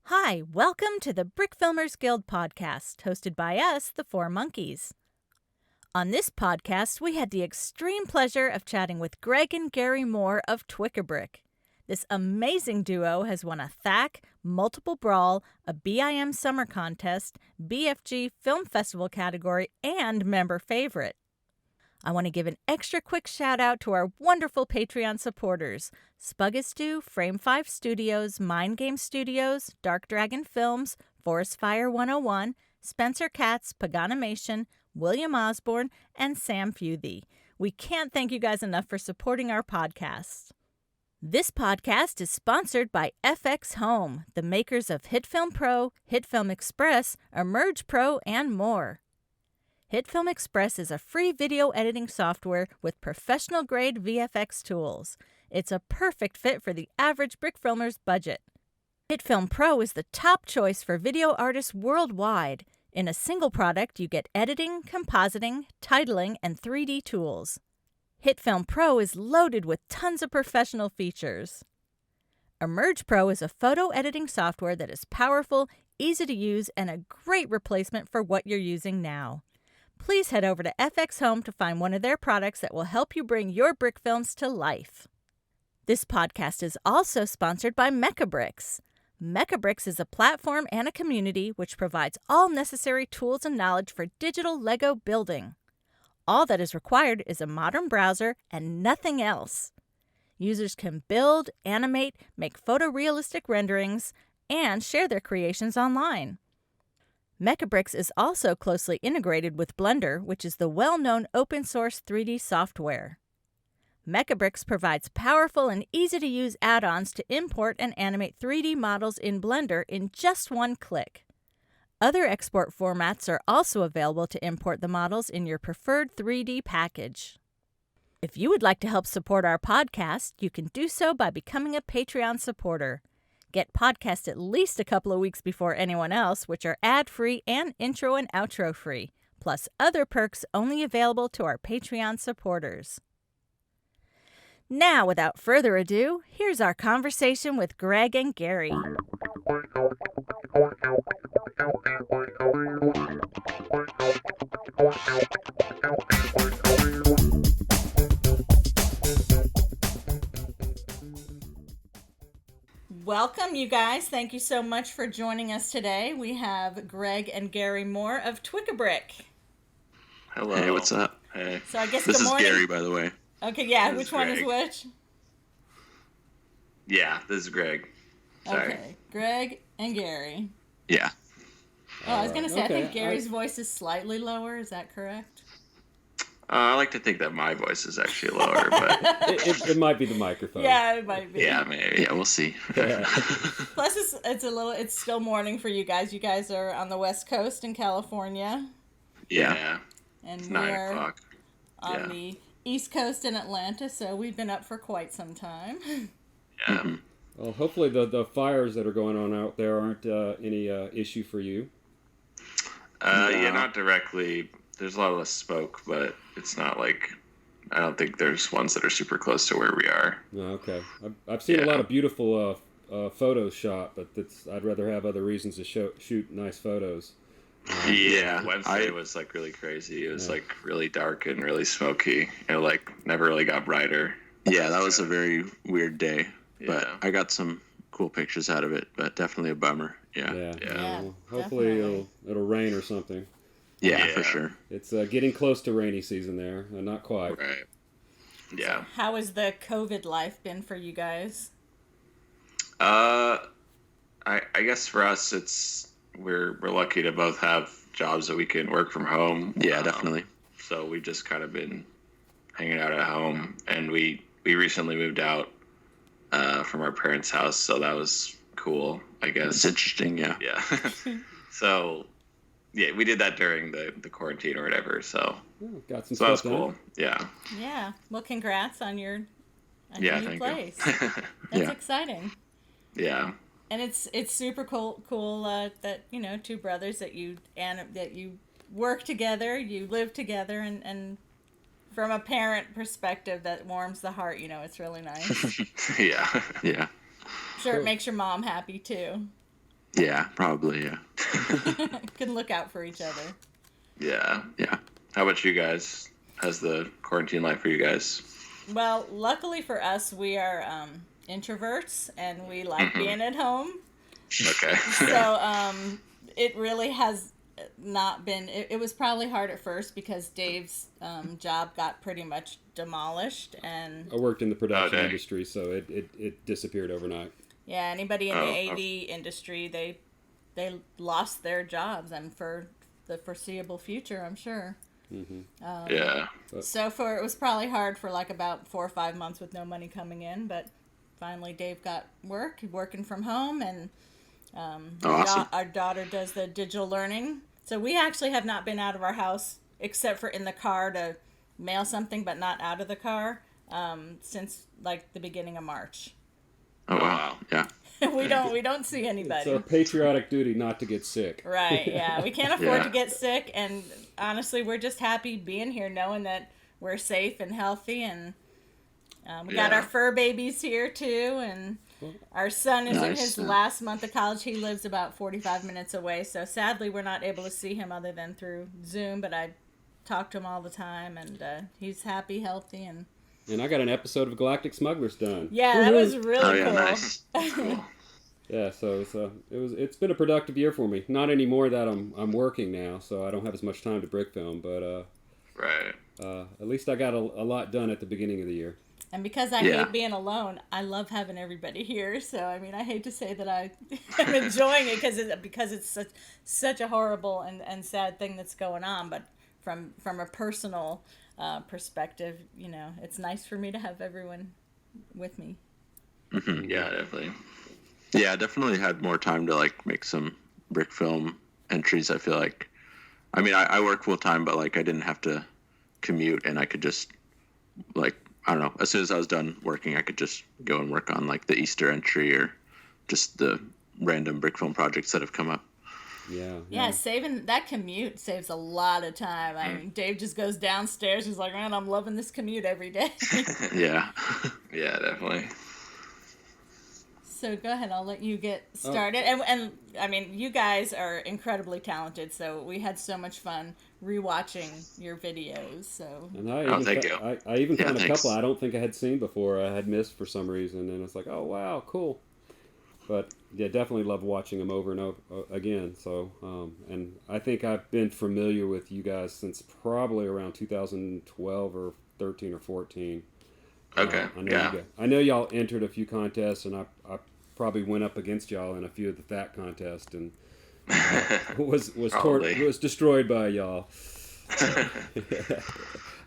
Hi, welcome to the Brickfilmers Guild podcast, hosted by us, the Four Monkeys. On this podcast, we had the extreme pleasure of chatting with Greg and Garry Moore of twickabrick. This amazing duo has won a THAC, Multiple Brawl, a BIM Summer Contest, BFG Film Festival category, and member favorite. I want to give an extra quick shout out to our wonderful Patreon supporters, Spuggastew, Frame 5 Studios, Mind Game Studios, Dark Dragon Films, Forest Fire 101, Spencer Katz, Paganimation, William Osborne, and Sam Futhy. We can't thank you guys enough for supporting our podcast. This podcast is sponsored by FX Home, the makers of HitFilm Pro, HitFilm Express, Emerge Pro, and more. HitFilm Express is a free video editing software with professional-grade VFX tools. It's a perfect fit for the average brickfilmer's budget. HitFilm Pro is the top choice for video artists worldwide. In a single product, you get editing, compositing, titling, and 3D tools. HitFilm Pro is loaded with tons of professional features. Emerge Pro is a photo editing software that is powerful, easy to use, and a great replacement for what you're using now. Please head over to FX Home to find one of their products that will help you bring your brick films to life. This podcast is also sponsored by Mechabricks. Mechabricks is a platform and a community which provides all necessary tools and knowledge for digital Lego building. All that is required is a modern browser and nothing else. Users can build, animate, make photorealistic renderings, and share their creations online. Mechabricks is also closely integrated with Blender, which is the well-known open-source 3D software. Mechabricks provides powerful and easy-to-use add-ons to import and animate 3D models in Blender in just one click. Other export formats are also available to import the models in your preferred 3D package. If you would like to help support our podcast, you can do so by becoming a Patreon supporter. Get podcasts at least a couple of weeks before anyone else, which are ad-free and intro and outro free, plus other perks only available to our Patreon supporters. Now, without further ado, here's our conversation with Greg and Garry. Welcome, you guys. Thank you so much for joining us today. We have Greg and Garry Moore of twickabrick. Hello. Hey, what's up? Hey. So I guess This good is morning. Garry, by the way. Okay, yeah. This Which is one is Greg. which? Yeah, this is Greg. Sorry. Okay, Greg and Garry. Yeah. Oh, I was going to say, I think Okay, Gary's voice is slightly lower. Is that correct? I like to think that my voice is actually lower, but It might be the microphone. Yeah, it might be. yeah, maybe. Yeah, we'll see. Yeah. Plus, it's still morning for you guys. You guys are on the West Coast in California, Yeah. and It's we 9 are o'clock. on Yeah. the East Coast in Atlanta, so we've been up for quite some time. Yeah. Mhm. Well, hopefully the fires that are going on out there aren't any issue for you. Yeah, not directly. There's a lot of less smoke, but it's not like, I don't think there's ones that are super close to where we are. Oh, okay. I've seen a Yeah. lot of beautiful photos shot, but I'd rather have other reasons to shoot nice photos. Yeah, Wednesday I- was like really crazy. It was Yeah. like really dark and really smoky. It like never really got brighter. Yeah, that was a very weird day, but Yeah. I got some cool pictures out of it, but definitely a bummer. Yeah. Yeah. Yeah. Well, hopefully definitely. it'll rain or something. Yeah, Yeah. for sure. It's getting close to rainy season there. Not quite. Right. Yeah. How has the COVID life been for you guys? I guess for us, we're lucky to both have jobs that we can work from home. Yeah, definitely. So we've just kind of been hanging out at home, and we recently moved out from our parents' house, so that was cool, I It's guess. interesting, yeah. Yeah. So yeah, we did that during the quarantine or whatever. So Oh, got some that was stuff done. cool. Yeah. Yeah. Well, congrats on your Yeah. new Thank place. you. That's Yeah. exciting. Yeah. And it's super cool that two brothers that you work together, you live together, and from a parent perspective that warms the heart. It's really nice. Yeah. Yeah. Sure, it Cool. makes your mom happy too. Yeah, probably, yeah. Can look out for each other. Yeah. Yeah. How about you guys? How's the quarantine life for you guys? Well, luckily for us, we are introverts and we like being at home. Okay. So it really has not been. It was probably hard at first because Dave's job got pretty much demolished, and I worked in the production dang. industry, so it disappeared overnight. yeah, anybody in the Oh, AV industry, they lost their jobs, and for the foreseeable future, I'm sure. Yeah. So it was probably hard for like about 4 or 5 months with no money coming in, but finally Dave got working from home, and Awesome. our daughter does the digital learning. So we actually have not been out of our house except for in the car to mail something, but not out of the car since like the beginning of March. Oh, wow. Wow. Yeah. we don't see anybody. It's our patriotic duty not to get sick. Right, yeah. We can't afford Yeah. to get sick, and honestly, we're just happy being here knowing that we're safe and healthy, and we got Yeah. our fur babies here, too, and our son is in Nice, his yeah. last month of college. He lives about 45 minutes away, so sadly, we're not able to see him other than through Zoom, but I talk to him all the time, and he's happy, healthy, and And I got an episode of Galactic Smugglers done. yeah, that was really Oh, yeah, cool. nice. Cool. Yeah, so it's been a productive year for me. Not anymore that I'm working now, so I don't have as much time to brick film, but Right. at least I got a lot done at the beginning of the year. And because I Yeah. hate being alone, I love having everybody here. So I mean, I hate to say that I am enjoying it because it's such a horrible and sad thing that's going on. But from a personal perspective, you know, it's nice for me to have everyone with me. Yeah, definitely. Yeah, I definitely had more time to like make some brick film entries. I feel like, I mean, I work full time, but like I didn't have to commute, and I could just like, I don't know, as soon as I was done working, I could just go and work on like the Easter entry or just the random brick film projects that have come up. Yeah, saving that commute saves a lot of time. I mean, Dave just goes downstairs. He's like, man, I'm loving this commute every day. Yeah. Yeah, definitely. So go ahead, I'll let you get started. And I mean, you guys are incredibly talented, so we had so much fun rewatching your videos. So And I Oh, even thank fo- you. I even Yeah, found a thanks. couple I don't think I had seen before. I had missed for some reason, and it's like, oh wow, cool. But yeah, definitely love watching them over and over again. So, and I think I've been familiar with you guys since probably around 2012 or 13 or 14. Okay. Yeah. I know y'all entered a few contests, and I probably went up against y'all in a few of the fat contests, and was Probably. destroyed by y'all.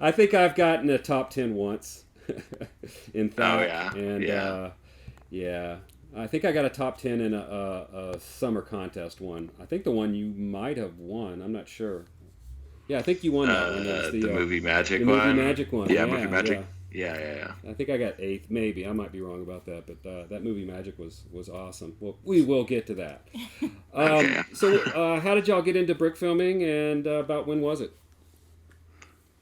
I think I've gotten a top 10 once in fat. Oh, yeah. And Yeah. yeah, I think I got a top 10 in a summer contest one. I think the one you might have won. I'm not sure. Yeah, I think you won that one. It was The movie magic the one. movie magic one. Yeah, Movie Magic. Yeah. Yeah. I think I got 8th, maybe. I might be wrong about that, but that movie magic was awesome. Well, we will get to that. Okay. So, how did y'all get into brick filming, and about when was it?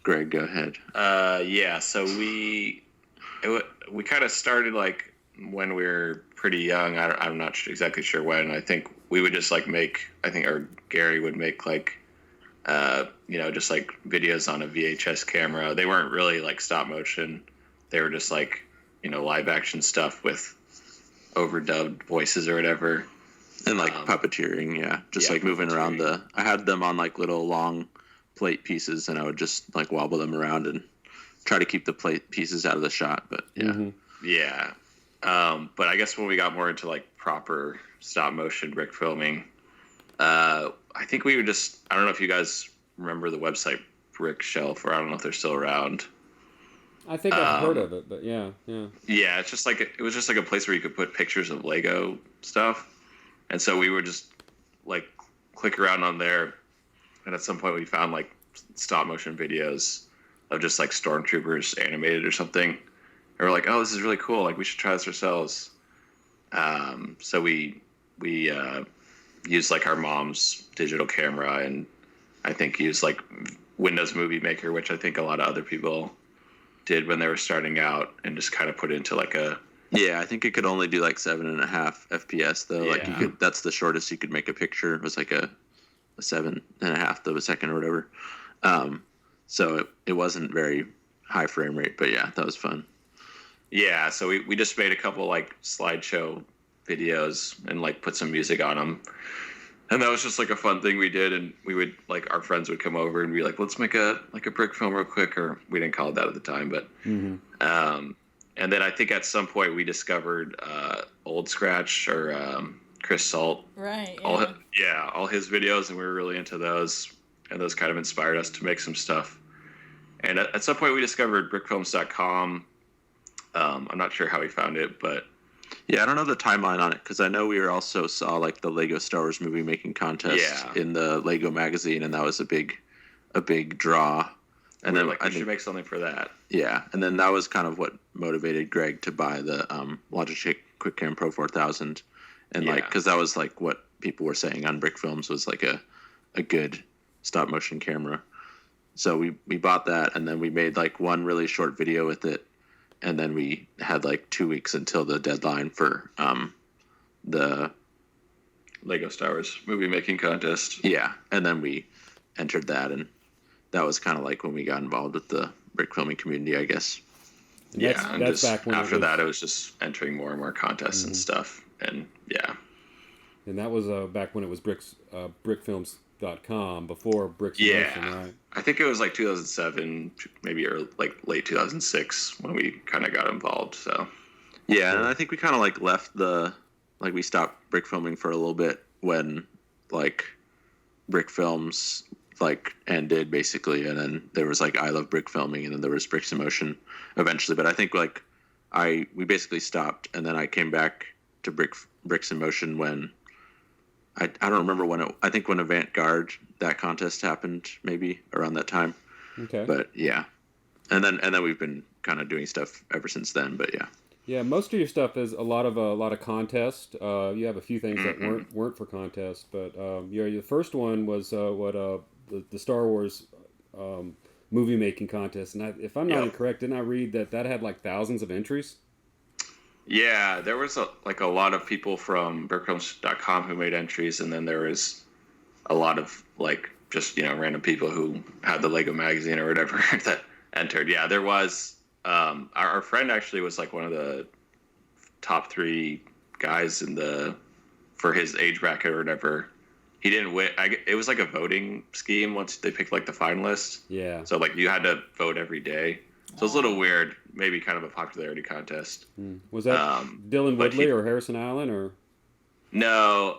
Greg, go ahead. Yeah. So we kind of started like when we were pretty young. I'm not exactly sure when. I think we would just like or Gary would make like, just like videos on a VHS camera. They weren't really like stop motion. They were just like, live action stuff with overdubbed voices or whatever. And like puppeteering, yeah. Just yeah, like moving around puppeteering. I had them on like little long plate pieces, and I would just like wobble them around and try to keep the plate pieces out of the shot. But yeah. Mm-hmm. Yeah. But I guess when we got more into like proper stop motion brick filming, I think we would just, I don't know if you guys remember the website Brick Shelf, or I don't know if they're still around. I think I've heard of it, but yeah. Yeah, it's just like it was just like a place where you could put pictures of Lego stuff, and so we would just like click around on there, and at some point we found like stop motion videos of just like stormtroopers animated or something, and we're like, oh, this is really cool, like we should try this ourselves. So we used like our mom's digital camera, and I think used like Windows Movie Maker, which I think a lot of other people did when they were starting out, and just kind of put it into like a Yeah, I think it could only do like 7.5 FPS though. Like you Yeah. could, that's the shortest you could make a picture. It was like a 7.5 of a second or whatever. So it wasn't very high frame rate, but yeah, that was fun. Yeah, so we just made a couple like slideshow videos and like put some music on them. And that was just like a fun thing we did, and we would like our friends would come over and be like, "Let's make a brick film real quick," or we didn't call it that at the time, but and then I think at some point we discovered Old Scratch or Chris Salt, Right. all his videos, and we were really into those, and those kind of inspired us to make some stuff. And at some point we discovered brickfilms.com. I'm not sure how we found it, but Yeah, I don't know the timeline on it because I know we also saw like the Lego Star Wars movie making contest in the Lego magazine, and that was a big draw. And we then were like, we should make something for that. Yeah, and then that was kind of what motivated Greg to buy the Logitech QuickCam Pro 4000, and like because that was like what people were saying on Brickfilms was like a good stop motion camera. So we bought that, and then we made like one really short video with it, and then we had like 2 weeks until the deadline for the Lego Star Wars movie making contest. Yeah, and then we entered that, and that was kind of like when we got involved with the brick filming community, I guess. And that's back when after that, it was just entering more and more contests and stuff, and yeah. And that was back when it was brickfilms.com before Bricks Motion, right? I think it was like 2007, maybe like late 2006 when we kind of got involved. So yeah, and I think we kind of like left we stopped brick filming for a little bit when like brick films like ended basically, and then there was like I Love Brick Filming, and then there was Bricks in Motion eventually. But I think like we basically stopped, and then I came back to Bricks in Motion when I don't remember when I think when Avant-Garde, that contest happened, maybe around that time. Okay. But yeah, and then we've been kind of doing stuff ever since then. But yeah. Yeah, most of your stuff is a lot of contest. You have a few things that weren't for contest, but your first one was the Star Wars movie making contest. And if I'm not incorrect, didn't I read that had like thousands of entries? Yeah, there was a lot of people from Brickfilms.com who made entries, and then there was a lot of like just random people who had the Lego magazine or whatever that entered. Yeah, there was. Our friend actually was like one of the top 3 guys for his age bracket or whatever. He didn't win. It was like a voting scheme once they picked like the finalists. Yeah. So like you had to vote every day. So it's a little weird, maybe kind of a popularity contest. Was that Dylan Woodley or Harrison Allen or? No,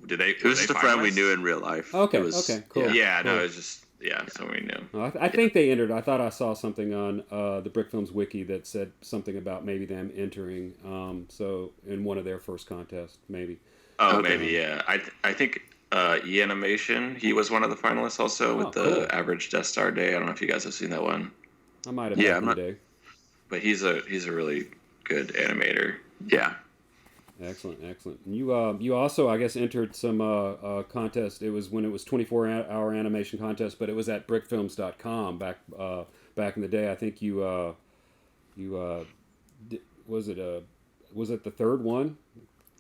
it was just a friend we knew in real life. Okay, cool. Yeah, cool. No, it was just so we knew. Well, I think they entered. I thought I saw something on the Brickfilms Wiki that said something about maybe them entering. So in one of their first contests, maybe. Oh, okay. Maybe yeah. I think E-Animation. He was one of the finalists also with the Average Death Star Day. I don't know if you guys have seen that one. I might have. Yeah, the day. But he's a really good animator. Yeah. Excellent. And you also, I guess, entered some contest. It was when it was 24-hour animation contest, but it was at brickfilms.com back in the day. I think was it the third one?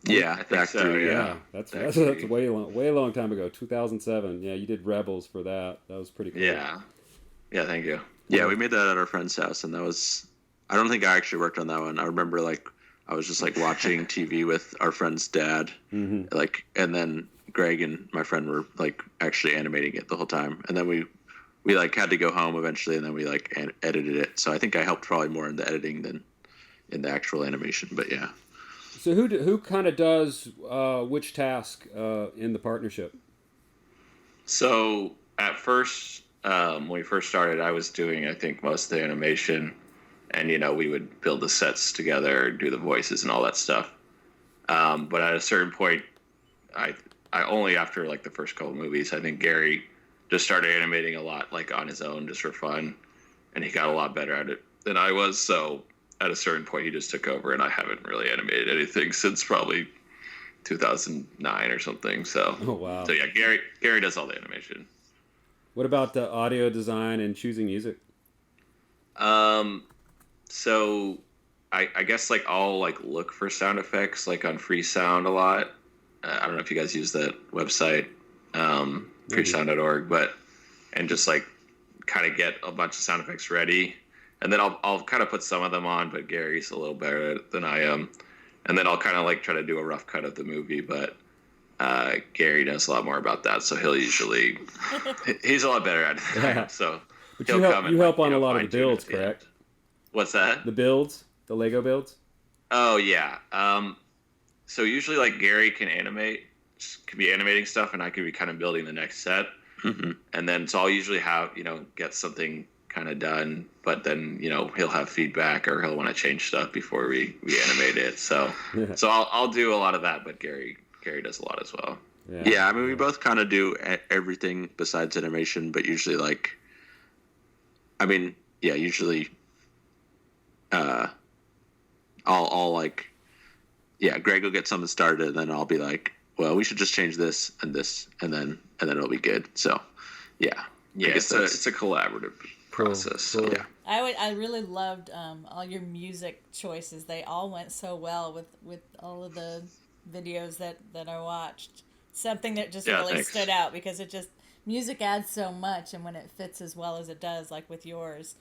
Yeah, back so, yeah. That's a way long time ago. 2007. Yeah, you did Rebels for that. That was pretty cool. Yeah, thank you. Yeah, we made that at our friend's house, and that was. I don't think I actually worked on that one. I remember I was just watching TV with our friend's dad, and then Greg and my friend were actually animating it the whole time, and then we had to go home eventually, and then we edited it. So I think I helped probably more in the editing than in the actual animation. But yeah. So who kind of does which task in the partnership? So at first, when we first started, I was doing I think most of the animation. And, we would build the sets together, do the voices and all that stuff. But at a certain point, I only after the first couple movies, I think Gary just started animating a lot, on his own, just for fun. And he got a lot better at it than I was. So at a certain point, he just took over, and I haven't really animated anything since probably 2009 or something. So, oh, wow. So yeah, Gary does all the animation. What about the audio design and choosing music? So I guess like I'll like look for sound effects like on Freesound a lot. I don't know if you guys use that website, freesound.org, but and just like kind of get a bunch of sound effects ready, and then I'll kind of put some of them on, but Gary's a little better than I am, and then I'll kind of like try to do a rough cut of the movie, but Gary knows a lot more about that, so he'll usually he's a lot better at it. Yeah. So But he'll you help like, on a lot of the fine-tune it builds, at the end. correct? What's that? The builds, the Lego builds. Oh yeah. So usually like Gary can be animating stuff, and I could be kind of building the next set. Mm-hmm. And then so I'll usually have get something kind of done, but then he'll have feedback or he'll want to change stuff before we animate it. So so I'll do a lot of that, but Gary does a lot as well. Yeah, I mean, we both kind of do everything besides animation, but usually usually I'll like, Greg will get something started, and then I'll be like, well, we should just change this, and then it'll be good. So, yeah. It's a collaborative process. So. Yeah. I really loved all your music choices. They all went so well with all of the videos that I watched. Something that just really thanks. stood out, because music adds so much, and when it fits as well as it does, like with yours,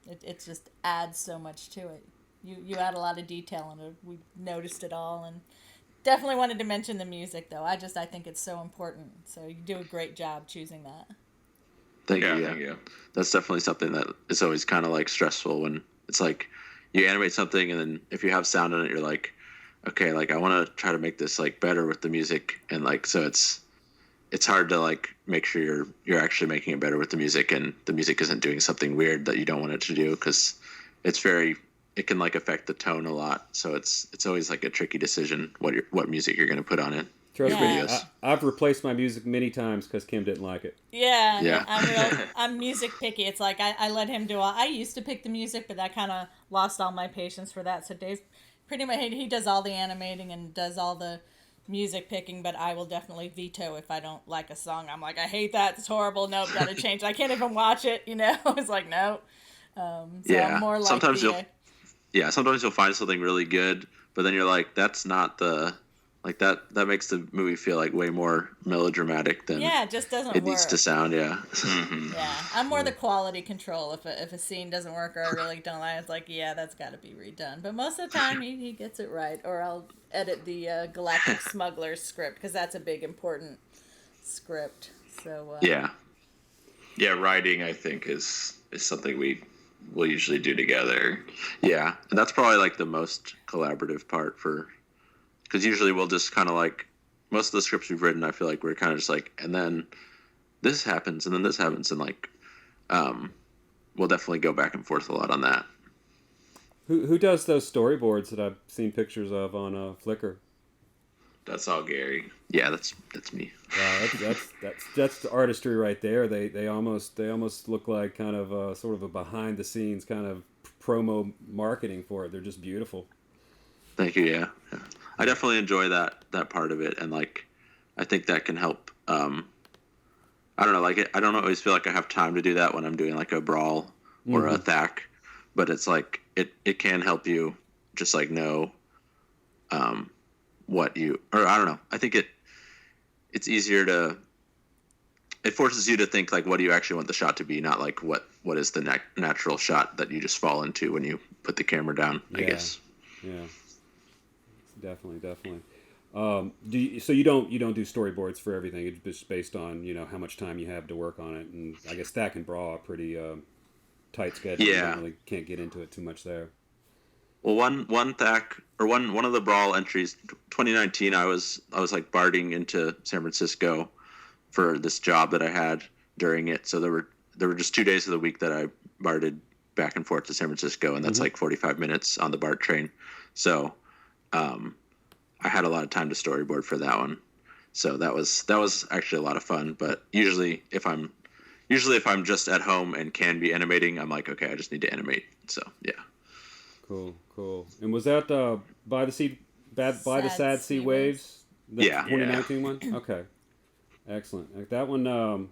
it just adds so much to it. You add a lot of detail, and we noticed it all, and definitely wanted to mention the music, though. I think it's so important. So you do a great job choosing that. Thank you. Thank you. That's definitely something that is always kind of like stressful when it's like you animate something, and then if you have sound in it, you're like, okay, like I want to try to make this like better with the music, and like so it's hard to like make sure you're actually making it better with the music, and the music isn't doing something weird that you don't want it to do, because it can like affect the tone a lot. So it's always like a tricky decision what music you're going to put on it. Trust me, videos. I've replaced my music many times because Kim didn't like it. Yeah. I'm music picky. It's like I let him do all. I used to pick the music, but I kind of lost all my patience for that. So Dave's pretty much, he does all the animating and does all the music picking, but I will definitely veto if I don't like a song. I'm like, I hate that. It's horrible. Nope, gotta change it. I can't even watch it. It's like, no. I'm more like sometimes you'll find something really good, but then you're like, that's not the like that makes the movie feel like way more melodramatic than it just doesn't it work. needs to sound. Yeah. Yeah, I'm more the quality control. If a scene doesn't work or I really don't like it, it's like, that's got to be redone. But most of the time he gets it right, or I'll edit the Galactic Smuggler's script, because that's a big important script. So writing I think is something we'll usually do together. Yeah, and that's probably like the most collaborative part because usually we'll just kind of like, most of the scripts we've written, I feel like we're kind of just like, and then this happens, and then this happens, and like, we'll definitely go back and forth a lot on that. Who does those storyboards that I've seen pictures of on Flickr? That's all Gary. Yeah, that's me. Wow, that's the artistry right there. They almost look like kind of sort of a behind the scenes kind of promo marketing for it. They're just beautiful. Thank you. Yeah. I definitely enjoy that part of it, and like I think that can help. I don't know, like I don't always feel like I have time to do that when I'm doing like a brawl or a thack, but it's like it can help you just like know what you, or I don't know. I think it's easier to, it forces you to think like, what do you actually want the shot to be, not like what is the natural shot that you just fall into when you put the camera down. I guess. Yeah. Definitely. So you don't do storyboards for everything. It's just based on how much time you have to work on it, and I guess Thack and Brawl are pretty tight schedule. Yeah, you really can't get into it too much there. Well, one Thack or one of the Brawl entries, 2019, I was like barding into San Francisco for this job that I had during it. So there were just 2 days of the week that I barded back and forth to San Francisco, and that's like 45 minutes on the BART train. So I had a lot of time to storyboard for that one. So that was actually a lot of fun. But usually if I'm just at home and can be animating, I'm like, okay, I just need to animate. So yeah. Cool. And was that by the Sad Sea Waves? The 2019 one? Okay. Excellent. Like that one,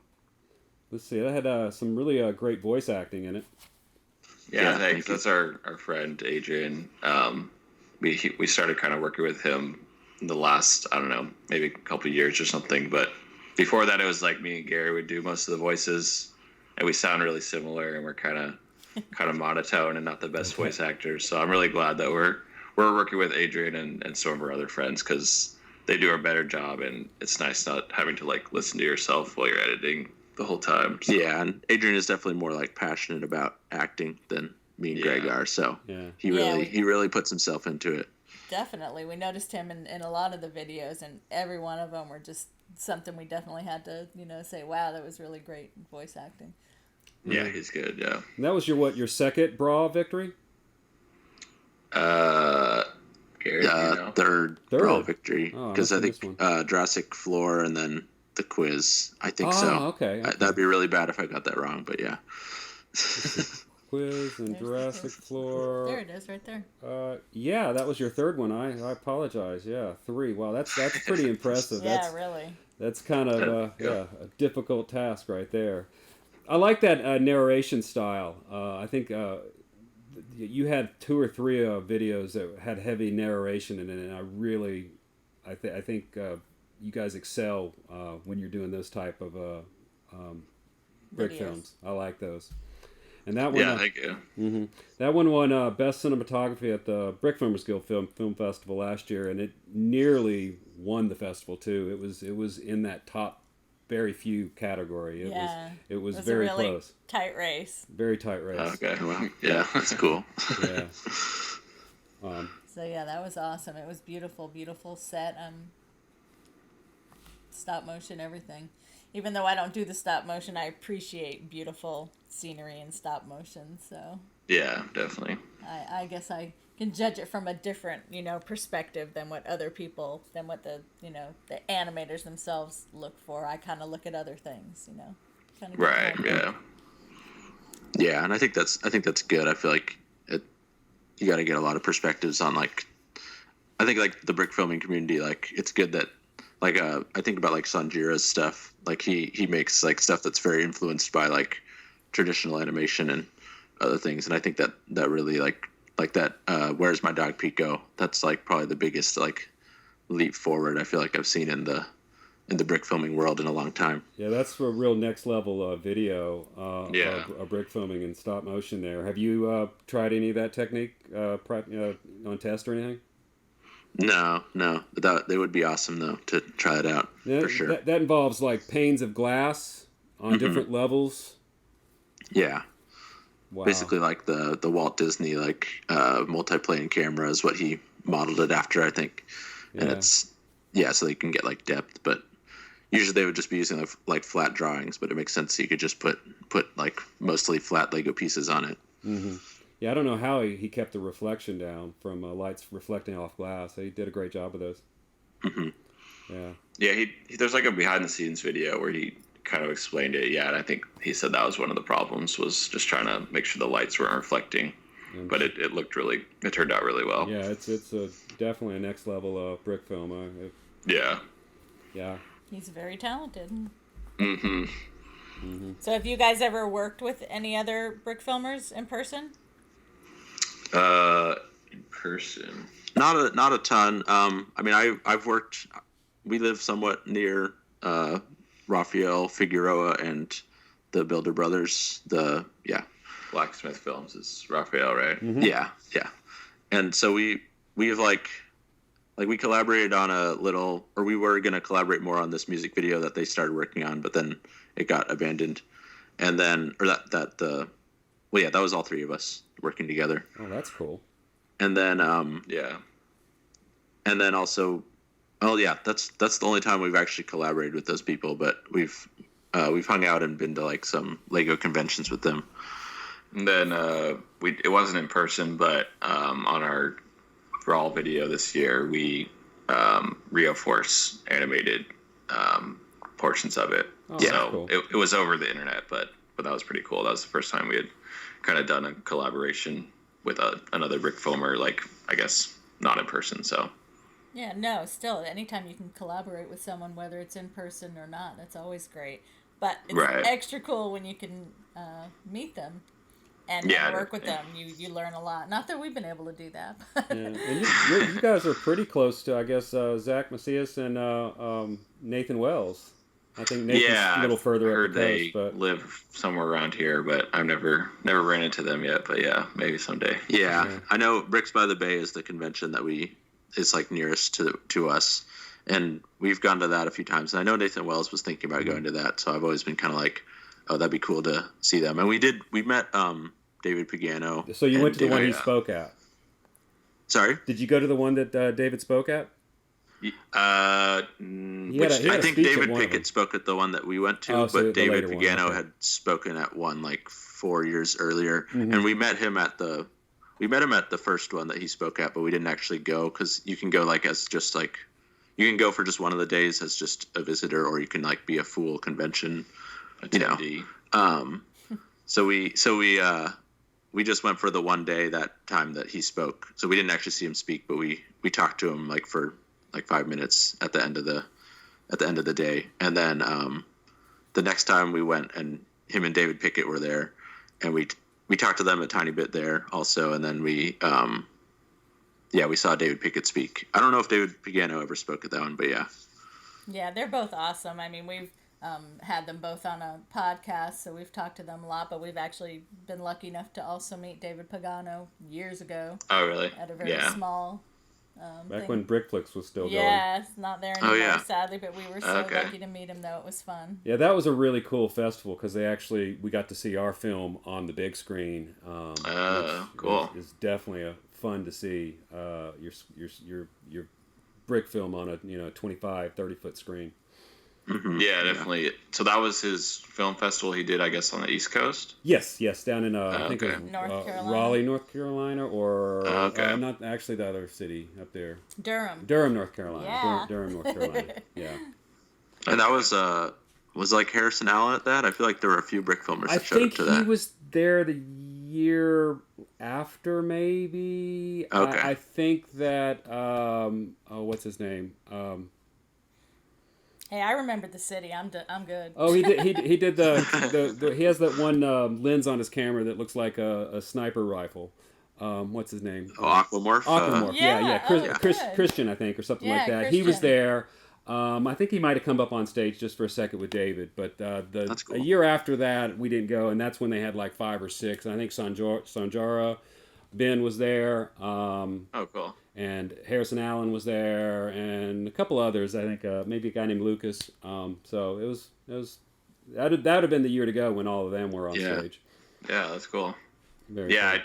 let's see, that had some really great voice acting in it. Yeah, thanks. That's our friend Adrian. We started kind of working with him in the last, I don't know, maybe a couple of years or something. But before that, it was like me and Gary would do most of the voices, and we sound really similar, and we're kind of monotone and not the best voice actors. So I'm really glad that we're working with Adrian and some of our other friends, because they do a better job, and it's nice not having to like listen to yourself while you're editing the whole time. So. Yeah, and Adrian is definitely more like passionate about acting than me and Greg are, so he really puts himself into it. Definitely. We noticed him in a lot of the videos, and every one of them were just something we definitely had to, say, wow, that was really great voice acting. Yeah, he's good, yeah. And that was your second bra victory? Gary, third bra victory, because I think Jurassic Floor and then the quiz. I think so. Okay. That'd be really bad if I got that wrong, but yeah. Quiz and Jurassic Floor. There it is, right there. Yeah, that was your third one. I apologize. Yeah, 3. Wow, that's pretty impressive. Yeah, really. That's kind of a difficult task right there. I like that narration style. I think you had 2 or 3 videos that had heavy narration in it, and I think you guys excel when you're doing those type of brick films. I like those. And that one, thank you. Mm-hmm. That one won Best Cinematography at the Brickfilms Guild Film Festival last year, and it nearly won the festival too. It was in that top very few category. It was very a really close. Tight race. Very tight race. Okay, well, yeah, that's cool. Yeah. So yeah, that was awesome. It was beautiful, beautiful set. Stop motion, everything. Even though I don't do the stop motion, I appreciate beautiful scenery and stop motion. So yeah, definitely. I guess I can judge it from a different, perspective than what the the animators themselves look for. I kind of look at other things, Right. Yeah. Yeah, and I think that's good. I feel like you got to get a lot of perspectives on I think the brick filming community. It's good that I think about Sanjira's stuff. He makes stuff that's very influenced by traditional animation and other things, and I think that really that Where's My Dog Pico? That's probably the biggest leap forward I feel like I've seen in the brick filming world in a long time. Yeah, that's a real next level video of brick filming and stop motion there. Have you tried any of that technique on test or anything? No. They would be awesome though to try it out for sure. That involves panes of glass on different levels. Yeah. Wow. Basically the Walt Disney multiplane camera is what he modeled it after, I think. Yeah. And it's so they can get depth, but usually they would just be using flat drawings, but it makes sense you could just put mostly flat Lego pieces on it. Mm-hmm. Yeah, I don't know how he kept the reflection down from lights reflecting off glass. He did a great job with those. Mm-hmm. Yeah. Yeah, there's a behind the scenes video where he kind of explained it. Yeah, and I think he said that was one of the problems, was just trying to make sure the lights weren't reflecting. And but it turned out really well. Yeah, it's definitely a next level of brick film. Yeah. Yeah. He's very talented. Mm-hmm. Mm-hmm. So have you guys ever worked with any other brick filmers in person? In person. Not a ton. I mean, I've worked. We live somewhat near Rafael Figueroa and the Builder Brothers. Blacksmith Films is Raphael, right? Mm-hmm. Yeah. And so we've we collaborated on we were gonna collaborate more on this music video that they started working on, but then it got abandoned. And then, that was all 3 of us working together. Oh, that's cool. And then, Yeah. And then also, that's the only time we've actually collaborated with those people. But we've hung out and been to some Lego conventions with them. And then it wasn't in person, but on our Raw video this year, we Rio Force animated portions of it. Oh, so cool. it was over the internet, but that was pretty cool. That was the first time we had kind of done a collaboration with another brick filmer, I guess not in person. So yeah, no, still, anytime you can collaborate with someone, whether it's in person or not, that's always great. But it's extra cool when you can meet them. and Yeah, work with them. You learn a lot. Not that we've been able to do that. Yeah. And you guys are pretty close to, I guess, Zach Macias and Nathan Wells. I think Nathan's a little further up the coast, but live somewhere around here, but I've never ran into them yet. But yeah, maybe someday. Yeah, I know Bricks by the Bay is the convention that is like nearest to us, and we've gone to that a few times. And I know Nathan Wells was thinking about going to that, so I've always been kind of like, oh, that'd be cool to see them. And we met David Pagano. So you went to the one he spoke at? Sorry? Did you go to the one that David spoke at? I think David Pickett spoke at the one that we went to, but David Pagano had spoken at one like 4 years earlier, and we met him at the first one that he spoke at, but we didn't actually go because you can go like as just like you can go for just one of the days as just a visitor, or you can like be a full convention attendee. So we just went for the one day that time that he spoke, so we didn't actually see him speak, but we talked to him like for like 5 minutes at the end of the day, and then the next time we went, and him and David Pickett were there, and we talked to them a tiny bit there also, and then we saw David Pickett speak. I don't know if David Pagano ever spoke at that one, but yeah, they're both awesome. I mean, we've had them both on a podcast, so we've talked to them a lot, but we've actually been lucky enough to also meet David Pagano years ago. Oh, really? At a very small back thing. when Brickflix was still going. Yeah, it's not there anymore, sadly, but we were so lucky to meet him, though. It was fun. Yeah, that was a really cool festival because we got to see our film on the big screen. Cool. It's definitely fun to see your brick film on a 25, 30-foot screen. Mm-hmm. Yeah, definitely. Yeah. So that was his film festival he did, I guess, on the East Coast? Yes, down in, I think it was North Carolina. Raleigh, North Carolina, or not actually the other city up there. Durham, North Carolina. Yeah. Durham, North Carolina. Yeah. And that was like Harrison Allen at that? I feel like there were a few brick filmers that showed up to that. I think he was there the year after, maybe. Okay. I think that, what's his name? Hey, I remembered the city. I'm good. Oh, he did. He did the he has that one lens on his camera that looks like a sniper rifle. What's his name? Oh, Aquamorph. Aquamorph. Yeah. Christian, I think, or something like that. Christian. He was there. I think he might have come up on stage just for a second with David, but That's cool. a year after that we didn't go, and that's when they had like 5 or 6. I think Sanjara Ben was there. Oh, cool. And Harrison Allen was there, and a couple others. I think maybe a guy named Lucas. So it was that would have been the year to go when all of them were on stage. Yeah, that's cool. Very cool.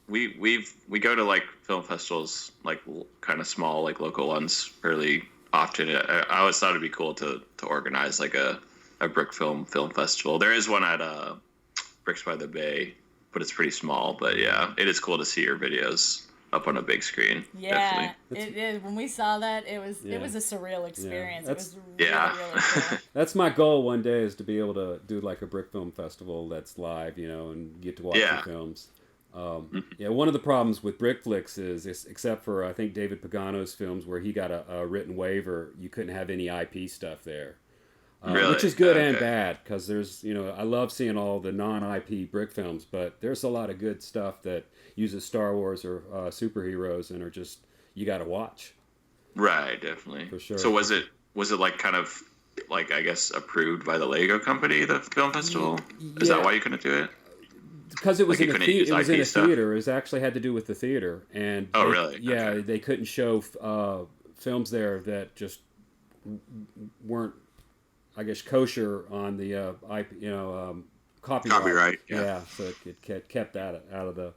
We go to like film festivals, like kind of small, like local ones, fairly often. I always thought it'd be cool to organize like a brick film festival. There is one at Bricks by the Bay, but it's pretty small. But yeah, it is cool to see your videos up on a big screen. Yeah, it is. When we saw that, it was a surreal experience. Yeah. It was really cool. That's my goal one day, is to be able to do like a brick film festival that's live, and get to watch the films. One of the problems with Brickflix is, except for I think David Pagano's films where he got a written waiver, you couldn't have any IP stuff there. Really? Which is good and bad, because there's, I love seeing all the non-IP brick films, but there's a lot of good stuff that uses Star Wars or superheroes and are just, you got to watch. Right, definitely. For sure. So was it like kind of like, I guess, approved by the Lego company, the film festival? Is that why you couldn't do it? Because it was like in a theater. It was actually had to do with the theater, and really? Yeah, okay. They couldn't show films there that just weren't, I guess, kosher on the copyright. Yeah. So it kept that out of the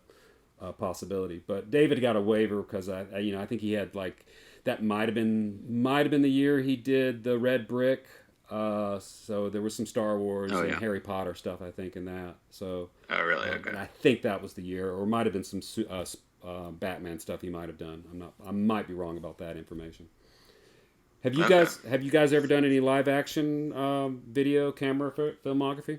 possibility. But David got a waiver because I think he had like, that might have been the year he did the Red Brick. So there was some Star Wars and Harry Potter stuff, I think, in that. So really? Okay. I think that was the year, or might have been some Batman stuff he might have done. I might be wrong about that information. Have you guys ever done any live action video camera filmography?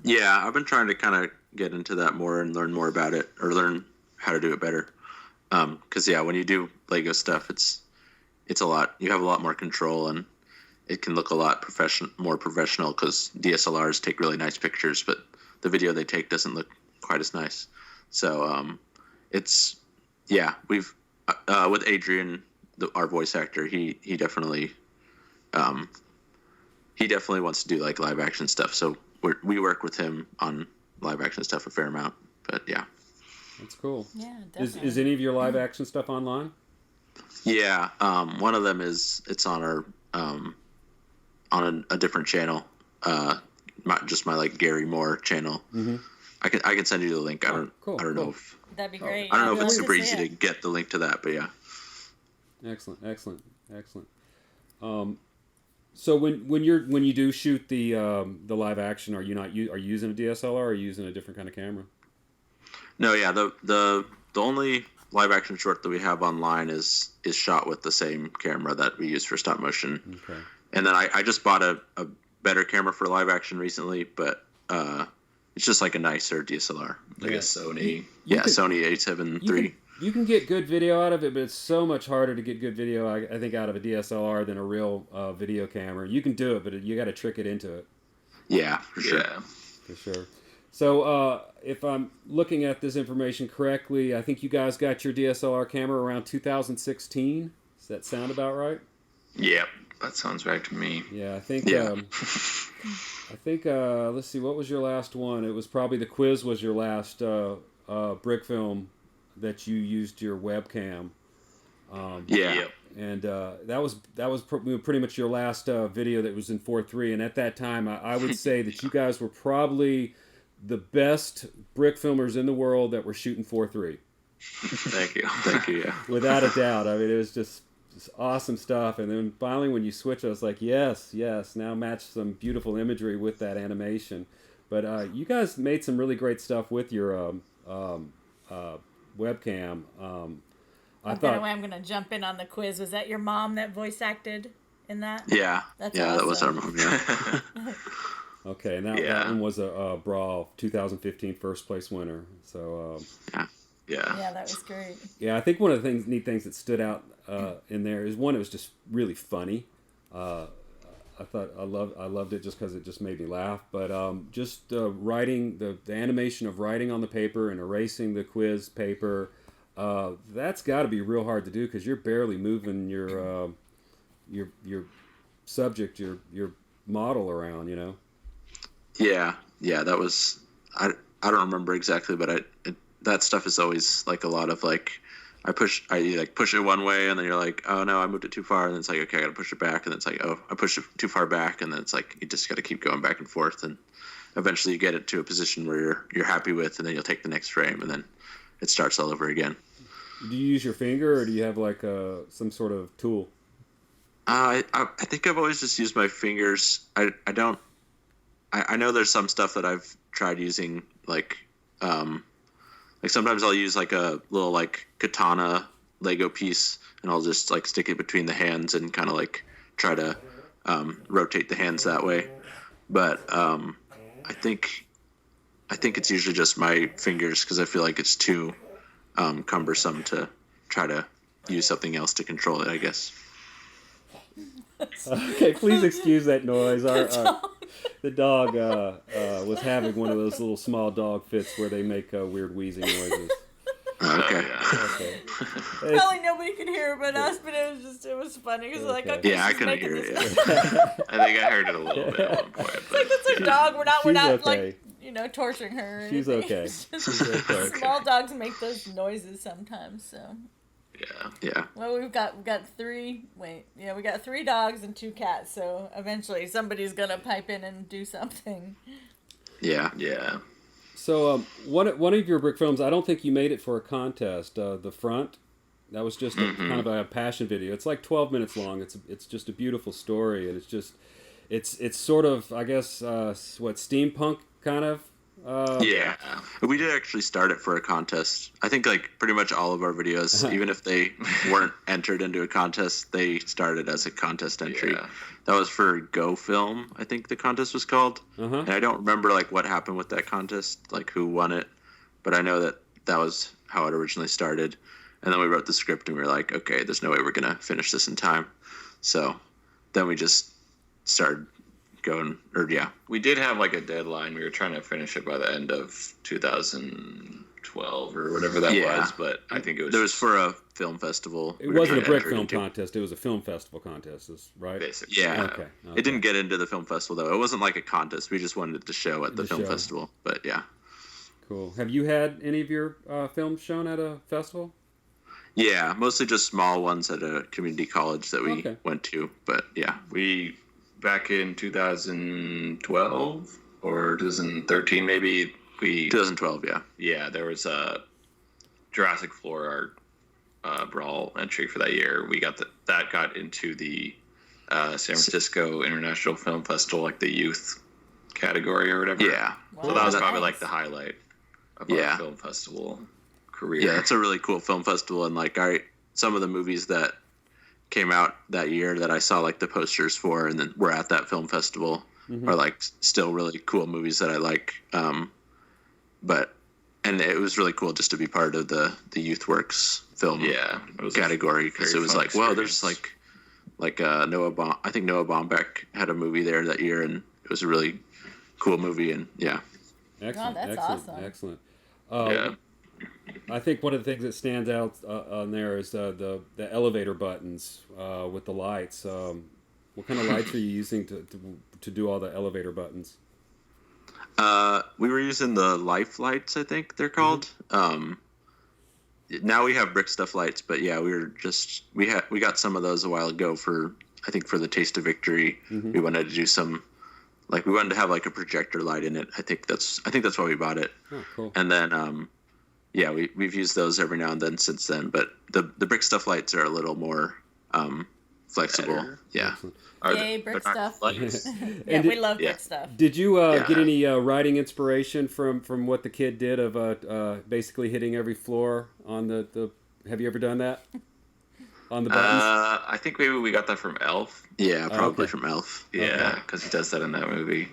Yeah, I've been trying to kind of get into that more and learn more about it, or learn how to do it better. Because when you do Lego stuff, it's a lot. You have a lot more control, and it can look a lot more professional because DSLRs take really nice pictures, but the video they take doesn't look quite as nice. So it's we've with Adrian, our voice actor, he definitely wants to do like live action stuff. So we work with him on live action stuff a fair amount. But yeah, that's cool. Yeah, definitely. Is any of your live action stuff online? Yeah, one of them it's on our on a different channel, my like Garry Moore channel. Mm-hmm. I can send you the link. I don't know if that'd be great. I don't know if it's super easy to get the link to that, but yeah. Excellent. So when you do shoot the live action, are you using a DSLR or are you using a different kind of camera? No, yeah, the only live action short that we have online is shot with the same camera that we use for stop motion. Okay. And then I just bought a better camera for live action recently, but it's just like a nicer DSLR, like a Sony. Sony A7 III. You can get good video out of it, but it's so much harder to get good video, I think, out of a DSLR than a real video camera. You can do it, but you got to trick it into it. Yeah, for sure. Yeah. For sure. So if I'm looking at this information correctly, I think you guys got your DSLR camera around 2016. Does that sound about right? Yep, that sounds right to me. Yeah, I think. Yeah. I think. Let's see. What was your last one? It was probably the Quiz. Was your last brick film that you used your webcam? Yeah. Yep. And that was pretty much your last video that was in 4:3. And at that time, I would say that you guys were probably the best brick filmers in the world that were shooting 4:3. Thank you. Yeah. Without a doubt. I mean, it was just awesome stuff. And then finally, when you switch, I was like, yes. Now match some beautiful imagery with that animation. But you guys made some really great stuff with your webcam. I'm gonna jump in on the Quiz. Was that your mom that voice acted in that? Yeah. That's awesome. That was our mom. Yeah. Okay, and that one was a Brawl 2015 first place winner. So yeah, that was great. Yeah, I think one of the neat things that stood out in there is one, it was just really funny. I loved it just because it just made me laugh. But just writing the animation of writing on the paper and erasing the quiz paper, that's got to be real hard to do because you're barely moving your subject, your model around, you know. Yeah, that was I don't remember exactly, but that stuff is always like a lot of like I push it one way and then you're like, oh no, I moved it too far, and then it's like, okay, I gotta push it back, and then it's like, oh, I pushed it too far back, and then it's like you just gotta keep going back and forth, and eventually you get it to a position where you're happy with, and then you'll take the next frame, and then it starts all over again. Do you use your finger or do you have like some sort of tool? I think I've always just used my fingers. I know there's some stuff that I've tried using, like sometimes I'll use like a little like katana Lego piece, and I'll just like stick it between the hands and kind of like try to rotate the hands that way. But I think it's usually just my fingers because I feel like it's too cumbersome to try to use something else to control it, I guess. Okay, please excuse that noise. The dog was having one of those little small dog fits where they make weird wheezing noises. Okay. Okay. Probably nobody could hear it but us, but it was funny because like, okay, yeah, I couldn't hear it. Yeah. I think I heard it a little bit at one point. It's like it's a dog. We're not okay. like torturing her. Or She's okay. She's okay. Small dogs make those noises sometimes. So. Yeah. Well, we got 3. We got 3 dogs and 2 cats. So eventually somebody's gonna pipe in and do something. Yeah. So one of your brick films, I don't think you made it for a contest. The Front, that was just kind of a passion video. It's like 12 minutes long. It's just a beautiful story, and it's sort of, I guess, steampunk kind of. Yeah, we did actually start it for a contest. I think like pretty much all of our videos, even if they weren't entered into a contest, they started as a contest entry. Yeah. That was for Go Film, I think the contest was called. And I don't remember like what happened with that contest, like who won it, but I know that was how it originally started. And then we wrote the script and we were like, okay, there's no way we're gonna finish this in time. So then we just started going, or yeah. We did have like a deadline. We were trying to finish it by the end of 2012 or whatever that was, but I think it was... It was for a film festival. It wasn't a brick film contest. It was a film festival contest, right? Basically. Yeah. Okay. It didn't get into the film festival, though. It wasn't like a contest. We just wanted it to show at the film festival, but yeah. Cool. Have you had any of your films shown at a festival? Yeah, mostly just small ones at a community college that we went to, but yeah. We, back in 2012 or 2013 maybe, 2012, yeah. Yeah, there was a Jurassic Floor Brawl entry for that year. We got that got into the San Francisco International Film Festival, like the youth category or whatever. Yeah. Wow, so that was probably like the highlight of our film festival career. Yeah, it's a really cool film festival, and like some of the movies that came out that year that I saw like the posters for and then were at that film festival are like still really cool movies that I like. And it was really cool just to be part of the Youth Works film category, because it was like, well, there's like Noah I think Noah Baumbach had a movie there that year, and it was a really cool movie, and yeah. Excellent. Wow, that's awesome. Excellent. Yeah. I think one of the things that stands out on there is the elevator buttons with the lights. What kind of lights are you using to do all the elevator buttons? We were using the life lights, I think they're called. Now we have brick stuff lights, but yeah, we got some of those a while ago for the Taste of Victory. We wanted to do some, like, we wanted to have like a projector light in it. I think that's why we bought it. Oh, cool. And then we've used those every now and then since then, but the brick stuff lights are a little more flexible. Better. Yeah. Excellent. Yay, brick stuff. Yeah, we love brick stuff. Did you get any writing inspiration from what the kid did of basically hitting every floor on the have you ever done that? On the buttons? I think maybe we got that from Elf. Yeah, probably from Elf. Yeah, because he does that in that movie.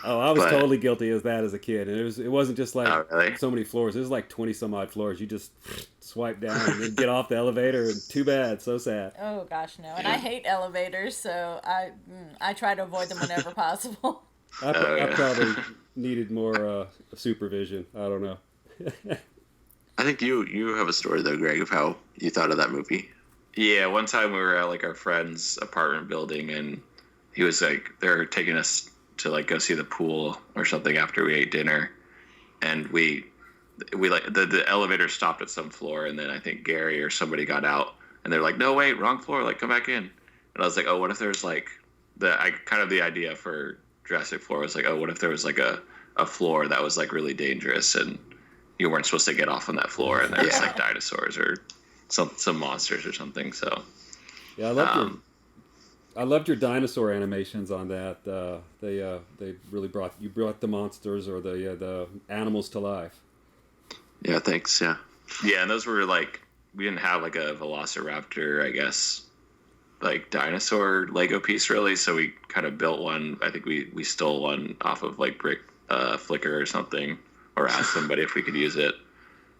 Oh, I was totally guilty of that as a kid, and it wasn't just like really? so many floors. It was like 20 some odd floors. You just swipe down and then get off the elevator, and too bad, so sad. Oh gosh, no! And I hate elevators, so I try to avoid them whenever possible. I probably needed more supervision. I don't know. I think you have a story though, Greg, of how you thought of that movie. Yeah, one time we were at like our friend's apartment building, and he was like, they're taking us to like go see the pool or something after we ate dinner, and we like the elevator stopped at some floor, and then I think Gary or somebody got out, and they're like, no, wait, wrong floor, like come back in. And I was like, oh, what if there's like the idea for Jurassic Floor was like, oh, what if there was like a floor that was like really dangerous and you weren't supposed to get off on that floor, and there was like dinosaurs or some monsters or something. So yeah, I loved your dinosaur animations on that. They really brought the monsters or the animals to life. Yeah, thanks. Yeah. Yeah, and those were like, we didn't have like a Velociraptor, I guess, like dinosaur Lego piece really. So we kind of built one. I think we stole one off of like Flickr or something, or asked somebody if we could use it.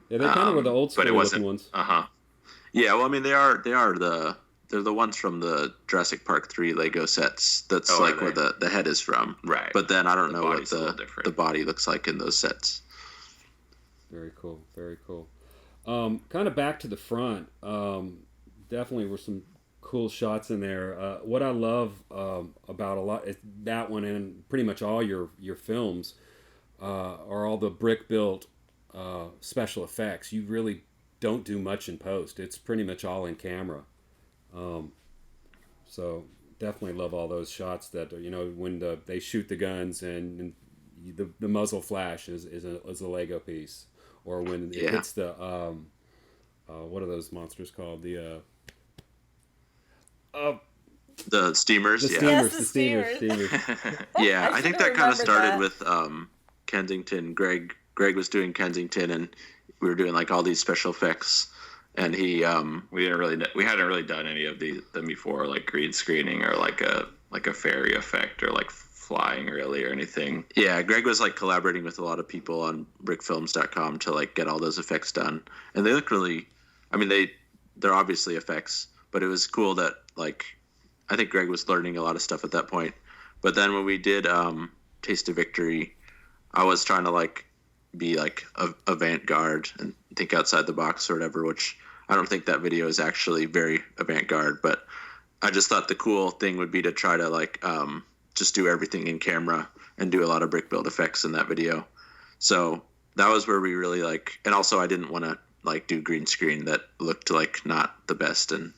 Yeah, they kind of were the old school looking ones. Yeah, well, I mean, they're the ones from the Jurassic Park 3 Lego sets. That's where the head is from. Right. But then I don't know what the body looks like in those sets. Very cool. Very cool. Kind of back to the front. Definitely were some cool shots in there. What I love about a lot is that one and pretty much all your films are all the brick built special effects. You really don't do much in post. It's pretty much all in camera. So definitely love all those shots that, when they shoot the guns and the muzzle flash is a Lego piece, or when it hits the what are those monsters called? The steamers. The steamers. Yeah, I think that kind of started with Kensington. Greg was doing Kensington, and we were doing like all these special effects. And we hadn't really done any of them before, like green screening or like a fairy effect or like flying really or anything. Yeah, Greg was like collaborating with a lot of people on brickfilms.com to like get all those effects done, and they look really. I mean, they're obviously effects, but it was cool that like I think Greg was learning a lot of stuff at that point, But then when we did Taste of Victory, I was trying to like be like avant-garde and think outside the box or whatever, which I don't think that video is actually very avant-garde, but I just thought the cool thing would be to try to like just do everything in camera and do a lot of brick build effects in that video. So that was where we really like, and also I didn't want to like do green screen that looked like not the best, and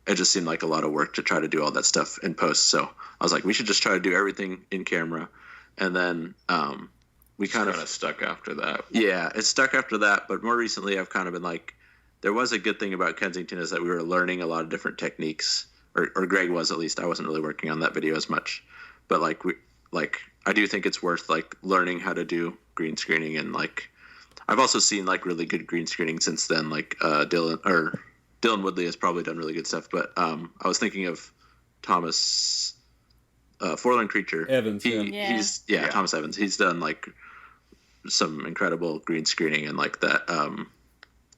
it just seemed like a lot of work to try to do all that stuff in post. So I was like, we should just try to do everything in camera. And then we kind of stuck after that. Yeah, it stuck after that. But more recently, I've kind of been like, there was a good thing about Kensington is that we were learning a lot of different techniques, or Greg was at least. I wasn't really working on that video as much, but like I do think it's worth like learning how to do green screening, and like I've also seen like really good green screening since then. Like Dylan Woodley has probably done really good stuff, but I was thinking of Thomas Forlorn Creature Evans. He's Thomas Evans. He's done like some incredible green screening, and like that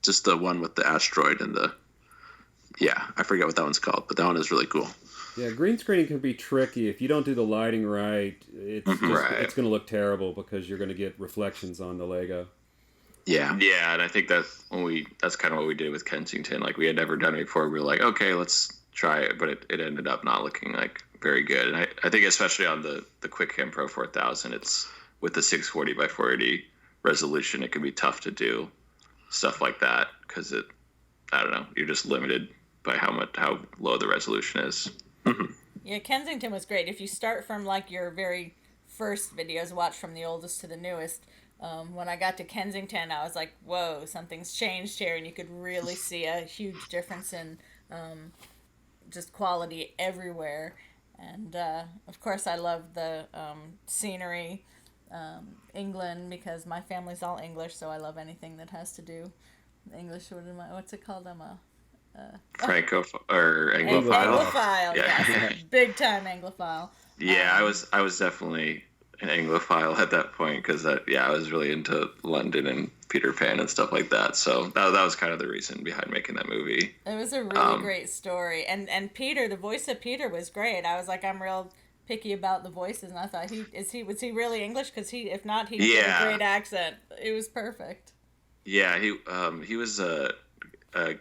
just the one with the asteroid and I forget what that one's called, but that one is really cool. Yeah, green screening can be tricky if you don't do the lighting right. It's it's going to look terrible because you're going to get reflections on the Lego. Yeah, and I think that's kind of what we did with Kensington. Like we had never done it before. We were like, okay, let's try it, but it ended up not looking like very good. And I think especially on the QuickCam Pro 4000, it's with the 640 by 480 resolution, it can be tough to do stuff like that because I don't know, you're just limited by how low the resolution is. Yeah, Kensington was great. If you start from like your very first videos, watch from the oldest to the newest. When I got to Kensington, I was like, whoa, something's changed here, and you could really see a huge difference in just quality everywhere. And of course, I love the scenery, England, because my family's all English, so I love anything that has to do English. What's it called? I'm a Franco or Anglophile. Anglophile, yes, big time Anglophile. Yeah, I was definitely an Anglophile at that point because I was really into London and Peter Pan and stuff like that. So that was kind of the reason behind making that movie. It was a really great story, and Peter, the voice of Peter, was great. I was like, I'm real picky about the voices, and I thought was he really English? Because if not, he did a great accent. It was perfect. Yeah, he was a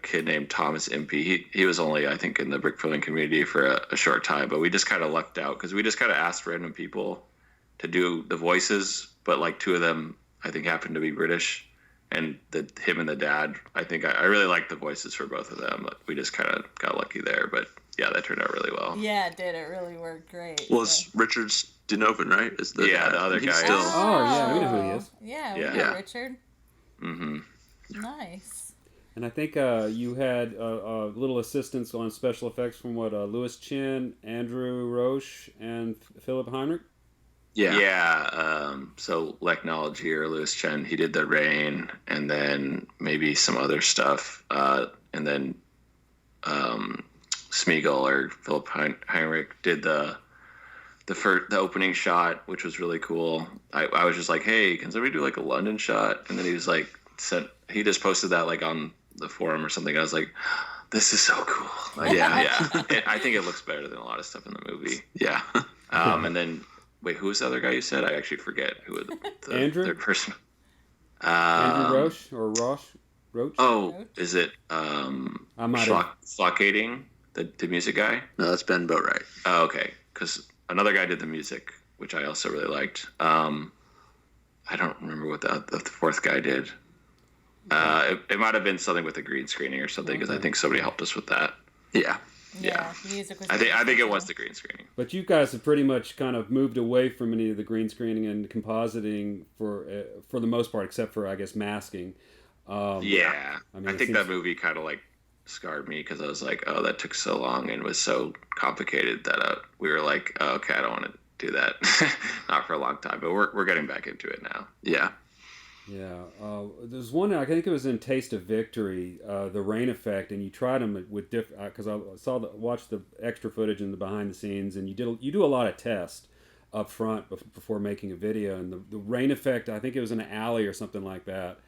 kid named Thomas Impey. He was only, I think, in the brick filming community for a short time, but we just kind of lucked out because we just kind of asked random people to do the voices, but like two of them I think happened to be British, and him and the dad, I think I really liked the voices for both of them, but we just kind of got lucky there. But yeah, that turned out really well. Yeah, it did. It really worked great. Well, it's Richard Denovan, right? Is the other guy. Still... yeah, we know who he is. Yeah, we know Richard. Mm-hmm. Nice. And I think you had a little assistance on special effects from Louis Chin, Andrew Roche, and Philip Heinrich? Yeah. So Leknology here, Louis Chen, he did the rain, and then maybe some other stuff. And then Smeagol or Philip Heinrich did the opening shot, which was really cool. I was just like, hey, can somebody do like a London shot? And then he was like, he just posted that like on the forum or something. I was like, this is so cool. Like, yeah. I think it looks better than a lot of stuff in the movie. Yeah. And then, wait, who was the other guy you said? I actually forget who the Andrew? third person. Andrew Roche or Roche? Oh, is it Flockating, the music guy? No, that's Ben Boatwright. Oh, okay. Because another guy did the music, which I also really liked. I don't remember what the fourth guy did. It might have been something with the green screening or something, because I think somebody helped us with that. Yeah. Music was I think it was the green screening. But you guys have pretty much kind of moved away from any of the green screening and compositing for the most part, except for, I guess, masking. I think that movie kind of like scarred me because I was like, oh, that took so long and was so complicated that we were like, oh, okay, I don't want to do that. Not for a long time, but we're getting back into it now. Yeah. Yeah, there's one, I think it was in Taste of Victory, the rain effect, and you tried them with because I watched the extra footage and the behind the scenes, and you do a lot of tests up front before making a video, and the rain effect, I think it was in an alley or something like that.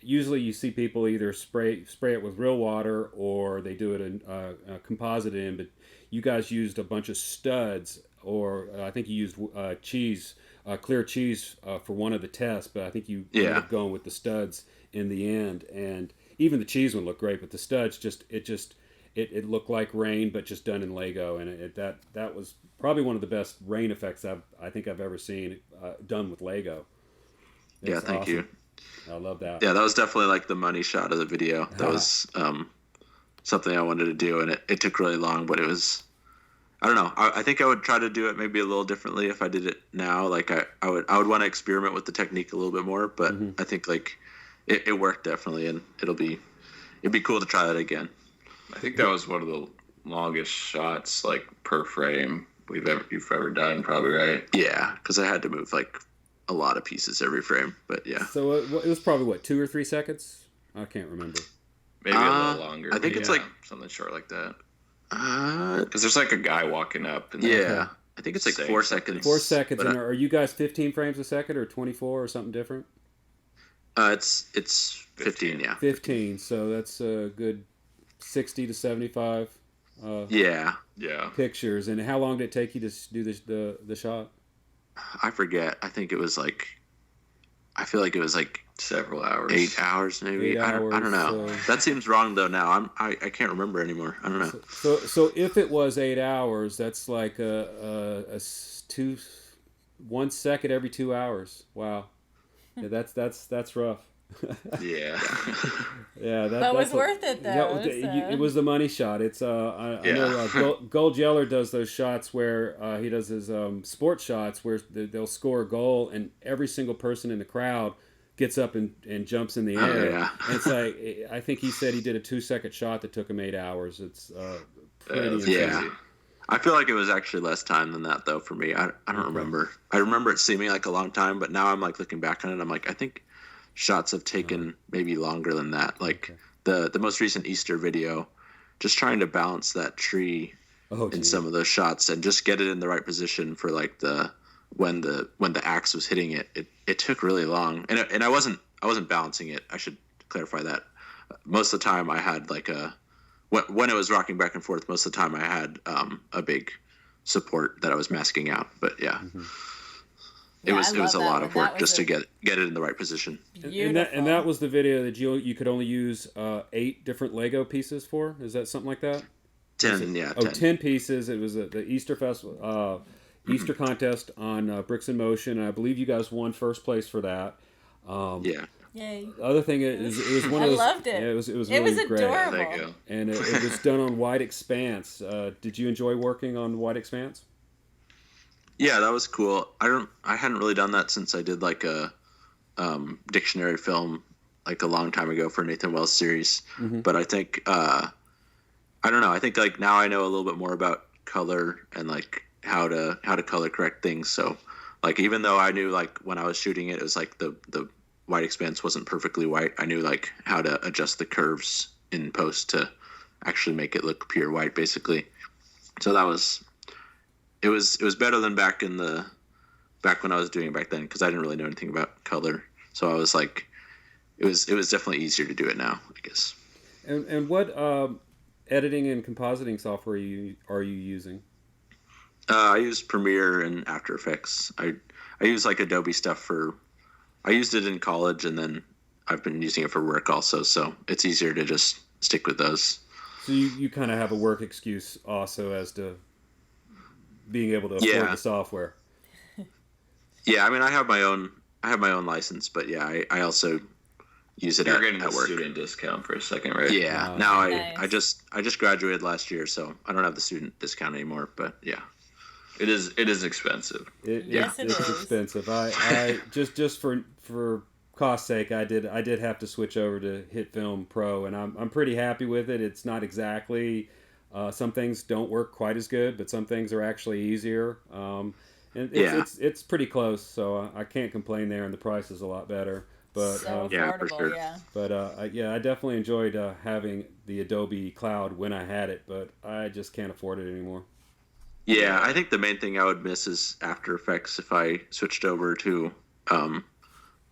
Usually you see people either spray it with real water or they do it in composite in, but you guys used a bunch of studs or I think you used cheese, clear cheese for one of the tests, but I think you ended up going with the studs in the end. And even the cheese one looked great, but the studs it looked like rain, but just done in Lego, and that was probably one of the best rain effects I think I've ever seen done with Lego. It's thank awesome. You. I love that. Yeah, that was definitely like the money shot of the video. That was something I wanted to do, and it took really long, but it was, I don't know. I think I would try to do it maybe a little differently if I did it now. Like I would want to experiment with the technique a little bit more, but I think like it worked definitely, and it'd be cool to try that again. I think that was one of the longest shots like per frame you've ever done, probably, right? Yeah, because I had to move like a lot of pieces every frame, but yeah. So it was probably 2 or 3 seconds. I can't remember. Maybe a little longer. I think it's like something short like that. Because there's like a guy walking up. And I think it's like 4 seconds. 4 seconds. And are you guys 15 frames a second or 24 or something different? It's 15, yeah. 15. So that's a good 60 to 75. Yeah. Pictures. And how long did it take you to do the shot? I forget. I think it was like. I feel like it was like several hours. 8 hours, maybe. 8 hours, I don't know. That seems wrong though. Now I can't remember anymore. I don't know. So if it was 8 hours, that's like 1 second every 2 hours. Wow. Yeah, that's rough. Yeah. Yeah, that was worth it though. It was the money shot. It's I know Gold Yeller does those shots where he does his sports shots where they'll score a goal and every single person in the crowd gets up and jumps in the air. Yeah. And it's like I think he said he did a 2-second shot that took him 8 hours. It's pretty insane. Yeah. I feel like it was actually less time than that though for me. I don't remember. I remember it seeming like a long time, but now I'm like looking back on it. I'm like I think shots have taken maybe longer than that. Like the most recent Easter video, just trying to balance that tree in some of those shots and just get it in the right position for like when the axe was hitting it. It took really long, and I wasn't balancing it. I should clarify that. Most of the time I had like when it was rocking back and forth. Most of the time I had a big support that I was masking out. But yeah. Mm-hmm. It was a lot of work just to get it in the right position. And that was the video that you could only use 8 different Lego pieces for? Is that something like that? 10, yeah. 10 pieces. It was the Easter festival, Easter contest on Bricks in Motion. And I believe you guys won first place for that. Yeah. Yay. The other thing is, it was one of those. I loved it. Yeah, it was really great. Adorable. There you go. And it was done on white expanse. Did you enjoy working on white expanse? Yeah, that was cool. I hadn't really done that since I did like a dictionary film like a long time ago for Nathan Wells' series. Mm-hmm. But I think I don't know. I think like now I know a little bit more about color and like how to color correct things. So like even though I knew like when I was shooting it, it was like the white expanse wasn't perfectly white. I knew like how to adjust the curves in post to actually make it look pure white, basically. So that was. It was better than back when I was doing it back then because I didn't really know anything about color. So I was like, it was definitely easier to do it now, I guess. And what editing and compositing software are you using? I use Premiere and After Effects. I use like Adobe stuff I used it in college and then I've been using it for work also. So it's easier to just stick with those. So you kind of have a work excuse also as to being able to afford the software. Yeah, I mean, I have my own license, but yeah, I also use it at work. You're getting a student discount for a second, right? Yeah. Now nice. I just graduated last year, so I don't have the student discount anymore. But yeah, it is expensive. Yes, it is expensive. I just for cost sake, I did have to switch over to HitFilm Pro, and I'm pretty happy with it. It's not exactly. Some things don't work quite as good, but some things are actually easier. And it's pretty close, so I can't complain there, and the price is a lot better. But so yeah, for sure. Yeah. But I definitely enjoyed having the Adobe Cloud when I had it, but I just can't afford it anymore. Yeah, I think the main thing I would miss is After Effects if I switched over to the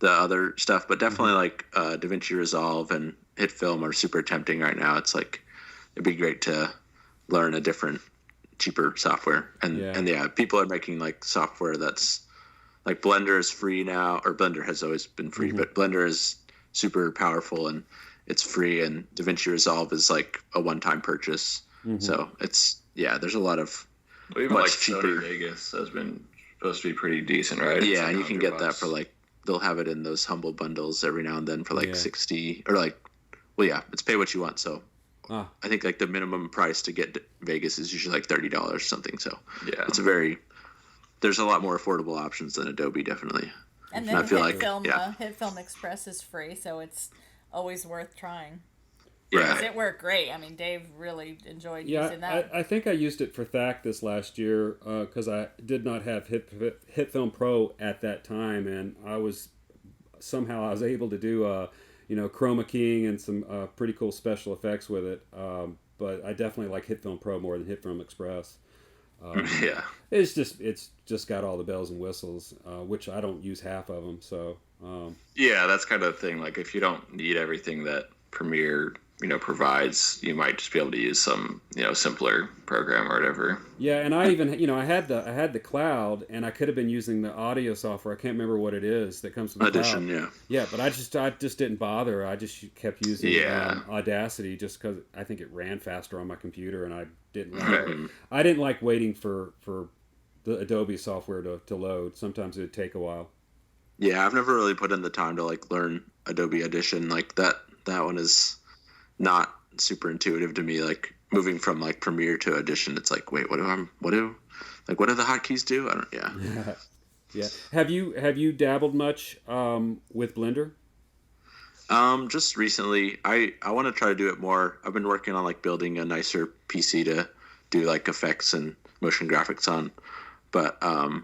other stuff. But definitely like DaVinci Resolve and HitFilm are super tempting right now. It's like it'd be great to learn a different cheaper software. And yeah, people are making like software that's like Blender is free now, or Blender has always been free, but Blender is super powerful and it's free, and DaVinci Resolve is like a one-time purchase. So it's, there's a lot of even much like cheaper. Sony Vegas has been supposed to be pretty decent, right? Yeah, like and you can get $100. that for like, they'll have it in those humble bundles every now and then for like 60 or like, well, yeah, it's pay what you want. So I think like the minimum price to get Vegas is usually like $30 or something. So it's there's a lot more affordable options than Adobe, definitely. And then I feel HitFilm Express is free, so it's always worth trying. Yeah. Because it worked great. I mean, Dave really enjoyed using that. I think I used it for THAC this last year because I did not have HitFilm Pro at that time, and I was able to do chroma keying and some pretty cool special effects with it. But I definitely like HitFilm Pro more than HitFilm Express. It's just got all the bells and whistles, which I don't use half of them. So that's kind of the thing. Like if you don't need everything that Premiere provides, you might just be able to use some simpler program or whatever. Yeah, and I even I had the cloud, and I could have been using the audio software. I can't remember what it is that comes with the Audition, cloud. Yeah, but I just didn't bother. I just kept using Audacity just because I think it ran faster on my computer, and I didn't like waiting for the Adobe software to load. Sometimes it would take a while. Yeah, I've never really put in the time to like learn Adobe Audition. Like that one is not super intuitive to me. Like moving from like Premiere to Audition, it's like, wait, what do the hotkeys do? I don't. Yeah. Have you dabbled much with Blender? Just recently. I want to try to do it more. I've been working on like building a nicer PC to do like effects and motion graphics on, but I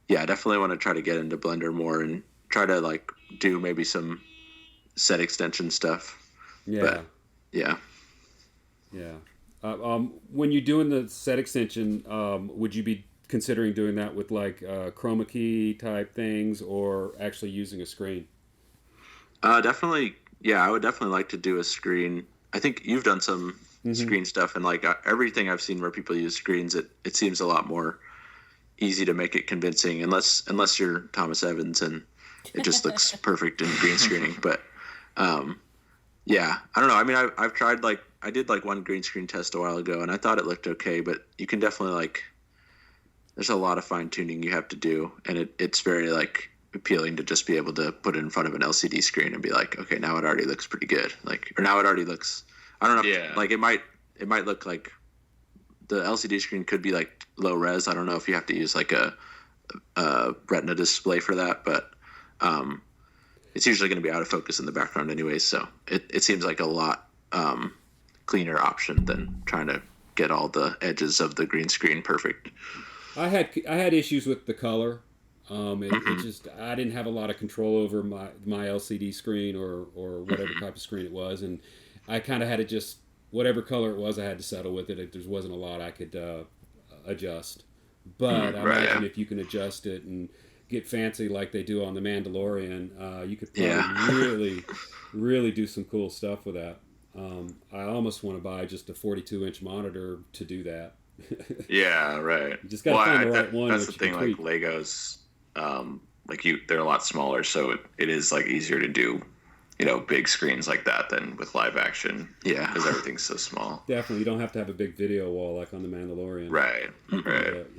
definitely want to try to get into Blender more and try to like do maybe some set extension stuff. Yeah. When you're doing the set extension, would you be considering doing that with like chroma key type things, or actually using a screen? Definitely. Yeah, I would definitely like to do a screen. I think you've done some screen stuff, and like everything I've seen where people use screens, it seems a lot more easy to make it convincing, unless you're Thomas Evans and it just looks perfect in green screening. But I don't know. I mean, I've tried, like, I did like one green screen test a while ago, and I thought it looked okay, but you can definitely like, there's a lot of fine tuning you have to do, and it's very like appealing to just be able to put it in front of an LCD screen and be like, okay, now it already looks pretty good. Like, or now it already looks, I don't know, like it might look like the LCD screen could be like low res. I don't know if you have to use like a retina display for that, but it's usually going to be out of focus in the background anyways. So it seems like a lot cleaner option than trying to get all the edges of the green screen perfect. I had issues with the color. It just, I didn't have a lot of control over my LCD screen or whatever type of screen it was, and I kind of had to just, whatever color it was, I had to settle with it. There wasn't a lot I could adjust. But I imagine if you can adjust it and get fancy like they do on The Mandalorian, you could probably really, really do some cool stuff with that. I almost want to buy just a 42-inch monitor to do that. Yeah, right. You just got to find the right one. That's the thing, like Legos, they're a lot smaller, so it is like easier to do, big screens like that than with live action. Yeah, because everything's so small. Definitely, you don't have to have a big video wall like on The Mandalorian. Right.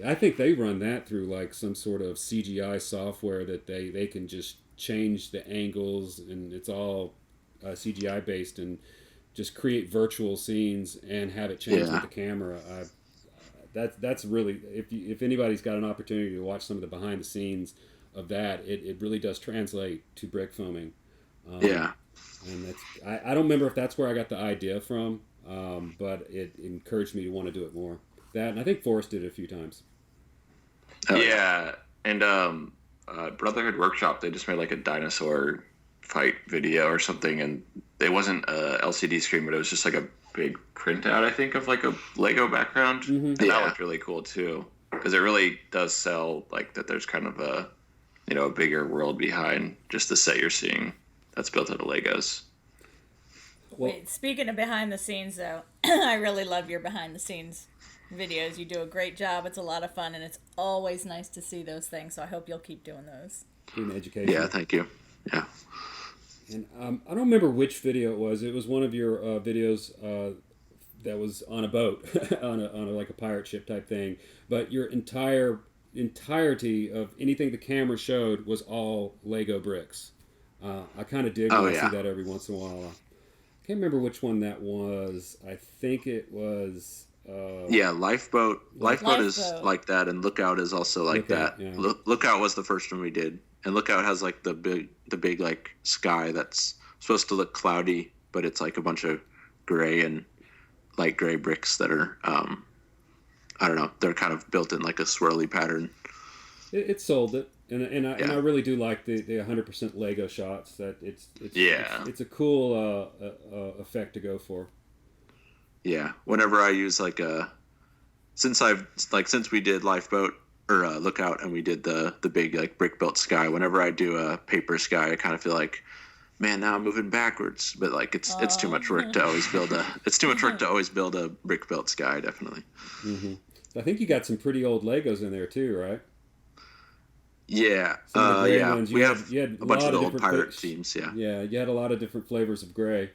I think they run that through like some sort of CGI software that they can just change the angles, and it's all CGI based, and just create virtual scenes and have it change with the camera. That's really, if anybody's got an opportunity to watch some of the behind the scenes of that, it really does translate to brick filming. And that's, I don't remember if that's where I got the idea from, but it encouraged me to want to do it more. That, and I think Forrest did it a few times. And Brotherhood Workshop, they just made like a dinosaur fight video or something, and it wasn't a LCD screen, but it was just like a big printout, I think, of like a Lego background. And that looked really cool too, because it really does sell like that there's kind of a a bigger world behind just the set you're seeing that's built out of Legos. Wait, speaking of behind the scenes though, I really love your behind the scenes videos. You do a great job. It's a lot of fun, and it's always nice to see those things. So I hope you'll keep doing those. In education. Yeah, thank you. Yeah. And I don't remember which video it was. It was one of your videos that was on a boat, on a like a pirate ship type thing. But your entirety of anything the camera showed was all Lego bricks. I kind of dig when I see that every once in a while. I can't remember which one that was. I think it was. Lifeboat. Lifeboat is like that, and Lookout is also like that. Yeah. Lookout was the first one we did, and Lookout has like the big like sky that's supposed to look cloudy, but it's like a bunch of gray and light gray bricks that are I don't know, they're kind of built in like a swirly pattern. It sold it, and I really do like the 100% Lego shots. That it's a cool effect to go for. Yeah, whenever I use like since we did Lifeboat or Lookout, and we did the big like brick built sky, whenever I do a paper sky, I kind of feel like, man, now I'm moving backwards. But like it's too much work to always build a brick built sky, definitely. Mm-hmm. I think you got some pretty old Legos in there too, right? Yeah, ones. You had a bunch of the old pirate themes. Yeah, you had a lot of different flavors of gray.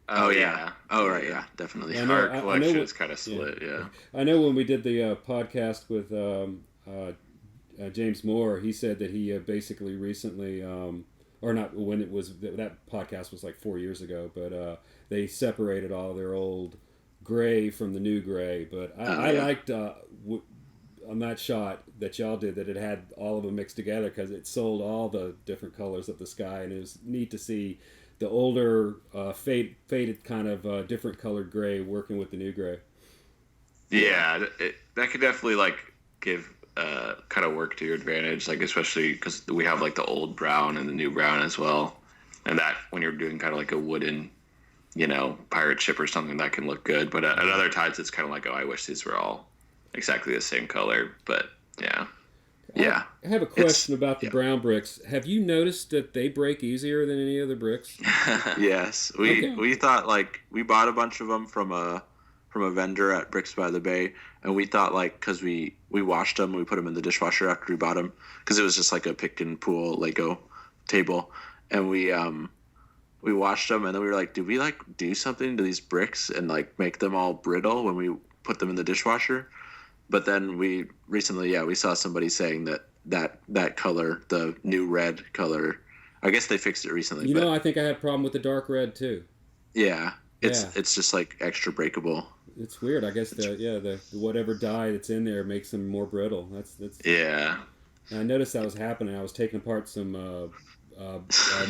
Oh yeah. Oh right, yeah, definitely. Our collection is kind of split. Yeah. I know when we did the podcast with James Moore, he said that he basically recently, or not when it was that podcast was like 4 years ago, but they separated all their old gray from the new gray. But I liked on that shot that y'all did that it had all of them mixed together because it sold all the different colors of the sky, and it was neat to see the older faded kind of different colored gray working with the new gray. Yeah, that could definitely like give kind of work to your advantage, like especially because we have like the old brown and the new brown as well, and that when you're doing kind of like a wooden, pirate ship or something, that can look good. But at other times it's kind of like, oh, I wish these were all exactly the same color. But yeah. Yeah. I have a question about the brown bricks. Have you noticed that they break easier than any other bricks? Yes. We thought like we bought a bunch of them from a vendor at Bricks by the Bay, and we thought like because we washed them, we put them in the dishwasher after we bought them because it was just like a pick and pull Lego table, and we washed them, and then we were like, did we like do something to these bricks and like make them all brittle when we put them in the dishwasher? But then we recently, we saw somebody saying that color, the new red color, I guess they fixed it recently. I think I had a problem with the dark red too. Yeah, it's just like extra breakable. It's weird. I guess the whatever dye that's in there makes them more brittle. That's yeah. And I noticed that was happening. I was taking apart some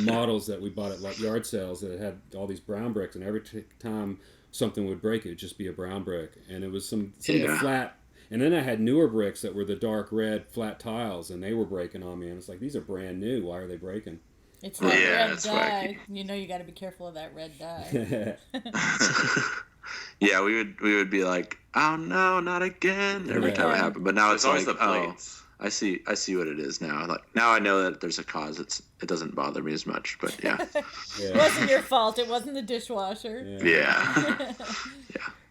models that we bought at like yard sales that had all these brown bricks, and every time something would break, it would just be a brown brick, and it was some of the flat. And then I had newer bricks that were the dark red flat tiles, and they were breaking on me. And it's like, these are brand new. Why are they breaking? It's that red dye. Wacky. You got to be careful of that red dye. Yeah, we would be like, oh no, not again, every time it happened. But now it's like, the plates. I see what it is now. Like now I know that there's a cause. It doesn't bother me as much. But yeah. It wasn't your fault. It wasn't the dishwasher. Yeah.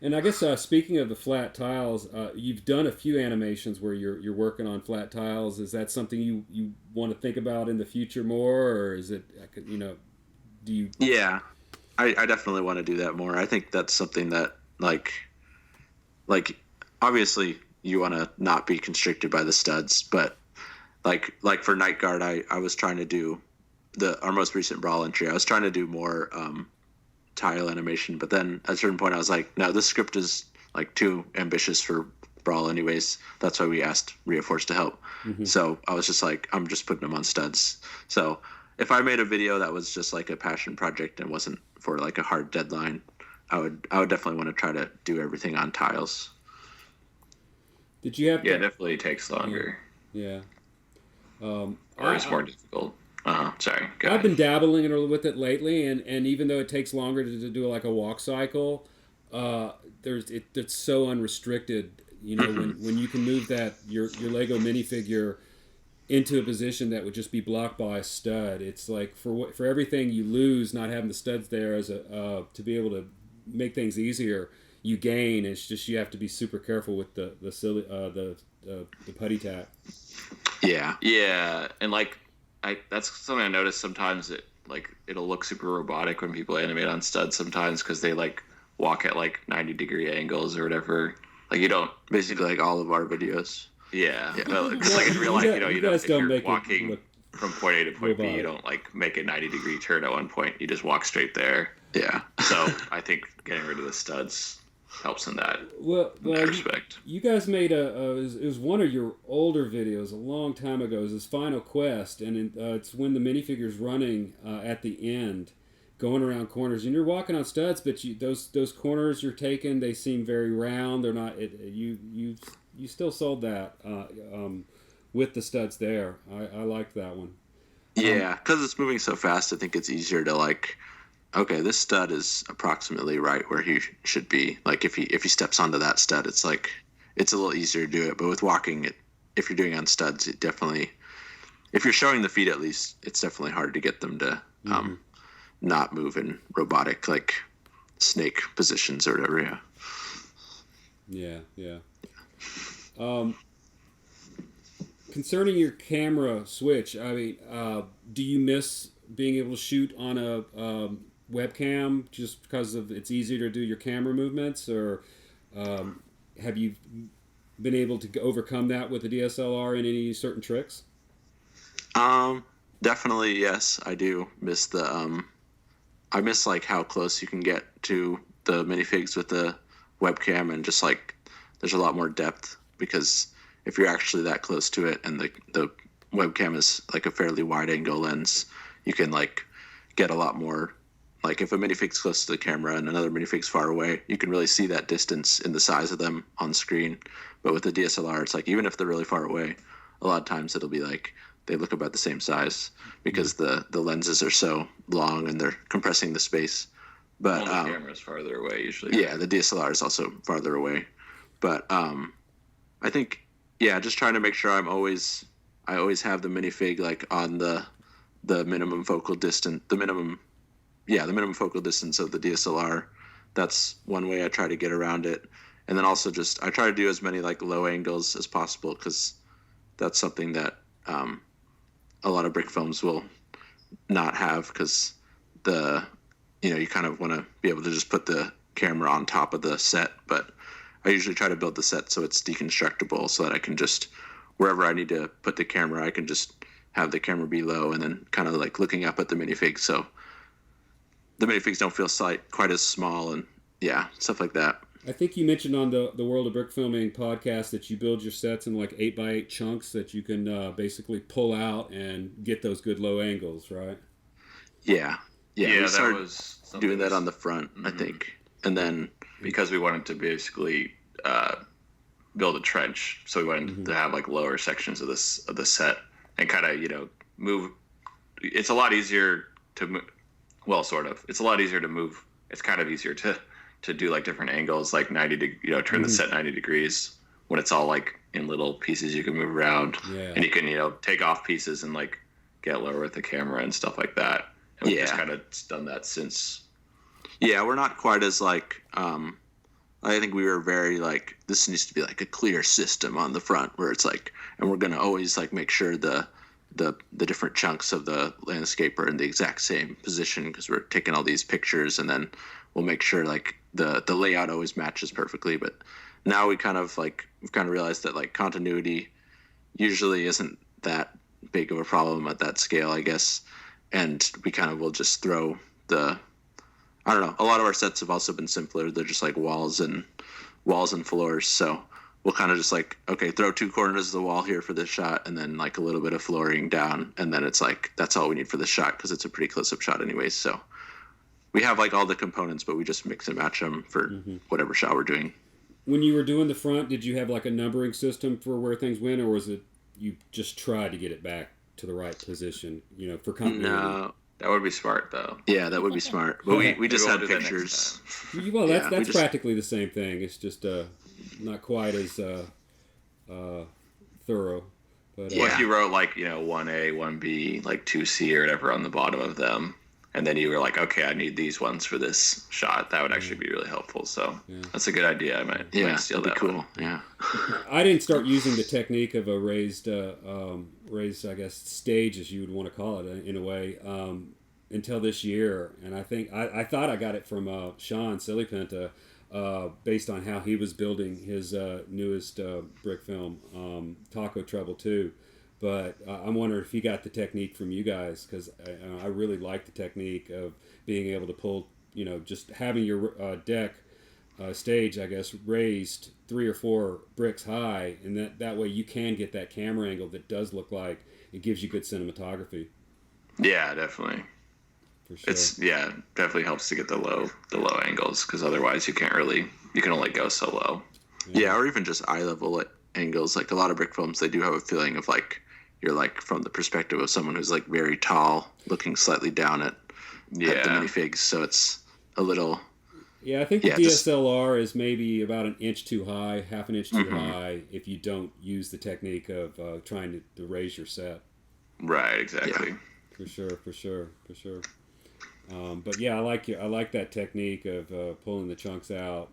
And I guess speaking of the flat tiles, you've done a few animations where you're working on flat tiles. Is that something you want to think about in the future more, or is it do you? Yeah, I definitely want to do that more. I think that's something that like obviously you want to not be constricted by the studs, but like for Night Guard, I was trying to do our most recent Brawl entry. I was trying to do more tile animation, but then at a certain point I was like, no, this script is like too ambitious for Brawl anyways. That's why we asked Reinforce to help. Mm-hmm. So I was just like, I'm just putting them on studs. So if I made a video that was just like a passion project and wasn't for like a hard deadline, I would definitely want to try to do everything on tiles. Did you have it definitely takes longer. Yeah. Or it's more difficult. Sorry. I've been dabbling with it lately, and even though it takes longer to do like a walk cycle, it's so unrestricted. When you can move that your Lego minifigure into a position that would just be blocked by a stud. It's like for everything you lose not having the studs there as to be able to make things easier. you gain. It's just you have to be super careful with the putty tack. Yeah. Yeah, and like that's something I noticed sometimes. It'll look super robotic when people animate on studs sometimes because they like walk at like 90-degree angles or whatever. Like you don't Basically like all of our videos. Yeah. Well, because like in real life, you don't guys if don't you're make it walking look from point A to point B, robotic. you don't like make a 90-degree turn at one point. You just walk straight there. Yeah. So I think getting rid of the studs helps in that respect. You guys made it was one of your older videos a long time ago. It was this Final Quest, and it's when the minifigure's running at the end, going around corners, and you're walking on studs, but those corners you're taking, they seem very round. They're not. You still sold that with the studs there. I liked that one. Yeah, because it's moving so fast, I think it's easier to like, okay, this stud is approximately right where he should be. Like if he steps onto that stud, it's like it's a little easier to do it. But with walking, if you're doing on studs, it definitely, if you're showing the feet at least, it's definitely hard to get them to not move in robotic like snake positions or whatever. Yeah. Concerning your camera switch, I mean, do you miss being able to shoot on a webcam just because of it's easier to do your camera movements, or have you been able to overcome that with the DSLR in any certain tricks? Definitely, yes, I do miss I miss like how close you can get to the minifigs with the webcam, and just like there's a lot more depth because if you're actually that close to it and the webcam is like a fairly wide angle lens, you can like get a lot more. Like if a minifig's close to the camera and another minifig's far away, you can really see that distance in the size of them on screen. But with the DSLR, it's like even if they're really far away, a lot of times it'll be like they look about the same size because the lenses are so long and they're compressing the space. But the camera's farther away usually. Yeah, the DSLR is also farther away. But I think just trying to make sure I always have the minifig like on the minimum focal distance, the minimum focal distance of the DSLR. That's one way I try to get around it. And then also just I try to do as many like low angles as possible because that's something that a lot of brick films will not have because you kind of want to be able to just put the camera on top of the set. But I usually try to build the set so it's deconstructible so that I can just, wherever I need to put the camera, I can just have the camera be low and then kind of like looking up at the minifigs. So the minifigs don't feel quite as small and stuff like that. I think you mentioned on the World of Brick Filming podcast that you build your sets in like 8x8 chunks that you can basically pull out and get those good low angles, right? Yeah. We started that was doing that on the front, I think. And then because we wanted to basically build a trench, so we wanted to have like lower sections of the set and kind of move. It's a lot easier to move. Well, sort of. It's a lot easier to move. It's kind of easier to do like different angles, like 90 to turn the set 90 degrees when it's all like in little pieces you can move around, and you can take off pieces and like get lower with the camera and stuff like that. And we've just kind of done that since. Yeah, we're not quite as like. I think we were very like this needs to be like a clear system on the front where it's like, and we're gonna always like make sure the different chunks of the landscape are in the exact same position because we're taking all these pictures, and then we'll make sure like the layout always matches perfectly. But now we've kind of realized that like continuity usually isn't that big of a problem at that scale, I guess. And we kind of will just throw I don't know. A lot of our sets have also been simpler. They're just like walls and floors. So we'll kind of just like, okay, throw 2 corners of the wall here for this shot, and then like a little bit of flooring down, and then it's like that's all we need for this shot because it's a pretty close-up shot anyways. So we have like all the components, but we just mix and match them for whatever shot we're doing. When you were doing the front, did you have like a numbering system for where things went, or was it you just tried to get it back to the right position, for continuity? No. That would be smart, though. Yeah, that would be smart. But we just had pictures. Well, that's practically the same thing. It's just not quite as thorough. But if you wrote like 1A, 1B, like 2C or whatever on the bottom of them, and then you were like, okay, I need these ones for this shot. That would actually be really helpful. So that's a good idea. I might steal that. Cool. One. Yeah. I didn't start using the technique of a raised, I guess, stage, as you would want to call it, in a way, until this year. And I think I thought I got it from Sean Sillypenta, based on how he was building his newest brick film, Taco Trouble 2. But I'm wondering if he got the technique from you guys, because I really like the technique of being able to pull, just having your deck stage, I guess, raised 3 or 4 bricks high, and that way you can get that camera angle that does look like it gives you good cinematography. Yeah, definitely. For sure. It's definitely helps to get the low angles, because otherwise you can only go so low. Yeah, or even just eye level angles. Like a lot of brick films, they do have a feeling of like you're like from the perspective of someone who's like very tall, looking slightly down at the minifigs. So it's a little. Yeah, I think the DSLR is maybe about an inch too high, half an inch too high, if you don't use the technique of trying to raise your set. Right, exactly. Yeah. For sure. But yeah, I like that technique of pulling the chunks out.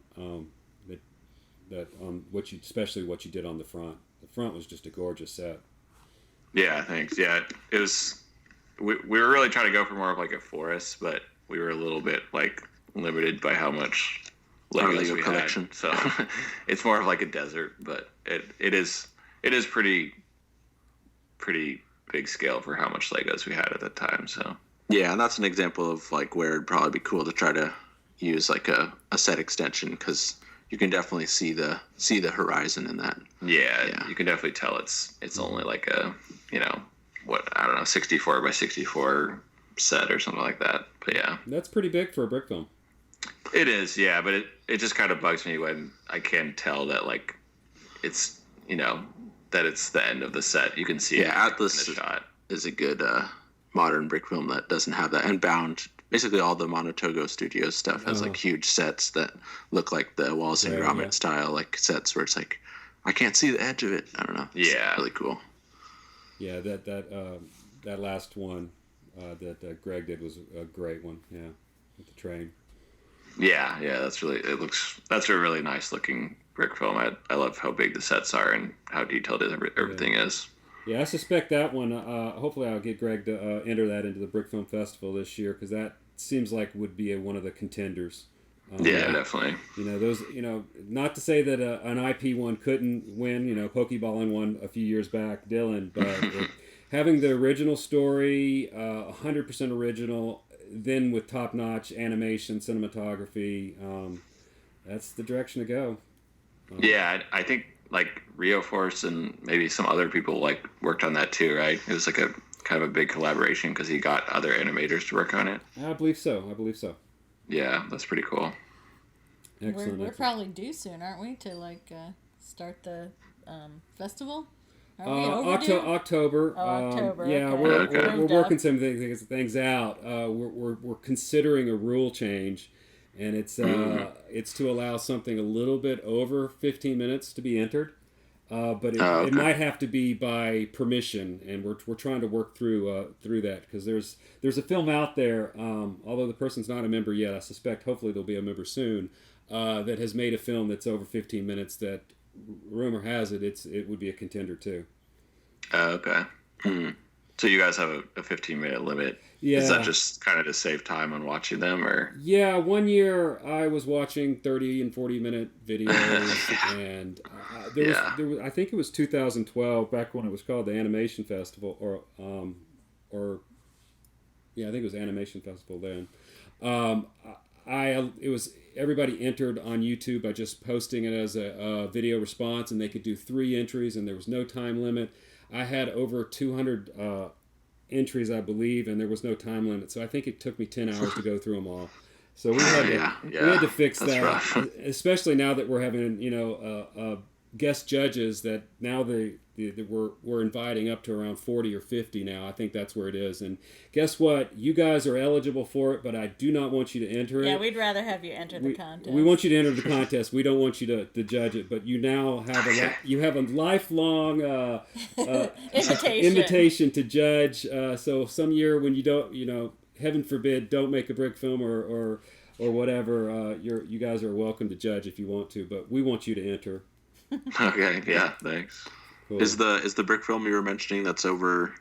Especially what you did on the front. The front was just a gorgeous set. Yeah, thanks. Yeah, it was. We were really trying to go for more of like a forest, but we were a little bit like limited by how much Legos we collection had. So it's more of like a desert, but it is pretty big scale for how much Legos we had at that time. So yeah, and that's an example of like where it'd probably be cool to try to use like a set extension, because you can definitely see the horizon in that. Yeah, you can definitely tell it's only like a 64 by 64 set or something like that. But yeah, that's pretty big for a brick film. It is, yeah, but it just kind of bugs me when I can tell that like it's that it's the end of the set. You can see it Atlas in the shot. Is a good modern brick film that doesn't have that, and Bound. Basically, all the Monotogo Studios stuff has like huge sets that look like the Wallace and Gromit style like sets where it's like I can't see the edge of it. I don't know. It's really cool. Yeah, that last one that Greg did was a great one. Yeah, with the train. Yeah, that's a really nice looking brick film. I love how big the sets are and how detailed everything is. Yeah, I suspect that one. Hopefully, I'll get Greg to enter that into the Brick Film Festival this year, because that seems like would be one of the contenders. Yeah, definitely. Those. Not to say that an IP one couldn't win. Pokeballing one a few years back, Dylan, but having the original story, 100% original, then with top-notch animation, cinematography, that's the direction to go. Yeah, I think like Rio Force and maybe some other people like worked on that too, right? It was like a kind of a big collaboration because he got other animators to work on it. I believe so. Yeah, that's pretty cool. Excellent. We're probably due soon, aren't we, to like start the festival? October. October. Yeah, okay. We're working some things out. We're considering a rule change, and it's to allow something a little bit over 15 minutes to be entered, but it might have to be by permission, and we're trying to work through that, because there's a film out there, although the person's not a member yet. I suspect hopefully they'll be a member soon, that has made a film that's over 15 minutes that rumor has it would be a contender too. Okay. Mm-hmm. So you guys have a 15-minute limit. Yeah. Is that just kind of to save time on watching them, or? Yeah, one year I was watching 30 and 40-minute videos, and there was, I think it was 2012, back when it was called the Animation Festival, I think it was Animation Festival then. It was everybody entered on YouTube by just posting it as a video response, and they could do 3 entries, and there was no time limit. I had over 200 entries, I believe, and there was no time limit. So I think it took me 10 hours to go through them all. So we had to fix that, rough. Especially now that we're having guest judges that now we're inviting up to around 40 or 50 now. I think that's where it is. And guess what? You guys are eligible for it, but I do not want you to enter it. Yeah, we'd rather have you enter the contest. We want you to enter the contest. We don't want you to judge it, but you now have a lifelong invitation to judge. So some year when you don't, heaven forbid, don't make a brick film or whatever. You guys are welcome to judge if you want to, but we want you to enter. Okay, yeah, thanks. Cool. Is the brick film you were mentioning that's over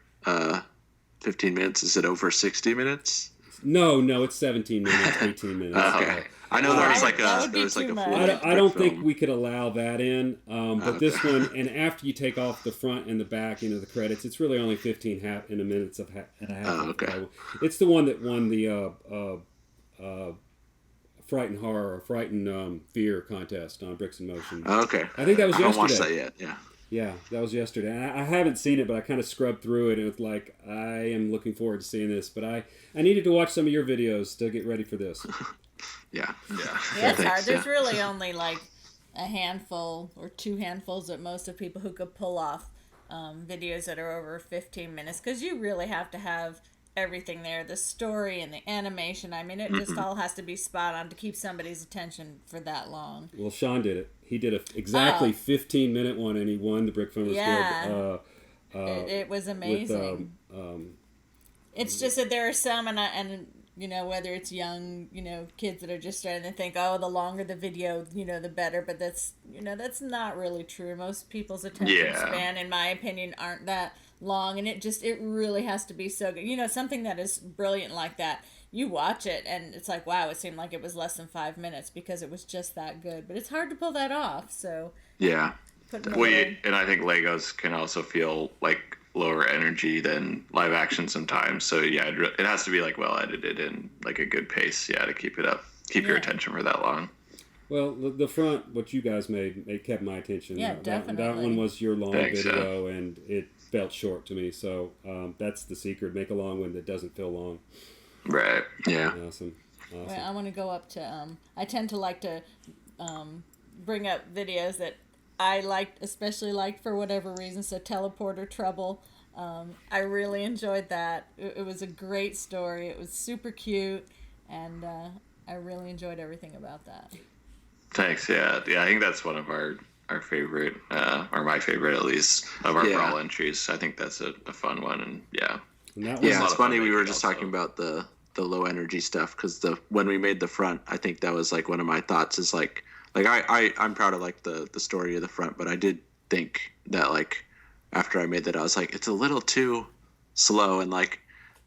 15 minutes? Is it over 60 minutes? No, it's 17 minutes, 18 minutes. Okay. I know there was like a full. I don't think we could allow that in, but this one, and after you take off the front and the back, the credits, it's really only 15 minutes and a half. Oh, okay. It's the one that won the Frightened Horror or Frightened Fear contest on Bricks in Motion. Okay. I think that was yesterday. I haven't watched that yet. Yeah. Yeah, that was yesterday. And I haven't seen it, but I kind of scrubbed through it, and it's like, I am looking forward to seeing this. But I needed to watch some of your videos to get ready for this. Yeah, it's hard. There's really only like a handful or 2 handfuls at most of people who could pull off videos that are over 15 minutes, because you really have to have everything there, the story and the animation. I mean, it just all has to be spot on to keep somebody's attention for that long. Well, Sean did it. He did exactly 15-minute one, and he won the Brickfilms Guild. It was amazing. It's just that there are some, and whether it's young, kids that are just starting to think, oh, the longer the video, the better. But that's not really true. Most people's attention span, in my opinion, aren't that long, and it really has to be so good. Something that is brilliant like that, you watch it and it's like, wow, it seemed like it was less than 5 minutes because it was just that good. But it's hard to pull that off. So yeah. And I think Legos can also feel like lower energy than live action sometimes. So yeah, it has to be like well edited and like a good pace, to keep it up, keep your attention for that long. Well, the front, what you guys made, it kept my attention. Yeah, definitely. That one was your long video, and it felt short to me. So that's the secret. Make a long one that doesn't feel long. Right. Yeah. Awesome. Well, I want to go up to. I tend to like to bring up videos that I especially liked for whatever reason. So Teleporter Trouble. I really enjoyed that. It was a great story. It was super cute, and I really enjoyed everything about that. Thanks. Yeah. I think that's one of our favorite, or my favorite at least, of our brawl entries. I think that's a fun one, and it's funny. We were just talking about the low energy stuff, because when we made the front, I think that was like one of my thoughts is like I'm proud of like the story of the front, but I did think that like after I made that, I was like, it's a little too slow, and like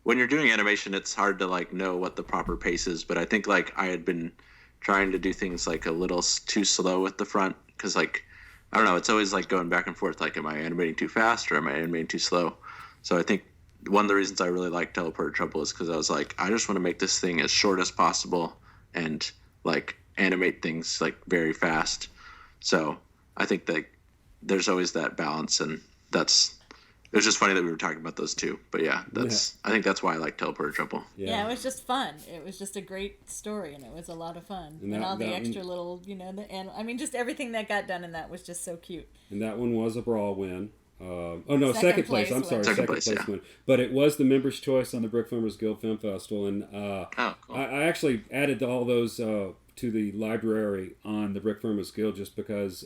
when you're doing animation, it's hard to like know what the proper pace is. But I think like I had been trying to do things like a little too slow with the front, because like I don't know, it's always like going back and forth, like am I animating too fast or am I animating too slow? So I think one of the reasons I really like Teleporter Trouble is because I was like, I just want to make this thing as short as possible and like animate things like very fast. So I think that there's always that balance, and it was just funny that we were talking about those two. But I think that's why I like Teleporter Trouble. Yeah, it was just fun. It was just a great story, and it was a lot of fun. And all the extra little, just everything that got done in that was just so cute. And that one was a brawl win. Second place. I'm sorry, second place win. But it was the members' choice on the Brickfilms Guild Film Festival, and cool. I actually added all those to the library on the Brickfilms Guild just because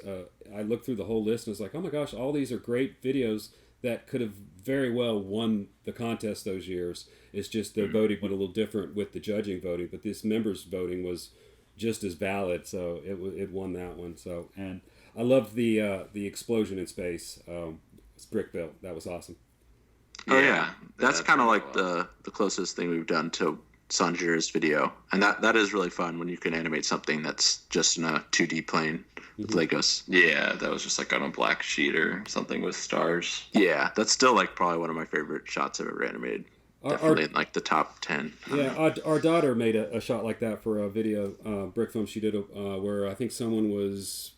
I looked through the whole list and was like, oh my gosh, all these are great videos that could have very well won the contest those years. It's just the voting went a little different with the judging voting, but this members voting was just as valid, so it won that one. So, and I loved the explosion in space. It's brick built. That was awesome. Oh yeah, that's kind of like the closest thing we've done to Sanjir's video, and that is really fun when you can animate something that's just in a 2D plane with Legos. Yeah, that was just like on a black sheet or something with stars. Yeah, that's still like probably one of my favorite shots I've ever animated. Definitely in like the top 10. Yeah, our daughter made a shot like that for a video Brickfilm. She did where I think someone was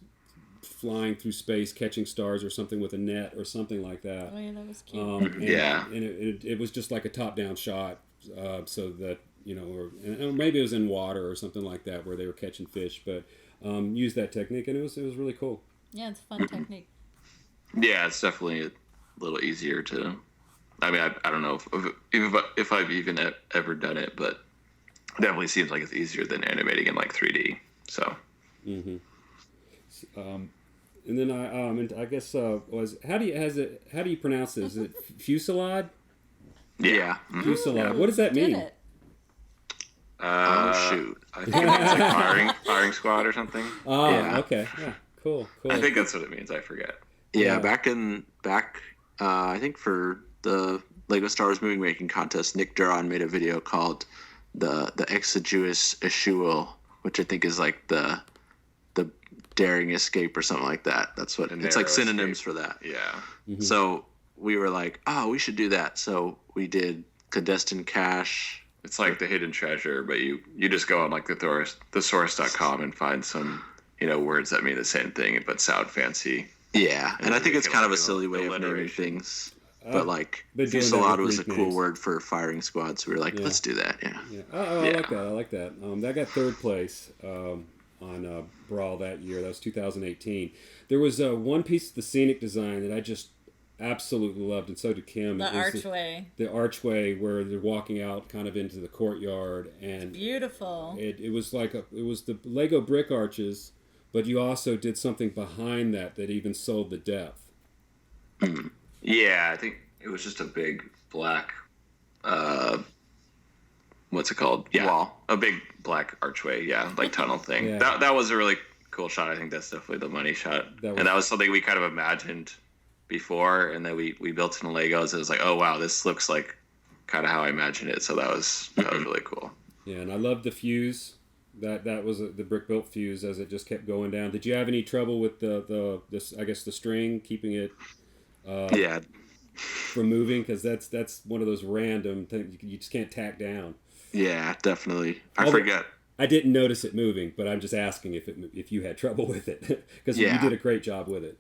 flying through space, catching stars or something with a net or something like that. Oh yeah, that was cute. And it was just like a top-down shot, so that or maybe it was in water or something like that where they were catching fish, but used that technique, and it was really cool. Yeah, it's a fun technique. Yeah, it's definitely a little easier to. I mean, I don't know if I've even ever done it, but it definitely seems like it's easier than animating in like 3D. So. And then I guess how do you pronounce it? Is it fusillade? Yeah. Fusillade. What does that mean? Shoot. I think it's like firing squad or something. Oh, Yeah. okay. Yeah, cool. I think that's what it means. I forget. Yeah, Yeah. I think for the Lego Star Wars movie making contest, Nick Duron made a video called the Exiguous Eschewel, which I think is like the daring escape or something like that. That's what it's like, synonyms for that. Yeah. Mhm. So we were like, oh, we should do that. So we did clandestine cache. It's like the hidden treasure, but you just go on like thesaurus.com and find some, words that mean the same thing but sound fancy. Yeah, and I think it's kind of a like silly way of naming alliteration. things. But like, been doing that fusillade with was a Greek cool names. word for firing squad, so we were like, Yeah. let's do that. Yeah. Yeah. Oh, I like that. I like that. That got third place on Brawl that year. That was 2018. There was one piece of the scenic design that I just absolutely loved, and so did Kim. The It was archway. The archway where they're walking out kind of into the courtyard, and Beautiful. it was like it was the Lego brick arches, but you also did something behind that even sold the depth. Yeah, I think it was just a big black, what's it called? Yeah, Wall. a big black archway. Yeah, like tunnel thing. Yeah. That was a really cool shot. I think that's definitely the money shot. And that was something we kind of imagined before, and then we built it in Legos. It was like, oh wow, this looks like kind of how I imagined it. So that was really cool. Yeah, and I loved the fuse. That was the brick built fuse as it just kept going down. Did you have any trouble with the string keeping it? Yeah. From moving, because that's one of those random things you just can't tack down. Yeah, definitely. I Although- forget. I didn't notice it moving, but I'm just asking if you had trouble with it, because you Yeah. did a great job with it.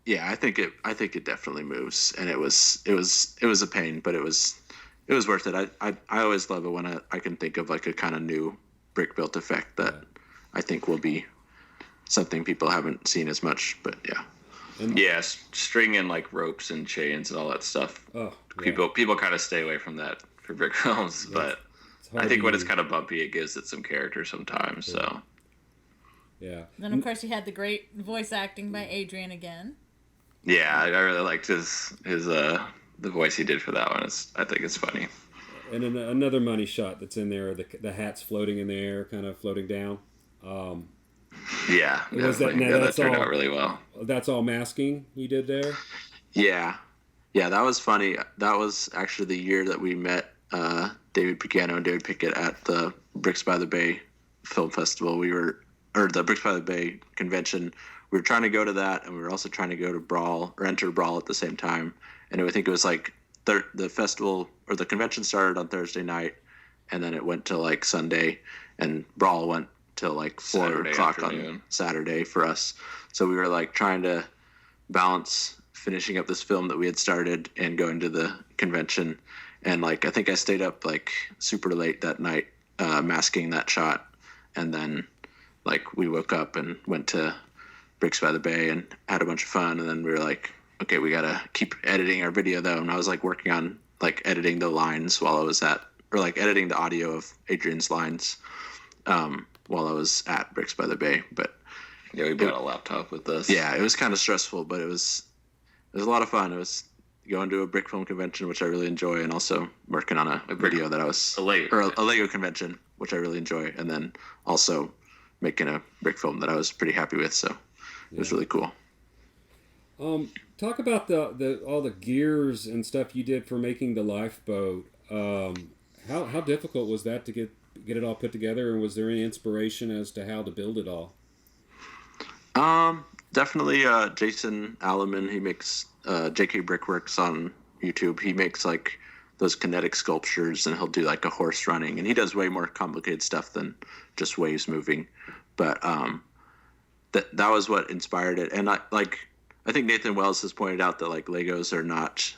Yeah, I think it definitely moves, and it was a pain, but it was worth it. I always love it when I can think of like a kind of new brick built effect that I think will be something people haven't seen as much. But yeah. And, Yes, string and like ropes and chains and all that stuff. Oh, yeah. People kind of stay away from that for brick films, but It's hard I think to when it's use. kind of bumpy, it gives it some character sometimes. So Yeah. Then, of course, you had the great voice acting by Adrian again. yeah, I really liked his the voice he did for that one. I think it's funny. And then another money shot that's in there, the hat's floating in the air, kind of floating down. Yeah, Was that- definitely. now That that's turned all- out really well. That's all masking you did there? Yeah, that was funny. That was actually the year that we met David Picano and David Pickett at the Bricks by the Bay Film Festival. Or the Bricks by the Bay convention. We were trying to go to that, and we were also trying to go to Brawl or enter Brawl at the same time. And I think it was like the festival or the convention started on Thursday night, and then it went to like Sunday, and Brawl went till like 4 Saturday o'clock afternoon. on Saturday for us. So we were like trying to balance finishing up this film that we had started and going to the convention. And like I think I stayed up like super late that night masking that shot, and then like we woke up and went to Bricks by the Bay and had a bunch of fun. And then we were like, okay, we gotta keep editing our video though. And I was like working on like editing the lines while I was editing the audio of Adrian's lines while I was at Bricks by the Bay. But Yeah, we brought a laptop with us. yeah, it was kind of stressful, but it was a lot of fun. It was going to a brick film convention, which I really enjoy, and also working on a video that I was a Lego or a Lego convention, which I really enjoy, and then also making a brick film that I was pretty happy with. So it was really cool. Talk about the all the gears and stuff you did for making the lifeboat. How difficult was that to get it all put together, and was there any inspiration as to how to build it all? Definitely Jason Alleman. He makes JK Brickworks on YouTube. He makes like those kinetic sculptures, and he'll do like a horse running, and he does way more complicated stuff than just waves moving. But that was what inspired it. And I think Nathan Wells has pointed out that like Legos are not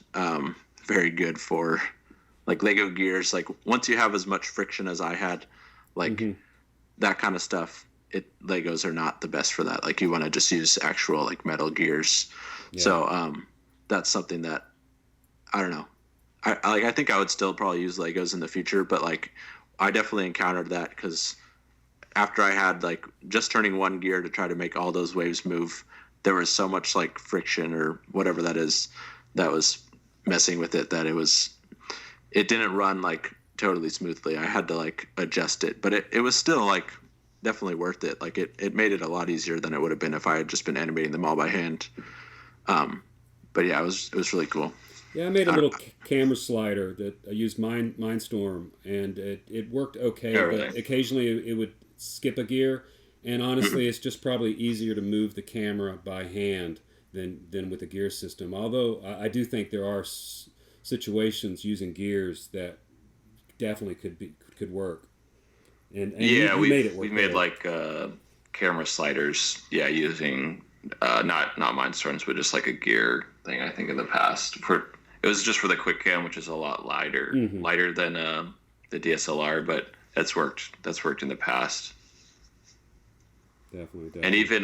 very good for like Lego gears. Like once you have as much friction as I had, like that kind of stuff, Legos are not the best for that. Like you want to just use actual like metal gears. Yeah. So that's something that I don't know. I think I would still probably use Legos in the future, but like I definitely encountered that because after I had like just turning one gear to try to make all those waves move, there was so much like friction or whatever that is that was messing with it that it didn't run like totally smoothly. I had to like adjust it, but it was still like definitely worth it. Like it made it a lot easier than it would have been if I had just been animating them all by hand. But yeah, it was really cool. Yeah, I made a little camera slider that I used Mindstorm, and it worked okay, but occasionally it would skip a gear, and honestly, it's just probably easier to move the camera by hand than with a gear system. Although I do think there are situations using gears that definitely could work. And yeah, you made it work. We made like camera sliders, using not Mindstorms, but just like a gear thing. I think in the past it was just for the quick cam, which is a lot lighter than the DSLR, but that's worked in the past. Definitely. And even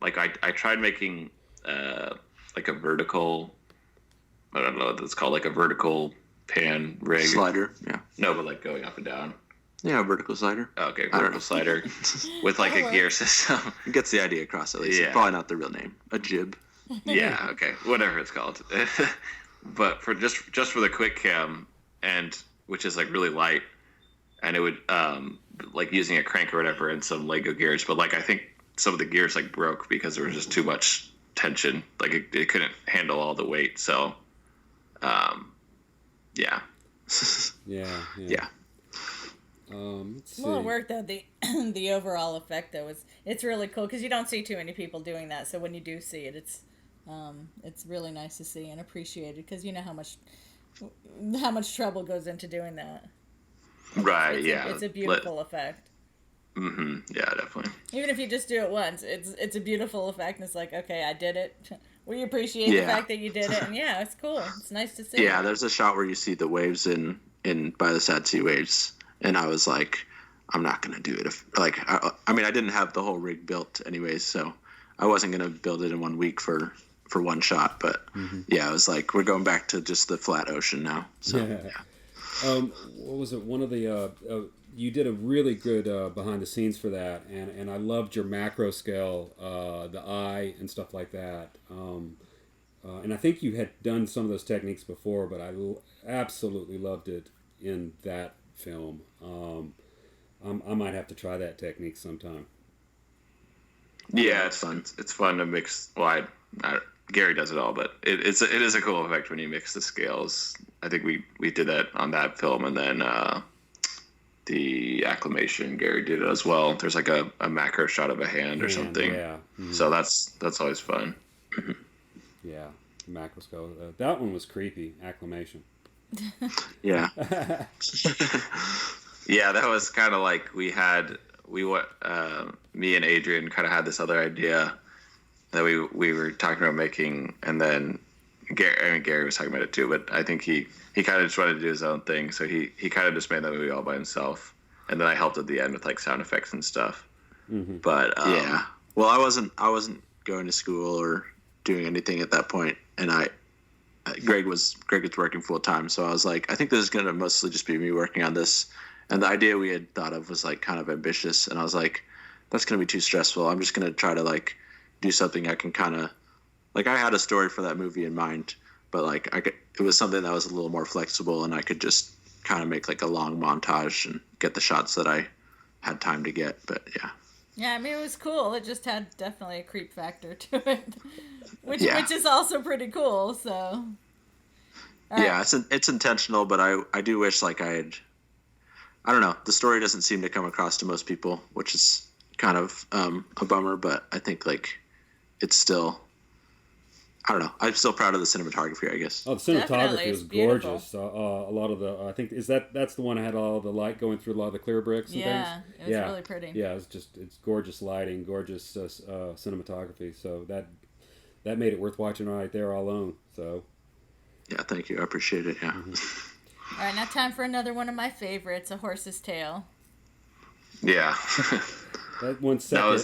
like I tried making like a vertical, I don't know what it's called, like a vertical pan rig Slider, yeah. No, but like going up and down. Yeah, vertical slider. Okay, vertical slider with like a gear system. It gets the idea across at least. Yeah. It's probably not the real name. A jib. Yeah, okay, whatever it's called. But for just for the quick cam, and which is like really light, and it would like using a crank or whatever and some Lego gears, but like I think some of the gears like broke because there was just too much tension. Like it couldn't handle all the weight. So, yeah. Yeah. Let's see. Well, it worked though. The overall effect though it's really cool because you don't see too many people doing that. So when you do see it, it's really nice to see and appreciated because you know how much trouble goes into doing that. Right. It's a beautiful effect. Mm-hmm. Yeah, definitely. Even if you just do it once, it's a beautiful effect, and it's like, okay, I did it. We appreciate the fact that you did it, and yeah, it's cool. It's nice to see. Yeah, there's a shot where you see the waves in by the Sad Sea Waves, and I was like, I'm not gonna do it. If like, I mean, I didn't have the whole rig built anyways, so I wasn't gonna build it in 1 week for one shot. But yeah, I was like, we're going back to just the flat ocean now. So yeah. What was it? One of the you did a really good behind the scenes for that, and I loved your macro scale, the eye and stuff like that. And I think you had done some of those techniques before, but I absolutely loved it in that film. I might have to try that technique sometime. Yeah, it's fun. It's fun to mix. Well, Gary does it all, but it is a cool effect when you mix the scales. I think we did that on that film, and then the acclimation, Gary did it as well. There's like a macro shot of a hand or something. Yeah. Mm-hmm. So that's always fun. Yeah, macro scale. That one was creepy. Acclimation. Yeah. Yeah, that was kind of like me and Adrian kind of had this other idea that we were talking about making, and then Gary was talking about it too, but I think he kind of just wanted to do his own thing, so he kind of just made that movie all by himself, and then I helped at the end with like sound effects and stuff. Mm-hmm. But yeah, well, I wasn't going to school or doing anything at that point, and Greg was working full time, so I was like, I think this is gonna mostly just be me working on this, and the idea we had thought of was like kind of ambitious, and I was like, that's gonna be too stressful. I'm just gonna try to like do something I can kind of like. I had a story for that movie in mind, but like it was something that was a little more flexible, and I could just kind of make like a long montage and get the shots that I had time to get. But yeah. Yeah, I mean, it was cool. It just had definitely a creep factor to it, which is also pretty cool. So. Yeah, it's intentional, but I do wish like I don't know. The story doesn't seem to come across to most people, which is kind of a bummer. But I think like it's still. I don't know. I'm still proud of the cinematography, I guess. Oh, the cinematography was gorgeous. A lot of the, I think, that's the one that had all the light going through a lot of the clear bricks and things? Yeah, it was really pretty. Yeah, it's gorgeous lighting, gorgeous cinematography. So that made it worth watching right there all alone. So. Yeah, thank you. I appreciate it, yeah. Mm-hmm. All right, now time for another one of my favorites, A Horse's Tale. Yeah. That one's second.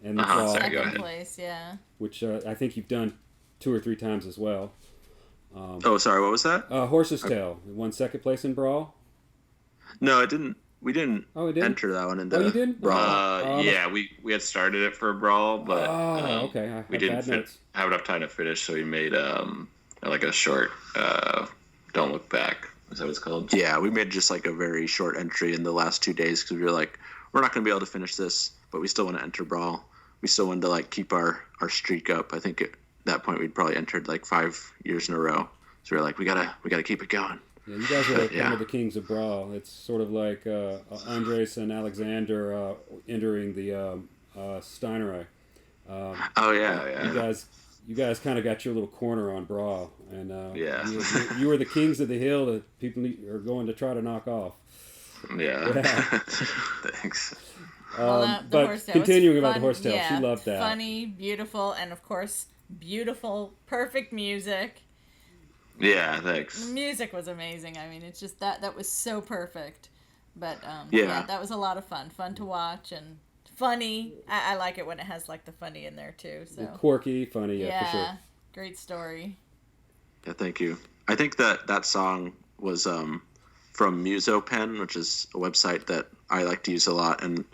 And second place, yeah. Which I think you've done 2 or 3 times as well. Sorry, what was that? Horse's Tail. It won second place in Brawl? No, it didn't. We didn't enter that one in the you didn't? Brawl. Yeah, we had started it for a Brawl, but okay. We didn't have enough time to finish, so we made like a short Don't Look Back. Is that what it's called? Yeah, we made just like a very short entry in the last 2 days because we were like, we're not going to be able to finish this, but we still want to enter Brawl. We still wanted to like keep our streak up. I think at that point we'd probably entered like 5 years in a row. So we were like, we gotta keep it going. Yeah, you guys are kind of the kings of Brawl. It's sort of like Andres and Alexander entering the Steinerei. Oh yeah. You guys kind of got your little corner on Brawl, and Yeah. you were the kings of the hill that people are going to try to knock off. Yeah. Thanks. But continuing about the horsetail, she loved that. Funny, beautiful, and of course, beautiful, perfect music. Yeah, thanks. The music was amazing. I mean, it's just that was so perfect. But Yeah. that was a lot of fun. Fun to watch and funny. I like it when it has like the funny in there too. So Quirky, funny, for sure. Great story. Yeah, thank you. I think that song was from MusoPen, which is a website that I like to use a lot, and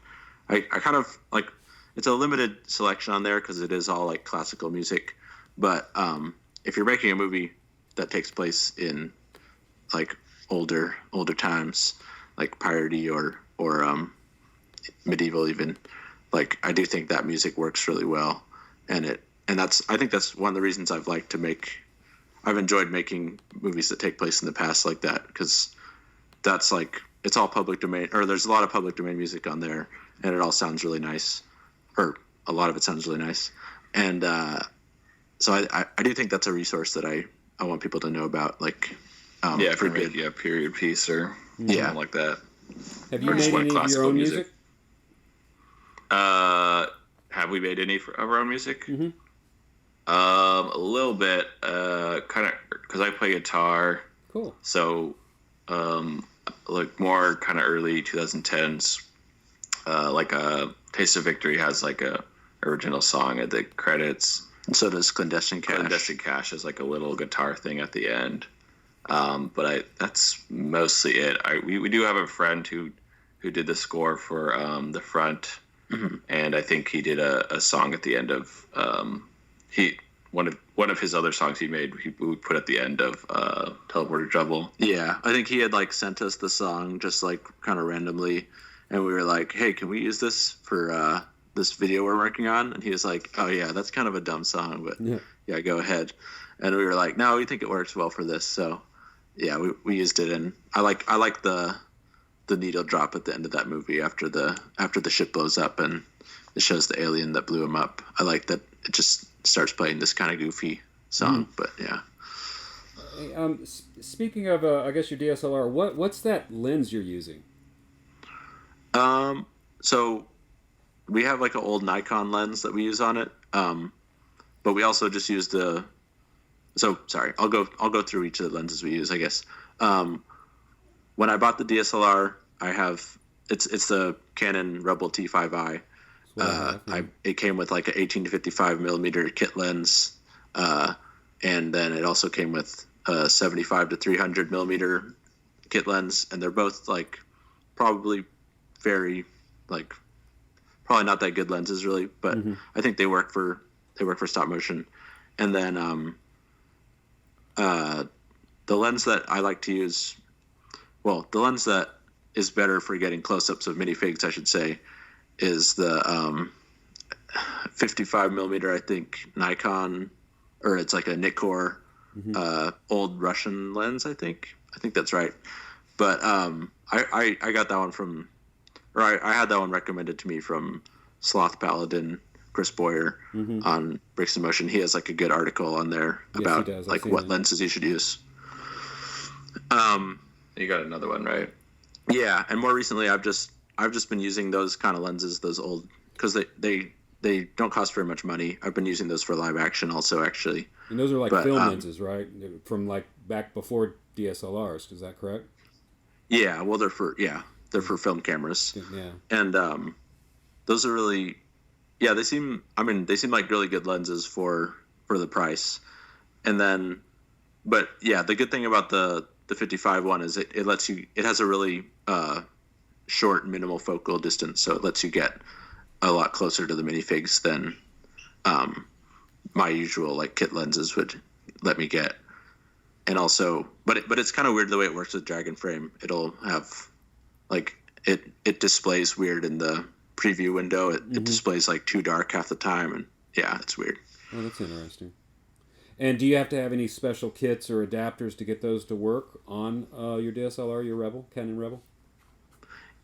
I kind of like, it's a limited selection on there because it is all like classical music. But if you're making a movie that takes place in like older times, like piratey or medieval even, like I do think that music works really well, and I think that's one of the reasons I've enjoyed making movies that take place in the past like that, because that's like, it's all public domain, or there's a lot of public domain music on there, and it all sounds really nice, or a lot of it sounds really nice, and so I do think that's a resource that I want people to know about, like if you're making a period piece or something like that. Have you made any of your own music? Have we made any of our own music? Mm-hmm. A little bit, kind of, because I play guitar. Cool. So, like more kind of early 2010s, like Taste of Victory has like a original song at the credits. And so does Clandestine Cash. Clandestine Cash is like a little guitar thing at the end. But that's mostly it. We do have a friend who did the score for The Front, and I think he did a song at the end of one of his other songs he made. We would put at the end of Teleporter Trouble. Yeah, I think he had like sent us the song just like kind of randomly, and we were like, "Hey, can we use this for this video we're working on?" And he was like, "Oh yeah, that's kind of a dumb song, but yeah, go ahead." And we were like, "No, we think it works well for this." So yeah, we used it, and I like the needle drop at the end of that movie after the ship blows up and it shows the alien that blew him up. I like that it just starts playing this kind of goofy song, but yeah. Speaking of, I guess your DSLR, what's that lens you're using? So we have like an old Nikon lens that we use on it, but we also just use I'll go through each of the lenses we use, I guess. When I bought the DSLR, it's the Canon Rebel T5i. It came with like an 18 to 55 millimeter kit lens, and then it also came with a 75 to 300 millimeter kit lens, and they're both like probably not that good lenses really, but I think they work for stop motion. And then the lens that I like to use, the lens that is better for getting close-ups of minifigs, I should say, is the 55 millimeter, I think, Nikon, or it's like a Nikkor old Russian lens, I think that's right. But I got that one I had that one recommended to me from Sloth Paladin, Chris Boyer, on Bricks in Motion. He has like a good article on there about like what lenses you should use. You got another one, right? Yeah, and more recently I've just been using those kind of lenses, those old, because they don't cost very much money. I've been using those for live action also, actually. And those are like film lenses, right? From like back before DSLRs, is that correct? Yeah, well they're for film cameras. Yeah. And those are really, they seem like really good lenses for the price. And then, but yeah, the good thing about the 55 one is it lets you, it has a really short minimal focal distance, so it lets you get a lot closer to the minifigs than my usual like kit lenses would let me get. and also, but it's kind of weird the way it works with Dragon Frame. It'll have like it displays weird in the preview window. It displays like too dark half the time, and yeah, it's weird. Oh, that's interesting. And do you have to have any special kits or adapters to get those to work on your DSLR, your Rebel, Canon Rebel?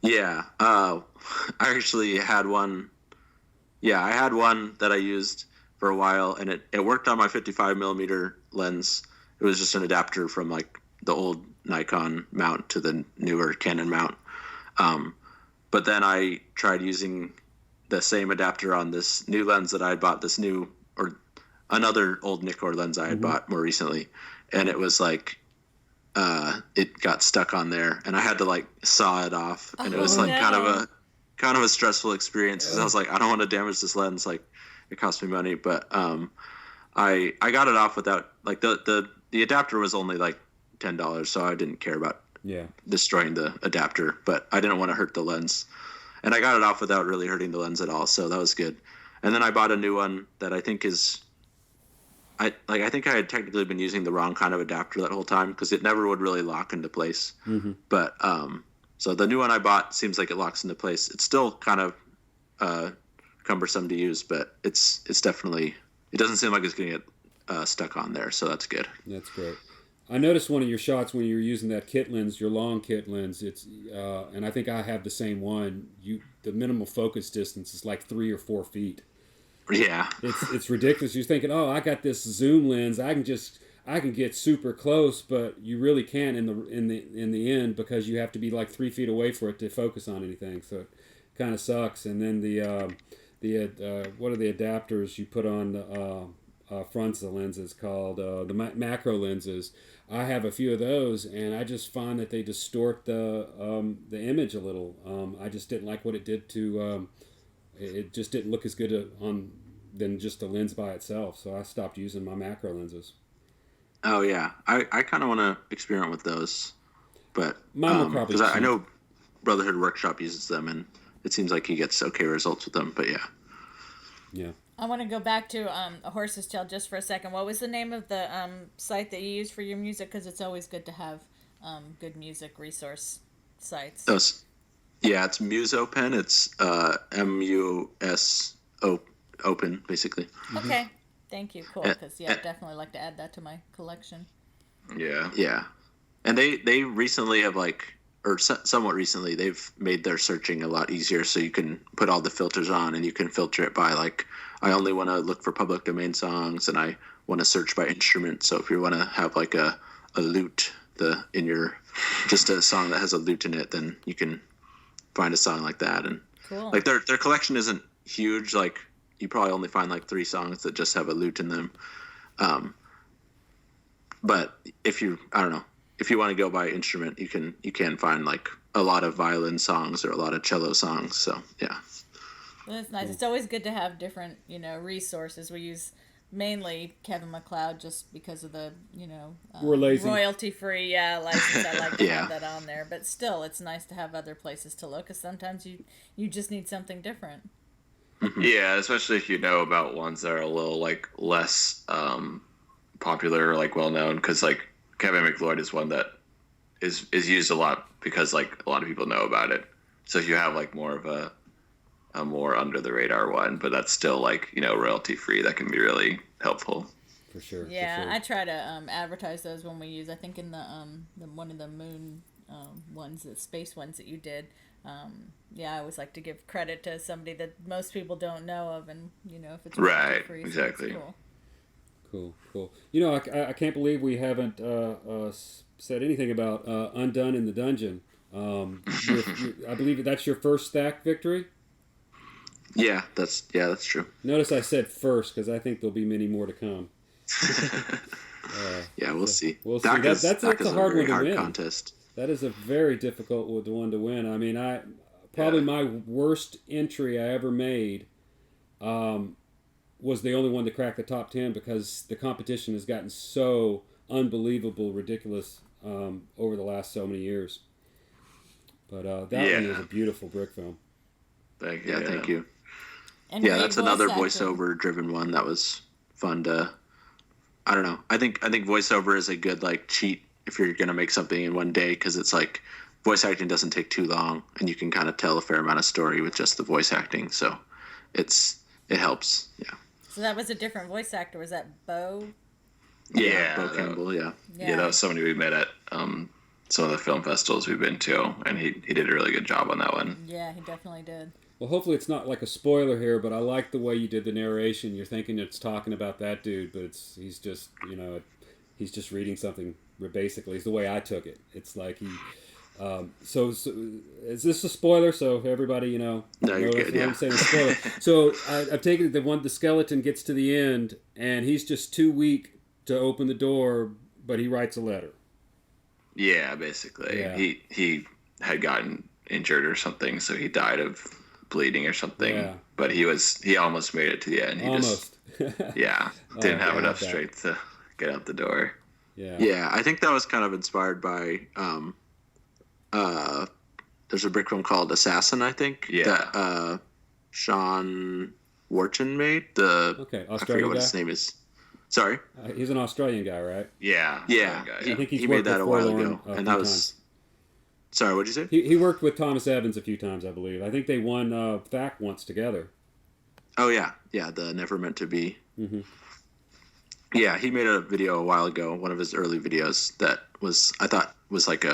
Yeah, I actually had one. Yeah, I had one that I used for a while, and it worked on my 55 millimeter lens. It was just an adapter from like the old Nikon mount to the newer Canon mount. But then I tried using the same adapter on this new lens that I had bought, this new, or another old Nikkor lens I had bought more recently, and it was like it got stuck on there, and I had to like saw it off, and it was like kind of a stressful experience because I was like, I don't want to damage this lens, like it cost me money, but I got it off without like the adapter was only like $10, so I didn't care about destroying the adapter, but I didn't want to hurt the lens, and I got it off without really hurting the lens at all, so that was good. And then I bought a new one that I think is I think I had technically been using the wrong kind of adapter that whole time because it never would really lock into place. But so the new one I bought seems like it locks into place. It's still kind of cumbersome to use, but it's definitely, it doesn't seem like it's going to get stuck on there, so that's good. That's great. I noticed one of your shots when you were using that kit lens, your long kit lens. It's and I think I have the same one. The minimal focus distance is like 3 or 4 feet. Yeah, it's ridiculous. You're thinking, oh, I got this zoom lens. I can get super close, but you really can't in the end because you have to be like 3 feet away for it to focus on anything. So it kind of sucks. And then what are the adapters you put on the fronts of the lenses called the macro lenses? I have a few of those, and I just find that they distort the image a little. I just didn't like what it did to. It just didn't look as good than just the lens by itself, so I stopped using my macro lenses. Oh yeah, I kind of want to experiment with those, but mine will probably because I know Brotherhood Workshop uses them, and it seems like he gets okay results with them. But yeah. I want to go back to A Horse's Tale just for a second. What was the name of the site that you use for your music? Because it's always good to have good music resource sites. Yeah, it's Musopen. It's MUS open, basically. Okay, thank you. Cool, because I'd definitely like to add that to my collection. Yeah, and they recently have somewhat recently, they've made their searching a lot easier, so you can put all the filters on, and you can filter it by like, I only want to look for public domain songs, and I want to search by instrument. So if you want to have like a lute in your just a song that has a lute in it, then you can find a song like that. And cool. Like their collection isn't huge. Like you probably only find like 3 songs that just have a lute in them. But if you want to go by instrument, you can find like a lot of violin songs or a lot of cello songs. So yeah. Well, that's nice. It's always good to have different, resources. We use mainly Kevin MacLeod just because of the, we're lazy. Royalty-free license. I like to have that on there. But still, it's nice to have other places to look because sometimes you just need something different. Yeah, especially if you know about ones that are a little like less popular or like well known, because like Kevin MacLeod is one that is used a lot because like a lot of people know about it. So if you have like more of a more under the radar one, but that's still like royalty free, that can be really helpful. For sure. Yeah, for sure. I try to advertise those when we use. I think in the one of the moon ones, the space ones that you did. I always like to give credit to somebody that most people don't know of, and if it's right, free, exactly. So Cool. I can't believe we haven't said anything about Undone in the Dungeon. I believe that's your first stack victory. Yeah, that's true. Notice I said first because I think there'll be many more to come. We'll see. We'll see. That's a hard one to win. Contest. That is a very difficult one to win. I mean, my worst entry I ever made was the only one to crack the top 10 because the competition has gotten so unbelievable, ridiculous over the last so many years. But that one was a beautiful brick film. Thank you. Thank you. And that's another voiceover driven one that was fun to I don't know. I think voiceover is a good like cheat if you're gonna make something in one day, because it's like voice acting doesn't take too long, and you can kind of tell a fair amount of story with just the voice acting. So it helps. Yeah. So that was a different voice actor. Was that Bo? Yeah, Bo Campbell. Yeah. Yeah, that was somebody we met at some of the film festivals we've been to, and he did a really good job on that one. Yeah, he definitely did. Well, hopefully it's not like a spoiler here, but I like the way you did the narration. You're thinking it's talking about that dude, but he's just, you know, he's just reading something. Basically, is the way I took it. It's like he. So is this a spoiler? So everybody, you know, no, you're good. Yeah. I'm saying a spoiler. So I've taken it. The skeleton gets to the end, and he's just too weak to open the door, but he writes a letter. Yeah, basically, Yeah. He had gotten injured or something, so he died of bleeding or something. Yeah. But he almost made it to the end. He Almost. didn't have enough strength to get out the door. Yeah. Yeah, I think that was kind of inspired by there's a brick film called Assassin, I think. Yeah. That Sean Wharton made. Okay, I forget Australian what guy. his name is. Sorry. He's an Australian guy, right? Yeah. Yeah. Guy, I think he's he worked made that with a while Forlorn ago, a and few that was. times. Sorry, what'd you say? He worked with Thomas Evans a few times, I believe. I think they won THAC once together. Oh yeah, the Never Meant to Be. Mm-hmm. Yeah, he made a video a while ago, one of his early videos that I thought was like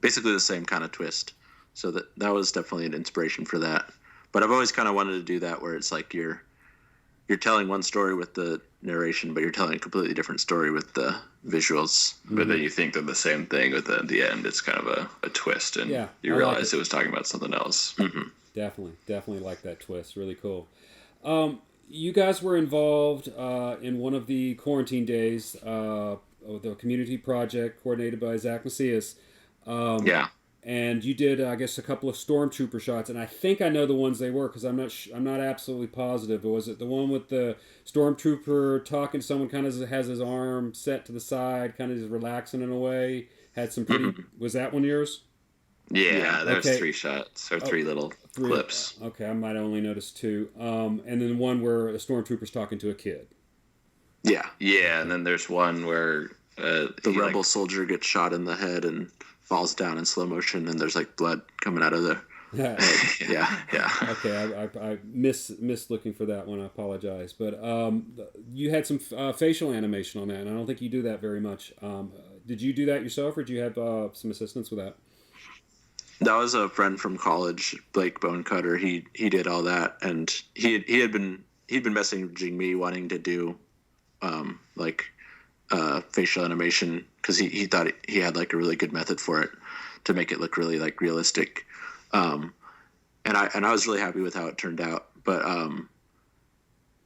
basically the same kind of twist. So that was definitely an inspiration for that. But I've always kind of wanted to do that, where it's like you're telling one story with the narration, but you're telling a completely different story with the visuals. But then you think they're the same thing, but then at the end it's kind of a twist, and you realize it was talking about something else. Mm-hmm. Definitely like that twist. Really cool. You guys were involved in one of the quarantine days, the community project coordinated by Zach Macias. Yeah. And you did, I guess, a couple of stormtrooper shots, and I think I know the ones they were, because I'm not absolutely positive. But was it the one with the stormtrooper talking to someone, kind of has his arm set to the side, kind of just relaxing in a way? Had some pretty. Was that one yours? Yeah, there's okay. 3 shots or 3 little clips. Okay, I might have only noticed 2. And then one where a stormtrooper's talking to a kid. Yeah. Yeah, and then there's one where the rebel soldier gets shot in the head and falls down in slow motion, and there's like blood coming out of the head. Yeah. Okay, I missed looking for that one. I apologize, but you had some facial animation on that, and I don't think you do that very much. Did you do that yourself, or did you have some assistance with that? That was a friend from college, Blake Bonecutter. He did all that, and he'd been messaging me wanting to do facial animation, because he thought he had like a really good method for it to make it look really like realistic. And I was really happy with how it turned out. But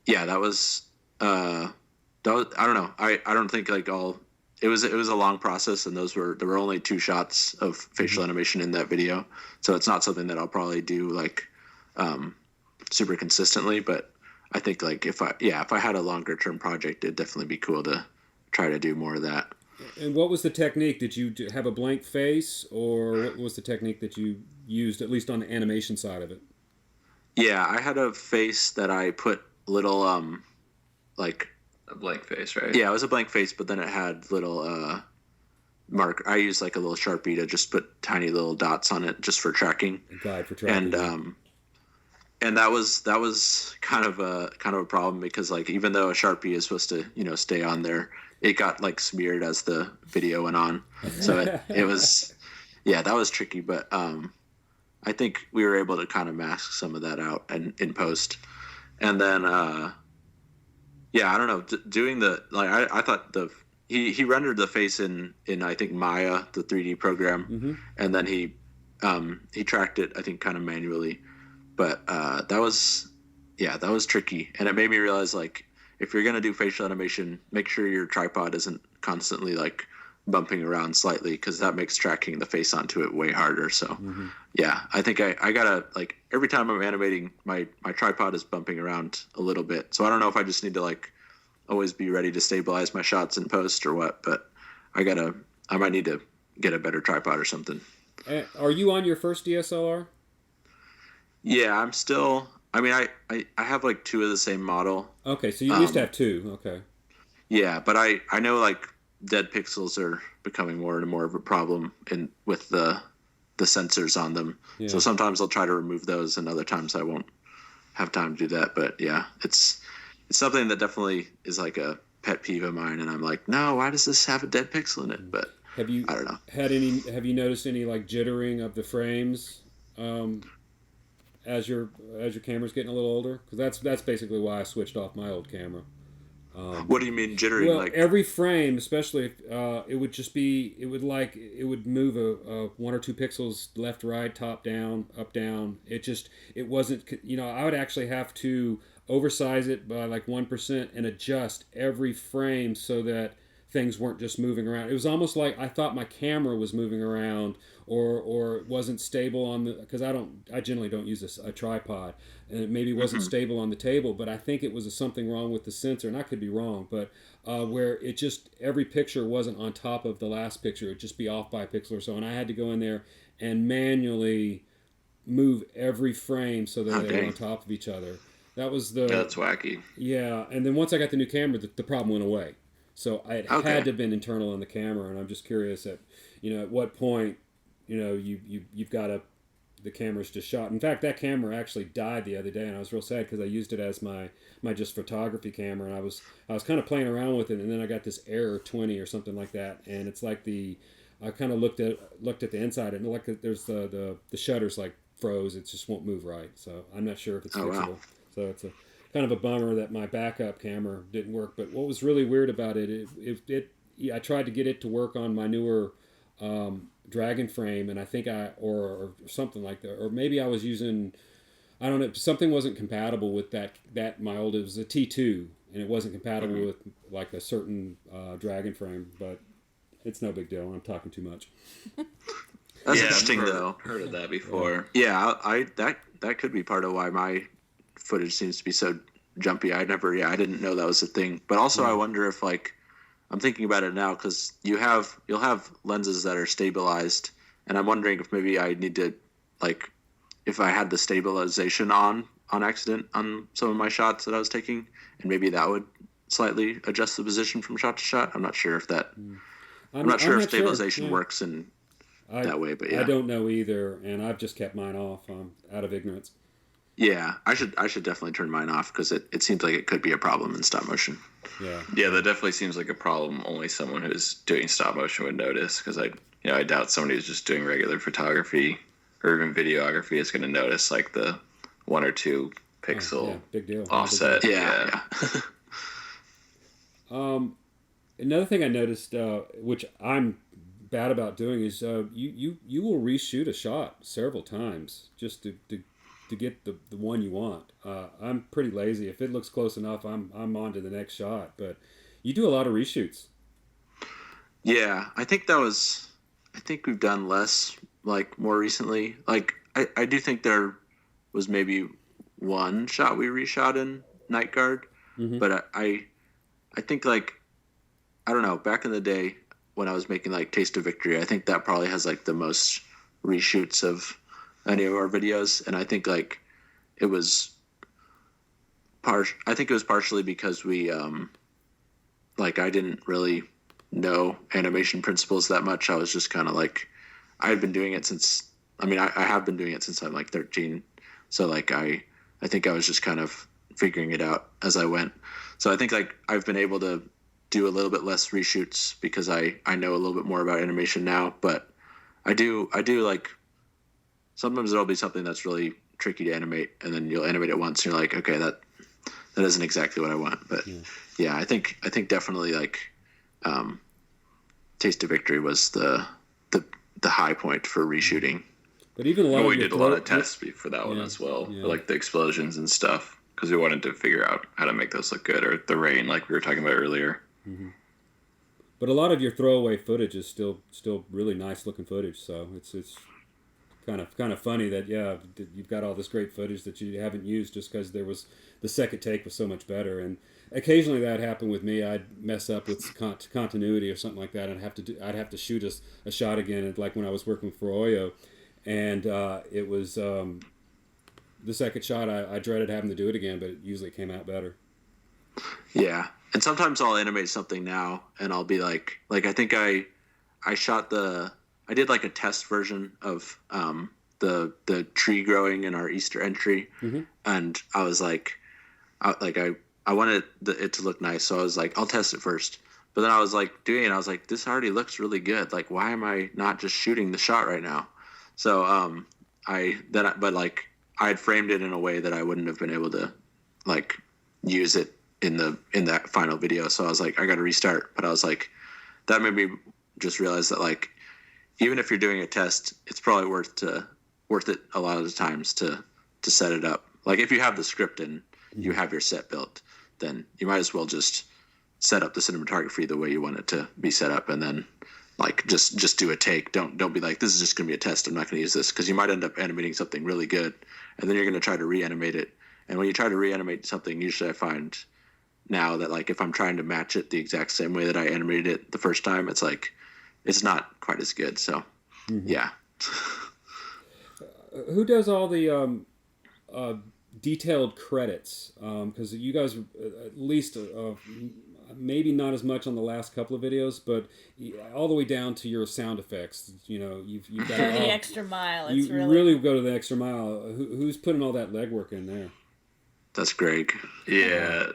that was I don't know. I don't think like all. It was a long process, and there were only 2 shots of facial animation in that video, so it's not something that I'll probably do like super consistently. But I think like if I had a longer term project, it'd definitely be cool to try to do more of that. And what was the technique? Did you have a blank face, or what was the technique that you used, at least on the animation side of it? Yeah, I had a face that I put little like. A blank face, right? Yeah, it was a blank face, but then it had little mark. I used like a little Sharpie to just put tiny little dots on it, just for tracking. A guide for tracking. And that was kind of a problem, because like even though a Sharpie is supposed to stay on there, it got like smeared as the video went on. So it was that was tricky. But I think we were able to kind of mask some of that out in post, and then. Yeah, I don't know. Doing I thought he rendered the face in I think Maya, the 3D program, and then he tracked it, I think, kind of manually. But that was tricky, and it made me realize, like, if you're gonna do facial animation, make sure your tripod isn't constantly like bumping around slightly, because that makes tracking the face onto it way harder. So I think I gotta, like, every time I'm animating, my tripod is bumping around a little bit. So I don't know if I just need to like always be ready to stabilize my shots in post or what, but I might need to get a better tripod or something. Are you on your first DSLR? Yeah, I'm still. I mean, I have like 2 of the same model. Okay, so you at least have 2. Okay. Yeah, but I know like dead pixels are becoming more and more of a problem with the sensors on them. Yeah. So sometimes I'll try to remove those, and other times I won't have time to do that. But yeah, it's something that definitely is like a pet peeve of mine, and I'm like, no, why does this have a dead pixel in it? But Have you I don't know. Have you noticed any like jittering of the frames as your camera's getting a little older? Because that's basically why I switched off my old camera. What do you mean jittering? Well, Like every frame, especially if it would just be, it would move a 1 or 2 pixels left, right, top, down, up, down. It wasn't, I would actually have to oversize it by like 1% and adjust every frame so that things weren't just moving around. It was almost like I thought my camera was moving around, or it wasn't stable on the, because I generally don't use a tripod, and it maybe wasn't stable on the table, but I think it was something wrong with the sensor, and I could be wrong, but where it just, every picture wasn't on top of the last picture. It'd just be off by a pixel or so, and I had to go in there and manually move every frame so that they were on top of each other. That was That's wacky. Yeah, and then once I got the new camera, the problem went away. So it had to have been internal on the camera, and I'm just curious at what point you've got the camera's just shot. In fact, that camera actually died the other day, and I was real sad because I used it as my just photography camera, and I was kind of playing around with it, and then I got this error 20 or something like that, and it's like I kind of looked at the inside, and like there's the shutters like froze. It just won't move right. So I'm not sure if it's fixable. Wow. So it's a kind of a bummer that my backup camera didn't work. But what was really weird about it, I tried to get it to work on my newer Dragon frame, and I think or something like that, or maybe I was using, I don't know, something wasn't compatible with that my old, it was a T2, and it wasn't compatible with like a certain Dragon frame, but it's no big deal. I'm talking too much. That's interesting, though. Heard of that before. Yeah, that could be part of why my footage seems to be so jumpy. I didn't know that was a thing. But also, I wonder if like, I'm thinking about it now because you'll have lenses that are stabilized, and I'm wondering if maybe I need to, like, if I had the stabilization on accident on some of my shots that I was taking, and maybe that would slightly adjust the position from shot to shot. I'm not sure if that. I'm not sure if stabilization works in that way, but yeah. I don't know either, and I've just kept mine off out of ignorance. Yeah, I should definitely turn mine off because it seems like it could be a problem in stop motion. Yeah, that definitely seems like a problem only someone who's doing stop motion would notice, because I doubt somebody who's just doing regular photography or even videography is going to notice like the 1 or 2 pixel big deal. offset. Yeah. Another thing I noticed, which I'm bad about doing, is you will reshoot a shot several times just to get the one you want. I'm pretty lazy. If it looks close enough, I'm on to the next shot. But you do a lot of reshoots. Yeah, I think we've done less, like, more recently. Like, I do think there was maybe one shot we reshot in Night Guard, but I think, like, I don't know, back in the day when I was making like Taste of Victory, I think that probably has like the most reshoots of any of our videos, and I think like it was partially because we like I didn't really know animation principles that much. I was just kind of like, I had been doing it since, I have been doing it since I'm like 13, so like I think I was just kind of figuring it out as I went. So I think like I've been able to do a little bit less reshoots because I know a little bit more about animation now, but I do like, sometimes there'll be something that's really tricky to animate, and then you'll animate it once and you're like, okay, that isn't exactly what I want. But yeah, I think definitely like Taste of Victory was the high point for reshooting. But even a lot we did a lot of tests for that one as well, like the explosions and stuff, because we wanted to figure out how to make those look good, or the rain like we were talking about earlier. But a lot of your throwaway footage is still really nice looking footage, so it's kind of funny that you've got all this great footage that you haven't used just because the second take was so much better. And occasionally that happened with me. I'd mess up with continuity or something like that, and I'd have to shoot a shot again, like when I was working for Oyo, and it was the second shot I dreaded having to do it again, but it usually came out better. Yeah, and sometimes I'll animate something now, and I'll be like I think I did like a test version of the tree growing in our Easter entry, and I was like, I wanted it to look nice, so I was like, I'll test it first. But then I was like doing it, I was like, this already looks really good. Like, why am I not just shooting the shot right now? So I had framed it in a way that I wouldn't have been able to like use it in that final video. So I was like, I got to restart. But I was like, that made me just realize that like, even if you're doing a test, it's probably worth it a lot of the times to set it up. Like if you have the script and you have your set built, then you might as well just set up the cinematography the way you want it to be set up, and then like just do a take. Don't be like, this is just gonna be a test, I'm not gonna use this, because you might end up animating something really good, and then you're gonna try to reanimate it. And when you try to reanimate something, usually I find now that like if I'm trying to match it the exact same way that I animated it the first time, it's like it's not quite as good. So yeah. Who does all the detailed credits? Because you guys, at least maybe not as much on the last couple of videos, but all the way down to your sound effects. You know, you've got go the extra mile. It's you really go to the extra mile. Who's putting all that legwork in there? That's Greg. Yeah,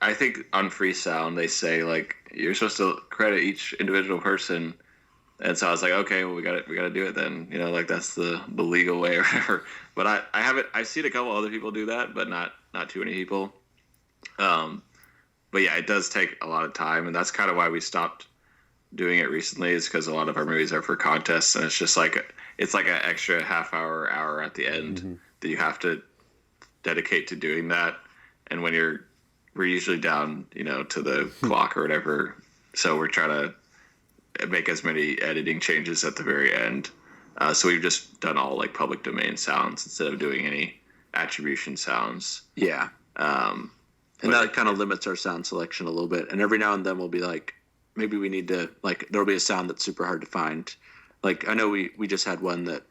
I think on Free Sound they say like you're supposed to credit each individual person. And so I was like, okay, well, we got to do it then. You know, like that's the legal way or whatever. But I haven't. I've seen a couple other people do that, but not too many people. But yeah, it does take a lot of time, and that's kind of why we stopped doing it recently. Is because a lot of our movies are for contests, and it's just like it's like an extra hour at the end that you have to dedicate to doing that. And when we're usually down, you know, to the clock or whatever, so we're trying to make as many editing changes at the very end. So we've just done all like public domain sounds instead of doing any attribution sounds. Yeah. And that kind of limits our sound selection a little bit. And every now and then we'll be like, maybe we need to, like, there'll be a sound that's super hard to find. Like, I know we just had one that,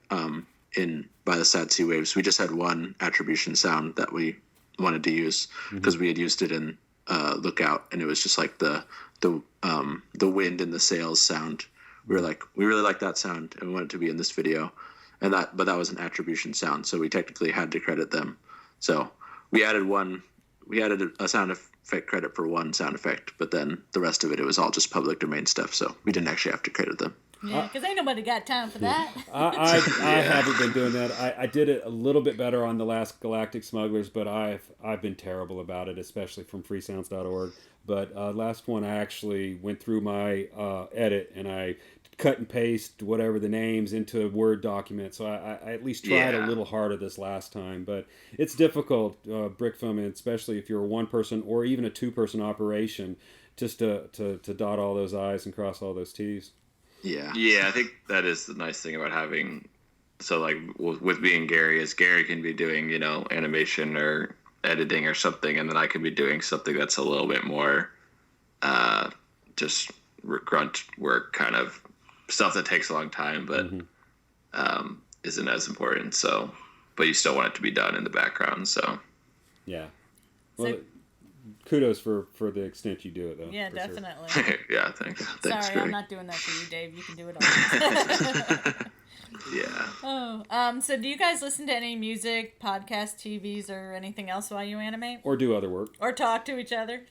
in By the Sad Sea Waves, we just had one attribution sound that we wanted to use because we had used it in Lookout, and it was just like the wind in the sails sound. We were like, we really like that sound, and we want it to be in this video. But that was an attribution sound, so we technically had to credit them. So we added a sound effect credit for one sound effect, but then the rest of it was all just public domain stuff, so we didn't actually have to credit them. Yeah, because ain't nobody got time for that. I haven't been doing that. I did it a little bit better on the last Galactic Smugglers, but I've been terrible about it, especially from freesounds.org. But last one, I actually went through my edit and I cut and paste whatever the names into a Word document. So I at least tried a little harder this last time, but it's difficult, Brickfilm, and especially if you're a one-person or even a two-person operation, just to dot all those I's and cross all those T's. Yeah. Yeah, I think that is the nice thing about having, so like with being Gary, is Gary can be doing, you know, animation or editing or something, and then I could be doing something that's a little bit more just grunt work, kind of stuff that takes a long time, but isn't as important. So, but you still want it to be done in the background. So, yeah. Well, kudos for the extent you do it, though. Yeah, definitely. Sure. Yeah, thanks. Sorry, Greg. I'm not doing that for you, Dave. You can do it all. Yeah. Oh, so do you guys listen to any music, podcasts, TVs, or anything else while you animate? Or do other work. Or talk to each other?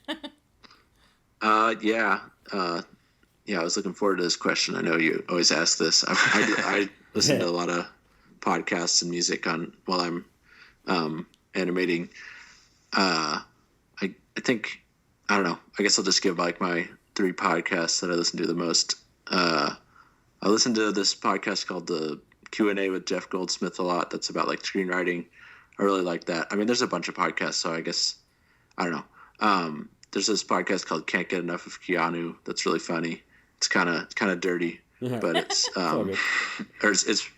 Yeah. I was looking forward to this question. I know you always ask this. I listen to a lot of podcasts and music while I'm animating. I think, I don't know, I guess I'll just give like my 3 podcasts that I listen to the most. I listen to this podcast called the Q&A with Jeff Goldsmith a lot. That's about like screenwriting. I really like that. I mean, there's a bunch of podcasts, so I guess, I don't know. There's this podcast called Can't Get Enough of Keanu. That's really funny. It's kind of dirty, but it's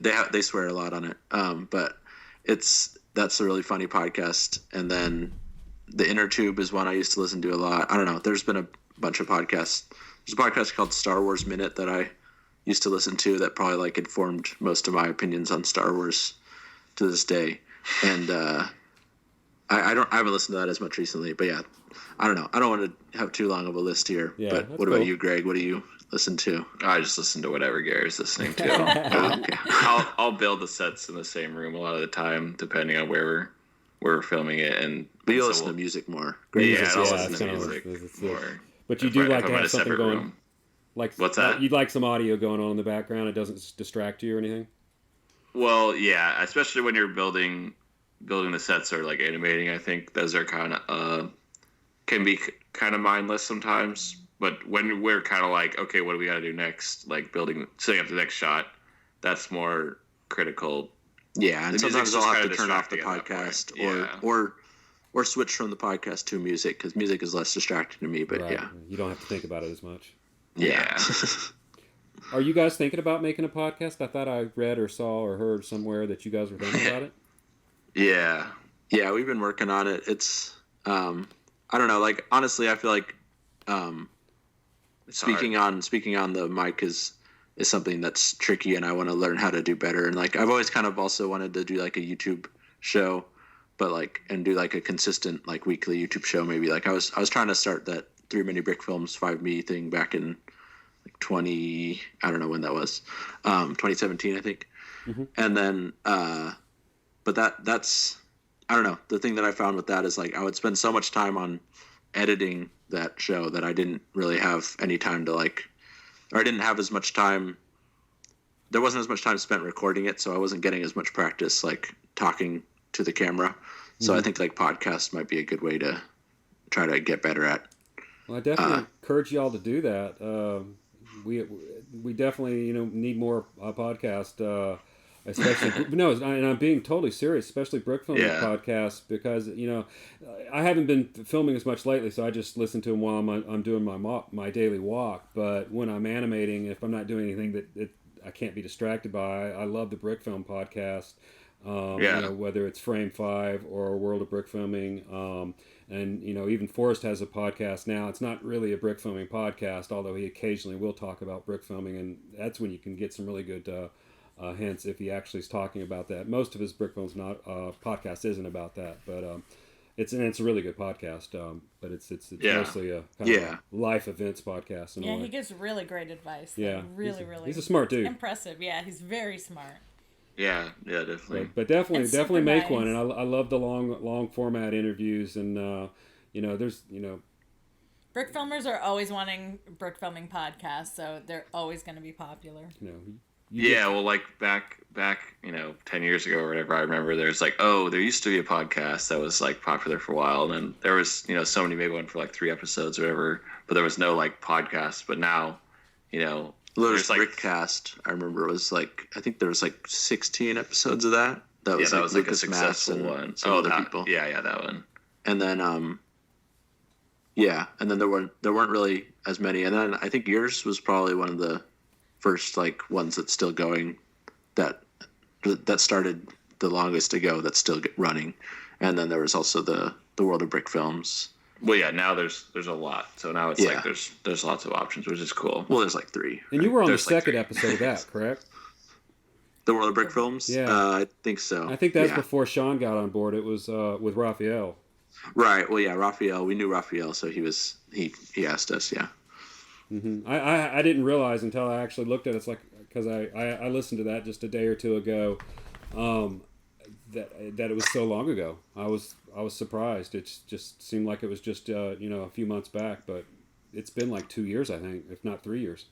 they swear a lot on it. But that's a really funny podcast. And then The Inner Tube is one I used to listen to a lot. I don't know. There's been a bunch of podcasts. There's a podcast called Star Wars Minute that I used to listen to that probably like informed most of my opinions on Star Wars to this day. And I haven't listened to that as much recently, but yeah, I don't know. I don't want to have too long of a list here. Yeah, but what about you, Greg? What do you listen to? I just listen to whatever Gary's listening to. Okay. I'll build the sets in the same room a lot of the time, depending on where we're filming it. But you listen to music more. Yeah, I'll listen it's to kinda music like- more. But you if do I- like if to I'm in have a something separate going. room. Like What's that? You'd like some audio going on in the background. It doesn't distract you or anything. Well, yeah, especially when you're building the sets or like animating. I think those are kind of can be kind of mindless sometimes. But when we're kind of like, okay, what do we got to do next? Like setting up the next shot. That's more critical. Yeah, and The music's sometimes I'll just have to kinda turn off the distracting at that podcast point. or switch from the podcast to music because music is less distracting to me. But Right. yeah, You don't have to think about it as much. Yeah. Are you guys thinking about making a podcast? I thought I read or saw or heard somewhere that you guys were thinking about it. Yeah. yeah, we've been working on it. It's I don't know. Like honestly, I feel like It's speaking hard. on the mic is something that's tricky, and I want to learn how to do better. And like I've always kind of also wanted to do like a YouTube show, but like and do like a consistent like weekly YouTube show. Maybe like I was trying to start that 3 Mini Brick Films 5Me thing back in like 20, I don't know when that was, 2017 I think. Mhm. And then but that's I don't know. The thing that I found with that is like I would spend so much time on editing that show that I didn't really have any time to like, or I didn't have as much time. There wasn't as much time spent recording it, so I wasn't getting as much practice like talking to the camera. So I think like podcast might be a good way to try to get better at. Well, I definitely encourage y'all to do that. We definitely need more podcast, especially no, and I'm being totally serious, especially Brickfilms podcasts because I haven't been filming as much lately, so I just listen to them while I'm doing my daily walk. But when I'm animating, if I'm not doing anything that I can't be distracted by, I love the Brickfilm podcast. Whether it's Frame 5 or World of Brick Filming. And even Forrest has a podcast now. It's not really a brick filming podcast, although he occasionally will talk about brick filming, and that's when you can get some really good hints if he actually is talking about that. Most of his brick films podcast isn't about that, but it's a really good podcast. But it's mostly a kind of a life events podcast. Yeah, he gives really great advice. Yeah, really, he's a smart dude. Impressive. Yeah, he's very smart. Yeah, definitely. But definitely make nice. one, and I love the long format interviews, and there's Brick filmers are always wanting brick filming podcasts, so they're always going to be popular. Well, like back 10 years ago or whatever, I remember there's like, there used to be a podcast that was like popular for a while, and then there was somebody made one for like 3 episodes or whatever, but there was no like podcast. But now, there's like Brickcast. I remember it was like I think there was like 16 episodes of that. That was like a Lucas Mass successful and one. some other people. Yeah, that one. And then there weren't really as many. And then I think yours was probably one of the first like ones that's still going, that started the longest ago, that's still running. And then there was also the World of Brick Films. Well, yeah, now there's a lot. So now it's like there's lots of options, which is cool. Well, there's like 3. And you were on the There's like second 3. episode of that, correct? The World of Brick Films? Yeah. I think so. I think that's before Sean got on board. It was with Raphael. Right. Well, yeah, Raphael. We knew Raphael, so he asked us, yeah. Mm-hmm. I didn't realize until I actually looked at it. It's like, because I listened to that just a day or two ago, that it was so long ago. I was surprised. It just seemed like it was just a few months back, but it's been like 2 years, I think, if not 3 years.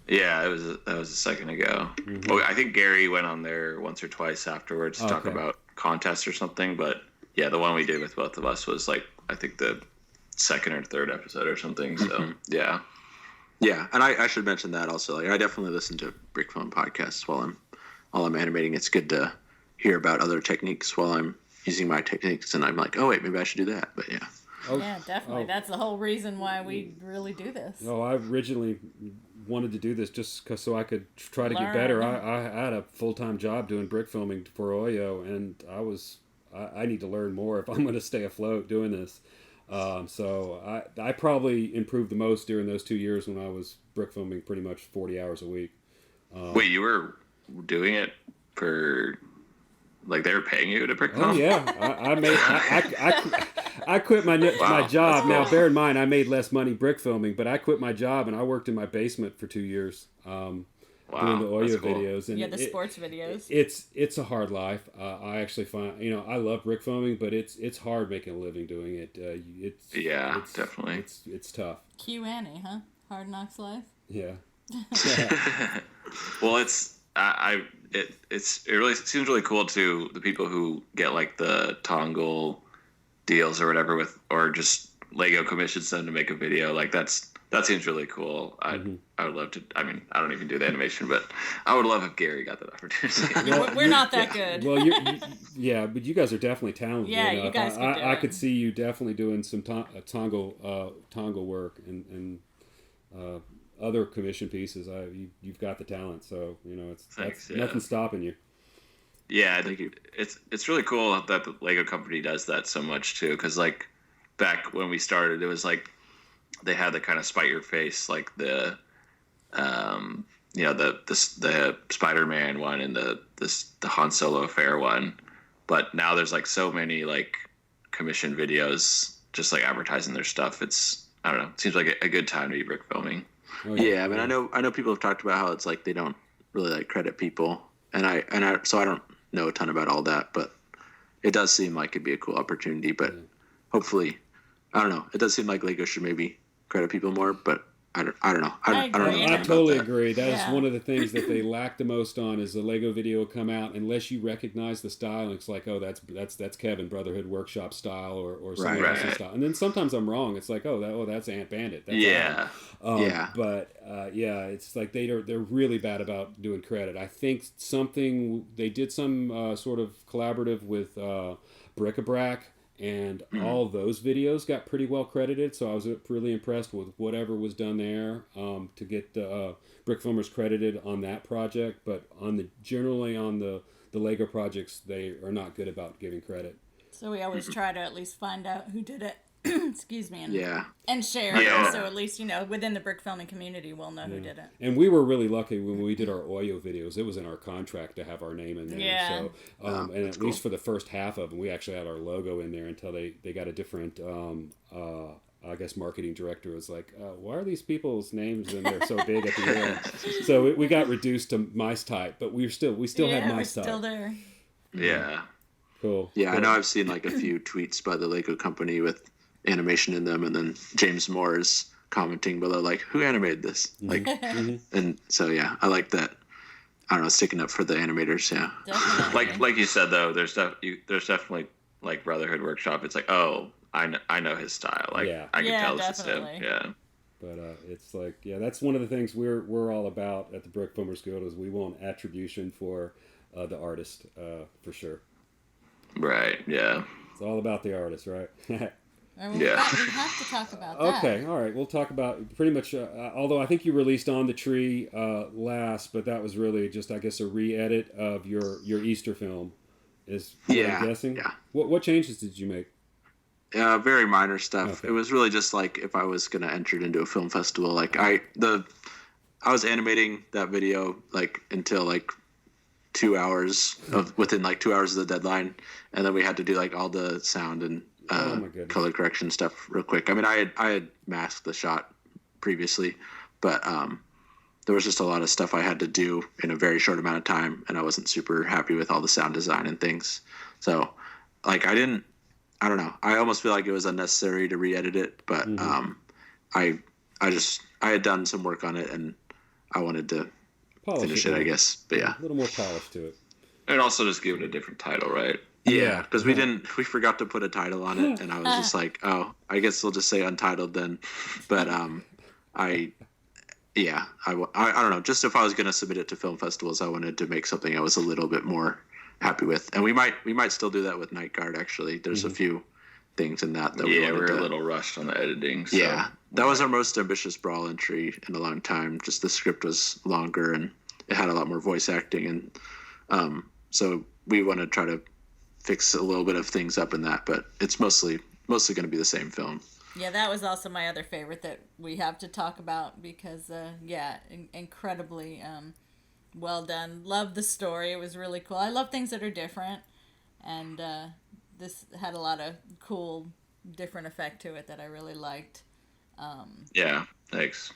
Yeah, that was a second ago. Mm-hmm. Well, I think Gary went on there once or twice afterwards to talk about contests or something. But yeah, the one we did with both of us was like I think the second or third episode or something. So yeah. Yeah, and I should mention that also. Like, I definitely listen to brick film podcasts while I'm animating. It's good to hear about other techniques while I'm using my techniques, and I'm like, oh wait, maybe I should do that. But yeah. Oh, yeah, definitely. That's the whole reason why we really do this. Oh, I originally wanted to do this just so I could try to get better. I had a full-time job doing brick filming for Oyo, and I need to learn more if I'm going to stay afloat doing this. So I probably improved the most during those 2 years when I was brick filming pretty much 40 hours a week. Wait, you were doing it for Like they were paying you to brick Oh film? yeah, I quit my Wow, job. that's Now, cool. bear in mind, I made less money brick filming, but I quit my job and I worked in my basement for 2 years, doing the Wow, that's audio cool. videos. And Yeah, the sports videos. it's a hard life. I actually find, I love brick filming, but it's hard making a living doing it. Yeah, definitely. It's tough. Q Annie, huh? Hard Knocks Life. Yeah. Well, it really seems really cool to the people who get like the Tongle deals or whatever or just Lego commissions them to make a video. Like that seems really cool. I would love to. I mean, I don't even do the animation, but I would love if Gary got that opportunity. We're not that good. Well, yeah, but you guys are definitely talented. Yeah, enough. you guys could do I it. could see you definitely doing some Tongle work and other commission pieces. You've got the talent, so Thanks, yeah. nothing stopping you. Yeah, it's really cool that the Lego company does that so much too. Because like back when we started, it was like they had the kind of spite your face, like the the Spider-Man one and the Han Solo affair one. But now there's like so many like commission videos just like advertising their stuff. I don't know. It seems like a good time to be brick filming. Oh, Yeah, I mean, I know people have talked about how it's like they don't really like credit people, so I don't know a ton about all that, but it does seem like it'd be a cool opportunity. But hopefully, I don't know. It does seem like Lego should maybe credit people more, but I don't know. I don't know. agree. anything I about totally that. agree. That is Yeah. one of the things that they lack the most on is the Lego video will come out unless you recognize the style. It's like, oh, that's Kevin Brotherhood Workshop style or someone Right. else's Right. style. And then sometimes I'm wrong. It's like, that's Ant Bandit. That's Yeah. Adam. Yeah. But it's like they're really bad about doing credit. I think they did some sort of collaborative with Brick-a-brack. And all those videos got pretty well credited, so I was really impressed with whatever was done there to get the brick filmers credited on that project. But generally on the Lego projects, they are not good about giving credit. So we always try to at least find out who did it. Excuse me. Yeah. And share. Yeah. So at least, within the brick filming community, we'll know who did it. And we were really lucky when we did our Oyo videos. It was in our contract to have our name in there. Yeah. So, and at least for the first half of them, we actually had our logo in there until they got a different, I guess, marketing director was like, why are these people's names in there so big at the end? So we got reduced to mice type, but we still had we're mice type. still there. Yeah. Cool. Yeah, Cool. I know I've seen like a few tweets by the Lego company with animation in them, and then James Moore is commenting below like, who animated this? Like, and so yeah, I like that. I don't know, sticking up for the animators. Yeah. Definitely. Like you said though, there's definitely like Brotherhood Workshop. It's like, oh, I know his style. Like Yeah. I can Yeah, tell this is him. definitely. Yeah. But it's like, that's one of the things we're all about at the Brick Filmers Guild is we want attribution for the artist for sure. Right. Yeah. It's all about the artist, right? All right, Yeah. we have to talk about that. Okay, all right. We'll talk about pretty much. Although I think you released On the Tree last, but that was really just, I guess, a re-edit of your Easter film. Is what Yeah, I'm guessing. yeah. What changes did you make? Very minor stuff. Okay. It was really just like if I was gonna enter it into a film festival, like I was animating that video like until like 2 hours within like 2 hours of the deadline, and then we had to do like all the sound and Oh my goodness. color correction stuff real quick. I mean, I had masked the shot previously, but there was just a lot of stuff I had to do in a very short amount of time, and I wasn't super happy with all the sound design and things. So, like, I don't know. I almost feel like it was unnecessary to re-edit it, but I had done some work on it, and I wanted to finish it, I guess. But yeah. A little more polish to it. And also just give it a different title, right? Yeah, because we forgot to put a title on it, and I was just like, oh, I guess we'll just say Untitled then. But I don't know. Just if I was going to submit it to film festivals, I wanted to make something I was a little bit more happy with, and we might still do that with Night Guard. Actually, there's a few things in that we Yeah, wanted we're to, a little rushed on the editing. So. Yeah, that was our most ambitious Brawl entry in a long time. Just the script was longer and it had a lot more voice acting, and so we want to try to fix a little bit of things up in that, but it's mostly going to be the same film. Yeah, that was also my other favorite that we have to talk about because, incredibly well done. Love the story. It was really cool. I love things that are different. and this had a lot of cool, different effect to it that I really liked. Yeah, thanks.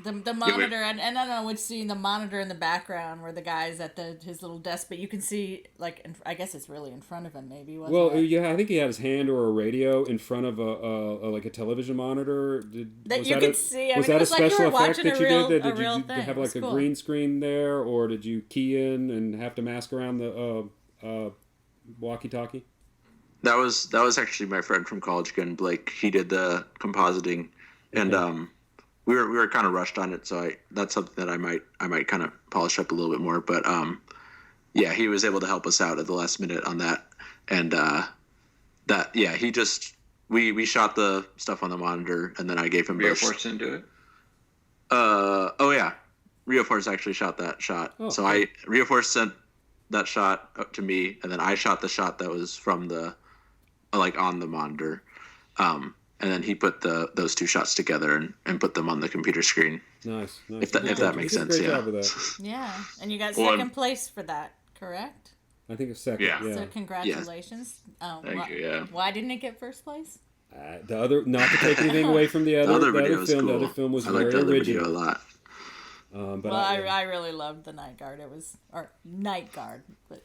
The monitor, and I don't know which scene, the monitor in the background where the guy's at his little desk, but you can see, like, I guess it's really in front of him, maybe, wasn't Well, it? yeah, I think he had his hand or a radio in front of a television monitor. That you could see. Was I mean, that it was a like you special were effect watching that a you real, did? a Did real you thing. have It like a was cool. green screen there, or did you key in and have to mask around the walkie-talkie? That was actually my friend from college again, Blake. He did the compositing, and we were kind of rushed on it, so that's something that I might kind of polish up a little bit more. But yeah, he was able to help us out at the last minute on that, and he just we shot the stuff on the monitor, and then I gave him Rio both. Force didn't do it. Oh yeah, Rio Force actually shot that shot. Oh, so cool. Rio Force sent that shot up to me, and then I shot the shot that was from the on the monitor. And then he put those two shots together and put them on the computer screen. Nice. If that makes sense, Great yeah. job with that. Yeah, and you got Well, second place for that, correct? I think it's second. Yeah. Yeah. So congratulations. Thank you. Yeah. Why didn't it get first place? The other, not to take anything away from the other video was film. cool. The other film was I liked very the other video original. a lot. But I really loved the Night Guard. It was Night Guard, but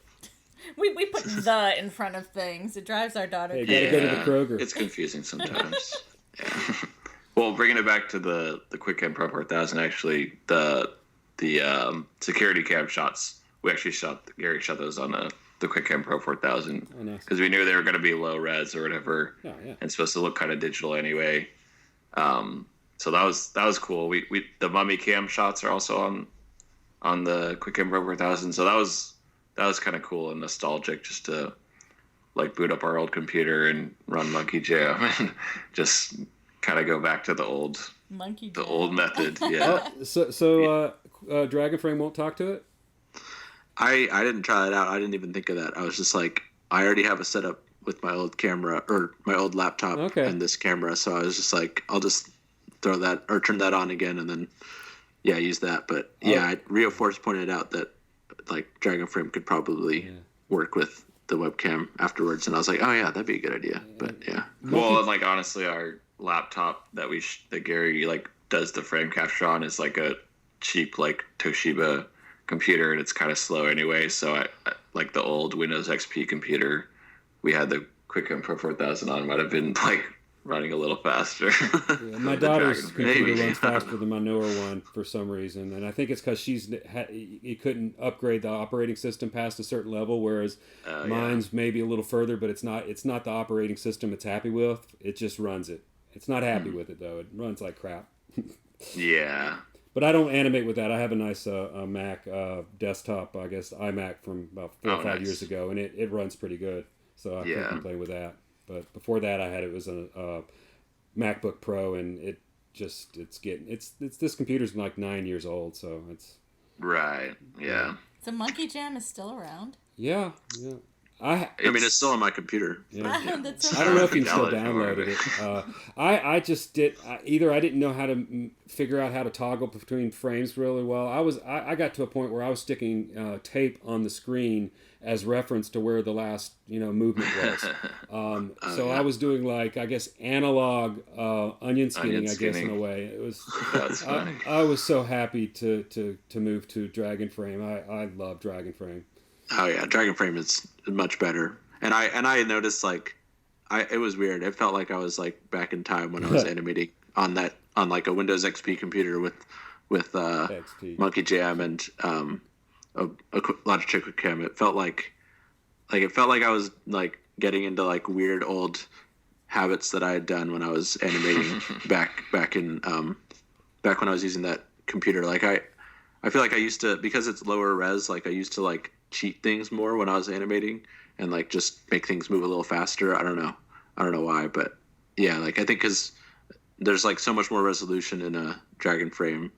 we put the in front of things. It drives our daughter. Hey, crazy. gotta go to the Kroger. It's confusing sometimes. Yeah. Well, bringing it back to the QuickCam Pro 4000, actually, the security cam shots, Gary shot those on the QuickCam Pro 4000 Oh, nice. because we knew they were going to be low res or whatever, Oh, yeah. and supposed to look kind of digital anyway. So that was cool. We the mummy cam shots are also on the QuickCam Pro 4000, so that was kind of cool and nostalgic just to like boot up our old computer and run Monkey Jam and just kind of go back to the old method. Yeah. So Dragonframe won't talk to it? I didn't try that out. I didn't even think of that. I was just like, I already have a setup with my old camera or my old laptop and this camera, so I was just like, I'll just throw that or turn that on again and then use that. But Rio Force pointed out that like Dragonframe could probably work with the webcam afterwards, and I was like, oh yeah, that'd be a good idea. But yeah. Well, and like honestly, our laptop that that Gary like does the frame capture on is like a cheap like Toshiba computer, and it's kind of slow anyway. So I like the old Windows XP computer we had the QuickCam Pro 4000 on might have been like running a little faster. Yeah, my daughter's computer runs faster than my newer one for some reason, and I think it's because you couldn't upgrade the operating system past a certain level, whereas mine's maybe a little further, but it's not the operating system it's happy with. It just runs it. It's not happy with it though. It runs like crap. Yeah. But I don't animate with that. I have a nice Mac desktop, I guess iMac from about 4 or 5 years ago, and it runs pretty good. So I can't complain with that. But before that, it was a MacBook Pro, and this computer's like 9 years old, so it's right. Yeah. So Monkey Jam is still around. Yeah. I mean, it's still on my computer. Yeah. That's so I don't know if you can still Download download it. I just did either I didn't know how to figure out how to toggle between frames really well. I got to a point where I was sticking tape on the screen as reference to where the last movement was. I was doing like I guess analog onion skinning. I guess in a way it was. That's funny. I was so happy to move to Dragonframe. I love Dragonframe. Oh yeah, Dragonframe is much better. And I noticed like it was weird. It felt like I was like back in time when I was animating on like a Windows XP computer with Monkey Jam and a Logitech QuickCam. It felt like I was like getting into like weird old habits that I had done when I was animating back when I was using that computer. Like I feel like I used to, because it's lower res, like I used to like cheat things more when I was animating and like just make things move a little faster. I don't know why, but yeah, like I think because there's like so much more resolution in a Dragonframe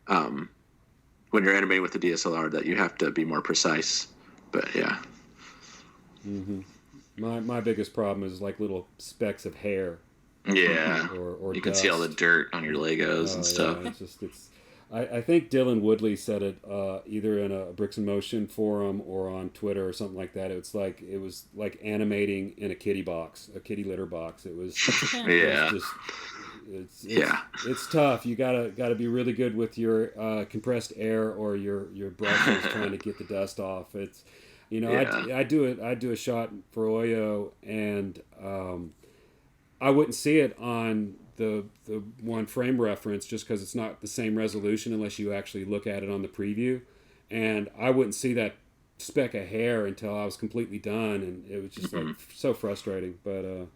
when you're animating with the DSLR that you have to be more precise. But yeah. Mm-hmm. My biggest problem is like little specks of hair. Yeah. Or you can see all the dirt on your Legos and stuff. Yeah, I think Dylan Woodley said it either in a Bricks in Motion forum or on Twitter or something like that. It was like animating in a kitty litter box. It was Yeah. It's tough. You gotta be really good with your compressed air or your brushes trying to get the dust off. It's I do a shot for Oyo, and I wouldn't see it on the one frame reference just because it's not the same resolution unless you actually look at it on the preview, and I wouldn't see that speck of hair until I was completely done, and it was just like so frustrating. But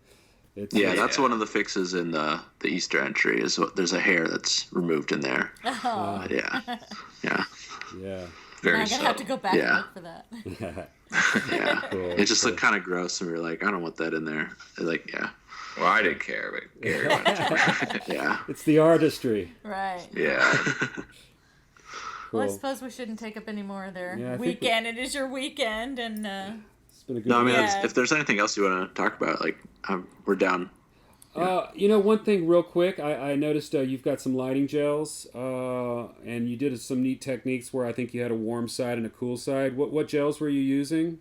that's one of the fixes in the Easter entry is there's a hair that's removed in there. Oh. Yeah. Very I'm gonna have to go back and look for that. Yeah. Cool. It just looked kind of gross, and we were like, I don't want that in there. Like, yeah. Well, I didn't care, but Gary wanted to. Yeah. It's the artistry. Right. Yeah. Cool. Well, I suppose we shouldn't take up any more of their Yeah, I think weekend. It is your weekend, and It's been a good. No, I mean, Yeah. if there's anything else you want to talk about, like, we're down. One thing real quick, I noticed you've got some lighting gels, and you did some neat techniques where I think you had a warm side and a cool side. What gels were you using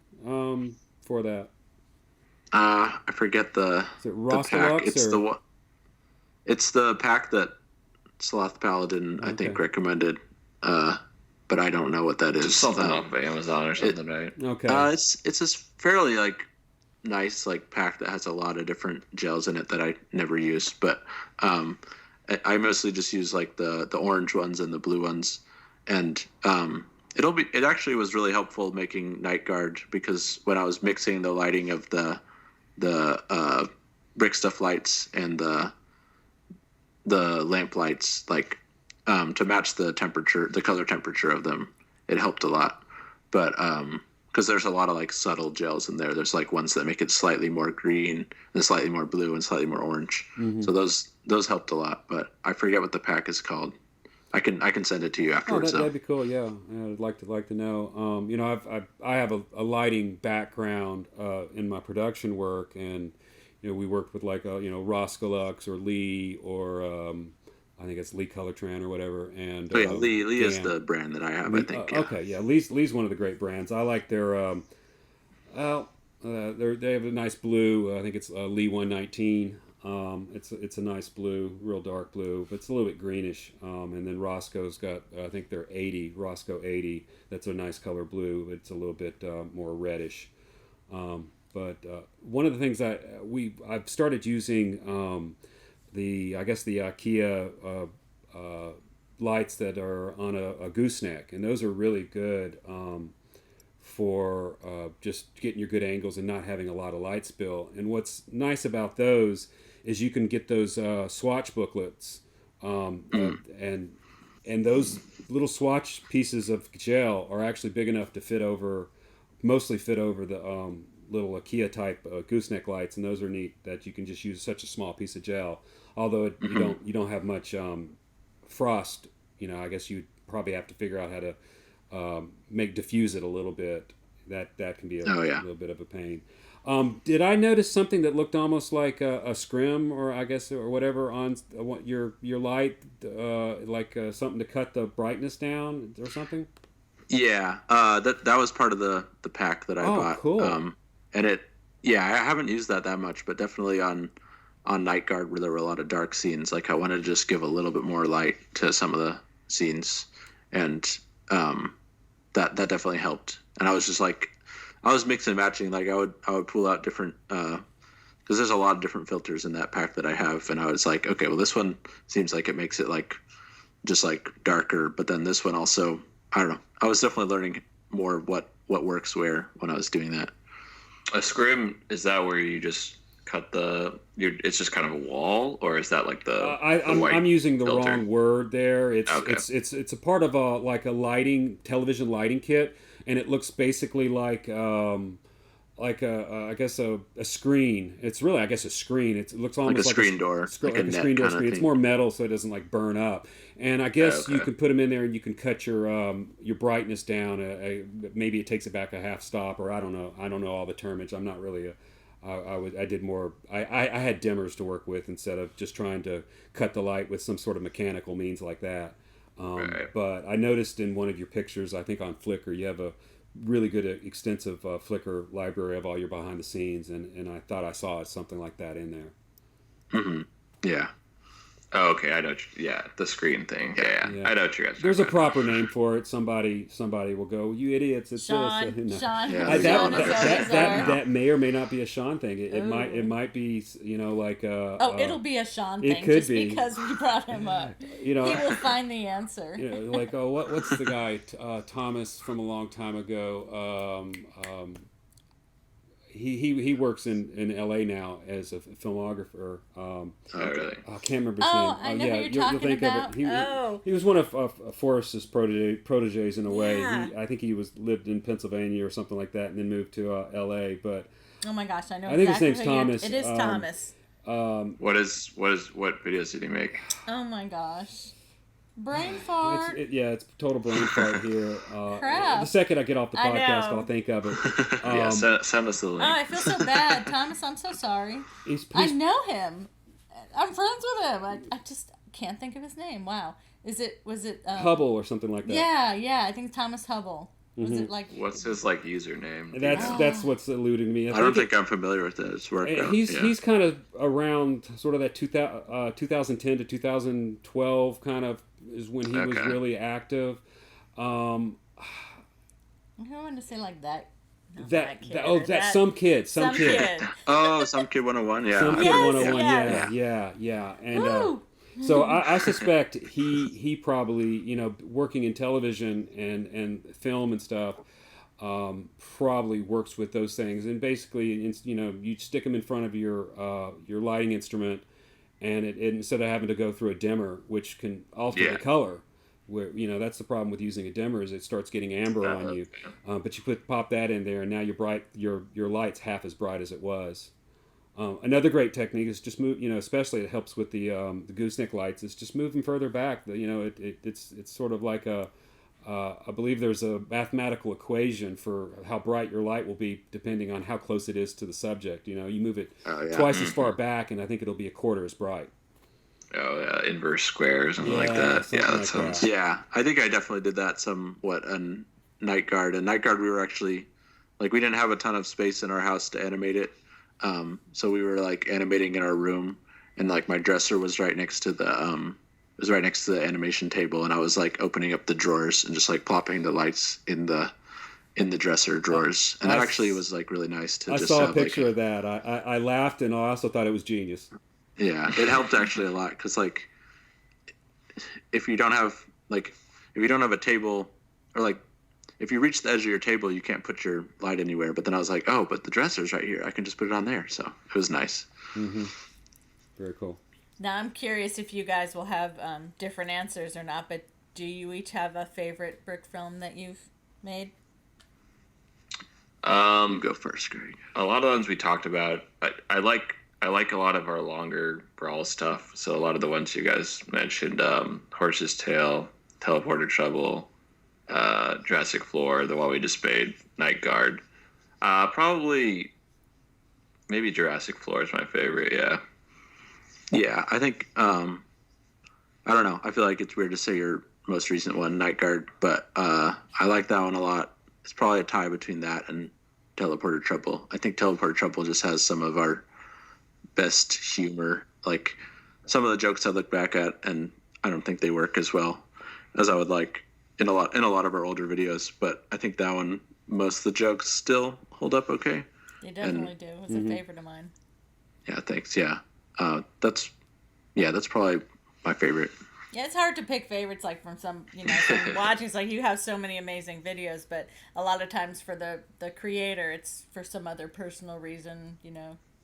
for that? I forget the Is it the pack. Rostalux It's the pack that Sloth Paladin I think recommended, but I don't know what that is. Just something off of Amazon or something, right? Okay. It's this fairly like nice like pack that has a lot of different gels in it that I never use, but I mostly just use like the orange ones and the blue ones, and it actually was really helpful making Night Guard, because when I was mixing the lighting of the brick stuff lights and the lamp lights, like to match the color temperature of them, it helped a lot. But because there's a lot of like subtle gels in there. There's like ones that make it slightly more green and slightly more blue and slightly more orange. Mm-hmm. So those helped a lot. But I forget what the pack is called. I can send it to you afterwards. That'd be cool. Yeah, I'd like to know. I have a lighting background in my production work, and we worked with like Roscalux or Lee or I think it's Lee Colortran or whatever. And Lee is the brand that I have. I think. Okay, yeah, Lee's one of the great brands. I like their they have a nice blue. I think it's Lee 119. It's a nice blue, real dark blue, but it's a little bit greenish. And then Roscoe's got, I think they're 80, Roscoe 80. That's a nice color blue. It's a little bit more reddish. But one of the things I've started using the IKEA lights that are on a gooseneck, and those are really good for just getting your good angles and not having a lot of light spill. And what's nice about those is you can get those swatch booklets, and those little swatch pieces of gel are actually big enough to mostly fit over the little IKEA type gooseneck lights, and those are neat that you can just use such a small piece of gel. Although you don't have much frost, I guess you'd probably have to figure out how to diffuse it a little bit. That can be a little bit of a pain. Did I notice something that looked almost like a scrim or whatever on your light, like something to cut the brightness down or something? Yeah, that was part of the pack that I bought. Cool. And I haven't used that much, but definitely on Night Guard where there were a lot of dark scenes, like I wanted to just give a little bit more light to some of the scenes, and that definitely helped. And I was just like, I was mixing and matching. Like I would pull out different, because there's a lot of different filters in that pack that I have, and I was like, okay, well this one seems like it makes it like just like darker, but then this one also, I don't know. I was definitely learning more what works where when I was doing that. A scrim, is that where you just cut it's just kind of a wall, or is that like the I'm using the filter? wrong word there. It's Okay. it's a part of a television lighting kit, and it looks basically like I guess a screen. It's really, I guess, a screen. It looks almost like a screen door, like a screen door screen. It's more metal, so it doesn't like burn up. And I guess you can put them in there, and you can cut your brightness down. Maybe it takes it back a half stop, or I don't know. I don't know all the termage. I'm not really I did more. I had dimmers to work with instead of just trying to cut the light with some sort of mechanical means like that. Right. But I noticed in one of your pictures, I think on Flickr, you have a really good extensive Flickr library of all your behind the scenes, and I thought I saw something like that in there. Mm-hmm. Yeah. Oh, okay, I know. Yeah, the screen thing. Yeah. I know what you guys. There's a proper name for it. Somebody will go, "You idiots!" It's Sean. this. Sean. Yeah, That may or may not be a Sean thing. It might be, like. It'll be a Sean thing. It could just be because we brought him up. He will find the answer. Like what's the guy Thomas from a long time ago? He works in LA now as a filmographer. Really? I can't remember his name. I know who you're talking about. He was one of Forrest's proteges in a way. Yeah. I think he lived in Pennsylvania or something like that, and then moved to LA. But Oh my gosh, I know. I think his exactly name's who Thomas. It is Thomas. What videos did he make? Oh my gosh, brain fart. It's total brain fart here. Crap. The second I get off the I podcast, know. I'll think of it. Yeah, send us the link. Oh, I feel so bad, Thomas. I'm so sorry. I know him. I'm friends with him. I just can't think of his name. Wow. Was it Hubble or something like that? Yeah. I think Thomas Hubble. Was it like? What's his username? That's what's eluding me. I don't think I'm familiar with his work. He's kind of around sort of that 2010 to 2012 kind of is when he was really active. I don't want to say like that. Some kid. Oh, Some Kid 101. Yeah. Some Kid Yes, 101. yes. Yeah. And so I suspect he probably, working in television and film and stuff, probably works with those things. And basically, you stick them in front of your lighting instrument, and it instead of having to go through a dimmer, which can alter the color. Where that's the problem with using a dimmer is it starts getting amber on you. But you pop that in there, and now your light's half as bright as it was. Another great technique is just move. Especially it helps with the gooseneck lights. Is just move them further back. It's sort of like I believe there's a mathematical equation for how bright your light will be depending on how close it is to the subject. You move it twice as far back, and I think it'll be a quarter as bright. Oh yeah, inverse square or something like that. Yeah, that sounds. That. Yeah, I think I definitely did that somewhat on Night Guard. And Night Guard, we were actually we didn't have a ton of space in our house to animate it, so we were animating in our room, and my dresser was right next to the animation table, and I was opening up the drawers and just plopping the lights in the dresser drawers, and that actually was really nice to. I saw a picture of that. I laughed, and I also thought it was genius. Yeah, it helped actually a lot because if you don't have a table, or if you reach the edge of your table, you can't put your light anywhere. But then I was like, oh, but the dresser's right here. I can just put it on there. So it was nice. Mm-hmm. Very cool. Now I'm curious if you guys will have different answers or not. But do you each have a favorite brick film that you've made? Go first, Greg. A lot of the ones we talked about, I like a lot of our longer brawl stuff. So a lot of the ones you guys mentioned, Horse's Tail, Teleporter Trouble, Jurassic Floor, the one we just made, Night Guard. Probably, maybe Jurassic Floor is my favorite. Yeah. Yeah, I think. I don't know. I feel like it's weird to say your most recent one, Night Guard, but I like that one a lot. It's probably a tie between that and Teleporter Trouble. I think Teleporter Trouble just has some of our best humor. Some of the jokes I look back at, and I don't think they work as well as I would like in a lot of our older videos. But I think that one, most of the jokes still hold up okay. They definitely do. It was a favorite of mine. Yeah, thanks. Yeah, that's probably my favorite. Yeah, it's hard to pick favorites from some from watching. It's you have so many amazing videos, but a lot of times for the creator, it's for some other personal reason.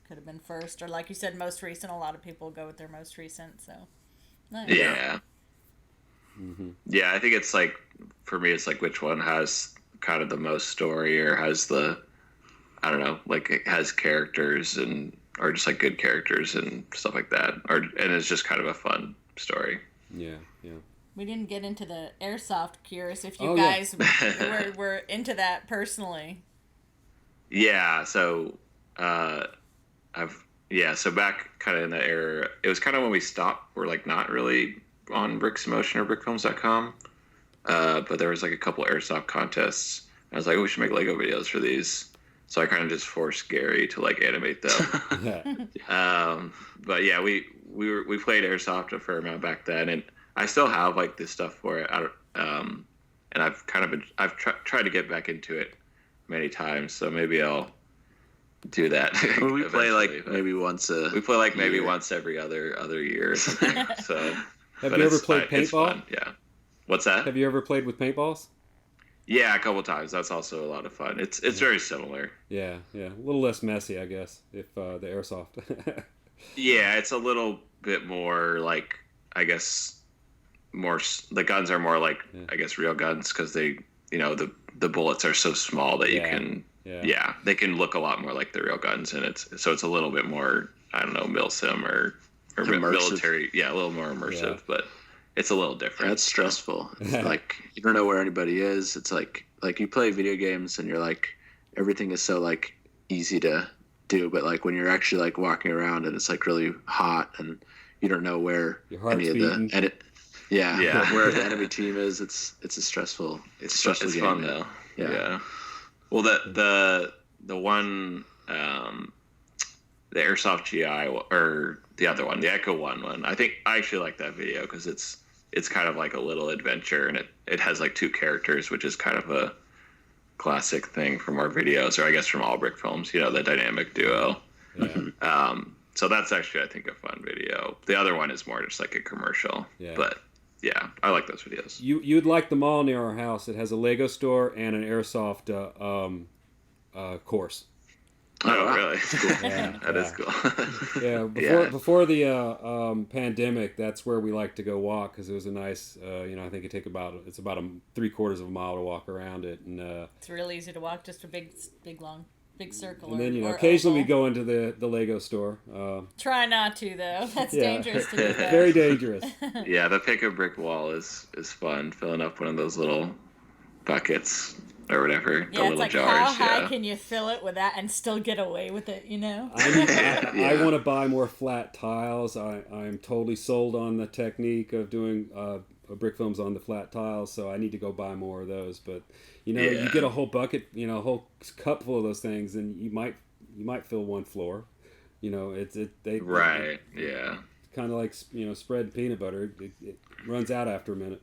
Could have been first, or like you said, most recent. A lot of people go with their most recent. So, nice. Yeah. Mm-hmm. Yeah, I think it's for me, it's which one has kind of the most story, or has the, I don't know, it has characters or just good characters and stuff like that, and it's just kind of a fun story. Yeah. We didn't get into the airsoft. Curious if you guys were into that personally. Yeah. So, so back kind of in that era, it was kind of when we stopped. We're not really on Brickfilms or Brickfilms.com. But there was like a couple airsoft contests. I was like, oh, we should make Lego videos for these. So I kind of just forced Gary to like animate them. But yeah, we played airsoft a fair amount back then, and I still have like this stuff for it. And I've tried to get back into it many times. So maybe I'll do that. Well, we play like maybe once maybe once every other year or something. So Have you ever played paintball? Yeah. What's that? Have you ever played with paintballs? Yeah, a couple times. That's also a lot of fun. It's very similar. Yeah. A little less messy, I guess, if the airsoft. Yeah, it's a little bit more like, I guess, the guns are more like, I guess, real guns because they, the bullets are so small that you can, they can look a lot more like the real guns, and it's a little bit more, I don't know, milsim or military, a little more immersive, but it's a little different. That's stressful. It's like you don't know where anybody is. It's like you play video games and you're like everything is so like easy to do, but like when you're actually like walking around and it's like really hot and you don't know where any of the where the enemy team is, it's a stressful it's game. Fun though. Yeah. Well, the one the Airsoft GI or the other one, the Echo one, I think I actually like that video because it's kind of like a little adventure, and it has like two characters, which is kind of a classic thing from our videos, or I guess from all Brick films, the dynamic duo. Yeah. So that's actually, I think, a fun video. The other one is more just like a commercial, but yeah, I like those videos. You'd like the mall near our house. It has a Lego store and an airsoft course. Oh, wow. Really? Cool. Yeah, that is cool. Before the pandemic, that's where we like to go walk because it was a nice, I think it's about a 3/4 of a mile to walk around it, and it's real easy to walk, just a big circle. And then or occasionally oval. we go into the Lego store. Try not to though. That's dangerous to do that. Very dangerous. Yeah, the pick a brick wall is fun. Filling up one of those little buckets. Or whatever, the little like jars. How high can you fill it with that and still get away with it? I want to buy more flat tiles. I'm totally sold on the technique of doing brick films on the flat tiles, so I need to go buy more of those. But you get a whole bucket, a whole cup full of those things, and you might fill one floor. Right. Yeah. Kind of like spread peanut butter. It runs out after a minute.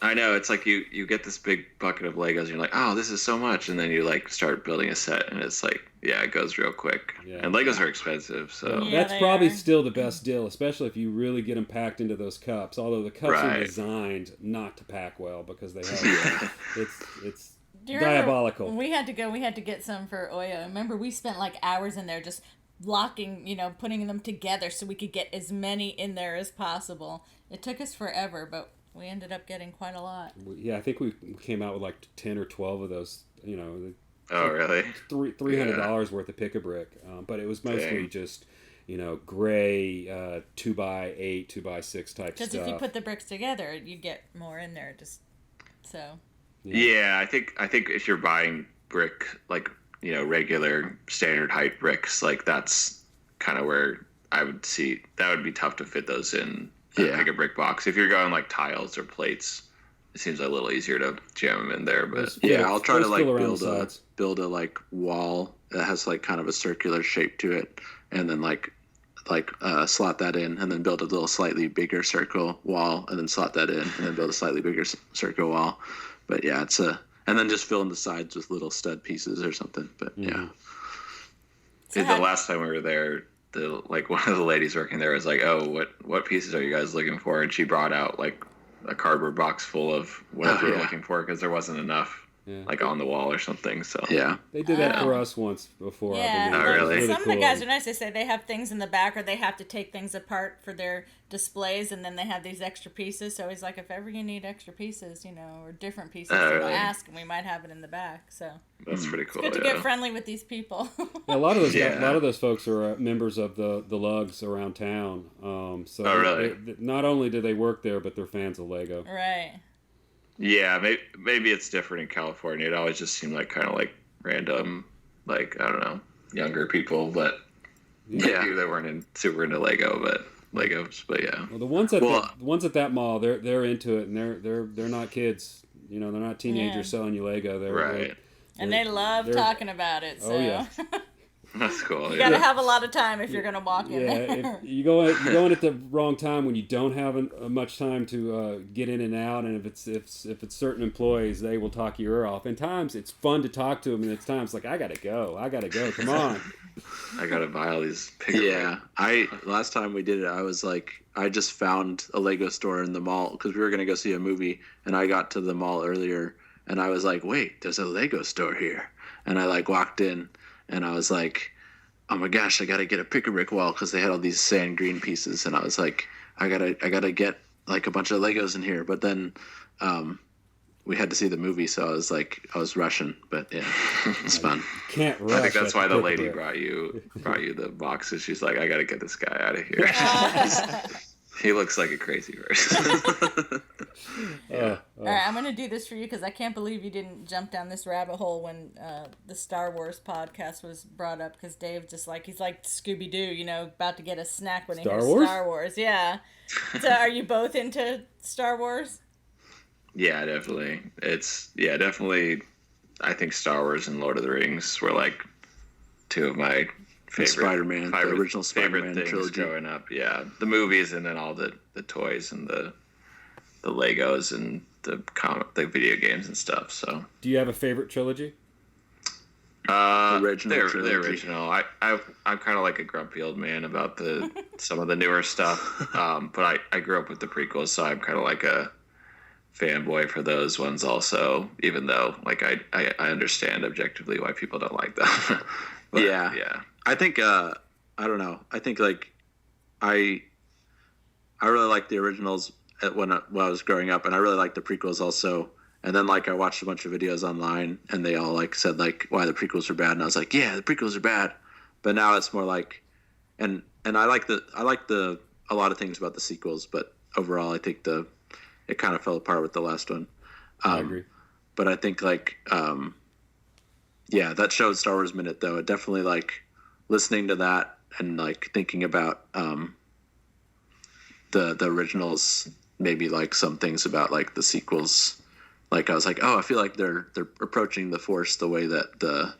I know, it's like you get this big bucket of Legos and you're like, oh, this is so much, and then you like start building a set and it's like, it goes real quick. Yeah. And Legos are expensive, so that's probably still the best deal, especially if you really get them packed into those cups. Although the cups are designed not to pack well because they have it's diabolical. We had to get some for Oyo. Remember, we spent like hours in there just blocking, putting them together so we could get as many in there as possible. It took us forever, but we ended up getting quite a lot. Yeah, I think we came out with like 10 or 12 of those, Oh, really? $300 worth of pick-a-brick. But it was mostly just, gray 2x8, 2x6 type stuff. Because if you put the bricks together, you get more in there, just so. Yeah, I think if you're buying brick, like, regular standard height bricks, like that's kind of where I would see that would be tough to fit those in. Pick a brick box. If you're going like tiles or plates, it seems a little easier to jam them in there. But I'll try to like build a like wall that has like kind of a circular shape to it, and then like slot that in, and then build a little slightly bigger circle wall, and then slot that in, and then build a slightly bigger circle wall. But yeah, and then just fill in the sides with little stud pieces or something. But the last time we were there, one of the ladies working there was like, oh, what pieces are you guys looking for? And she brought out like a cardboard box full of whatever we were looking for because there wasn't enough like on the wall or something. So they did that for us once before. Yeah, I believe. Really some of the guys are nice. They say they have things in the back, or they have to take things apart for their displays, and then they have these extra pieces. So he's like, if ever you need extra pieces, or different pieces, ask, and we might have it in the back. So that's pretty cool. It's good to get friendly with these people. A lot of those folks are members of the lugs around town. So not only do they work there, but they're fans of Lego. Right. Yeah, maybe it's different in California. It always just seemed like kind of like random, like, I don't know, younger people, but maybe they weren't super into Lego. But Legos, but yeah. Well, the ones at that mall, they're into it, and they're not kids. You know, they're not teenagers selling you Lego. Right. And they love talking about it. So. Oh yeah. That's cool. You gotta have a lot of time if you're gonna walk in there. If you go in at the wrong time when you don't have much time to get in and out, and if it's certain employees, they will talk your ear off. And times it's fun to talk to them, and it's times like I gotta go. Come on. I gotta buy all these pictures. Yeah, last time we did it, I was like, I just found a Lego store in the mall because we were gonna go see a movie, and I got to the mall earlier, and I was like, wait, there's a Lego store here, and I like walked in. And I was like, oh my gosh, I got to get a pick-a-brick wall because they had all these sand green pieces. And I was like, I gotta get like a bunch of Legos in here. But then we had to see the movie, so I was rushing. But yeah, it's fun. Can't rush. I think that's why the lady brought you the boxes. She's like, I got to get this guy out of here. He looks like a crazy person. All right, I'm going to do this for you because I can't believe you didn't jump down this rabbit hole when the Star Wars podcast was brought up because Dave he's like Scooby-Doo, you know, about to get a snack when he hears Star Wars. Yeah. So are you both into Star Wars? Yeah, definitely. Definitely. I think Star Wars and Lord of the Rings were like two of my Spider-Man, the original Spider-Man things trilogy growing up. Yeah, the movies and then all the toys and the Legos and the video games and stuff. So, do you have a favorite trilogy? The original. I'm kind of like a grumpy old man about some of the newer stuff. But I grew up with the prequels, so I'm kind of like a fanboy for those ones also. Even though like I understand objectively why people don't like them. But, yeah. I think I don't know. I think like I really like the originals when I was growing up, and I really like the prequels also. And then like I watched a bunch of videos online, and they all like said like why the prequels are bad, and I was like, yeah, the prequels are bad. But now it's more like, and I like a lot of things about the sequels, but overall I think it kind of fell apart with the last one. I agree. But I think like that show Star Wars Minute though, it definitely like listening to that and like thinking about the originals, maybe like some things about like the sequels. Like I was like, oh, I feel like they're approaching the Force the way that the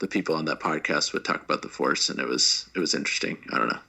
people on that podcast would talk about the Force, and it was interesting. I don't know.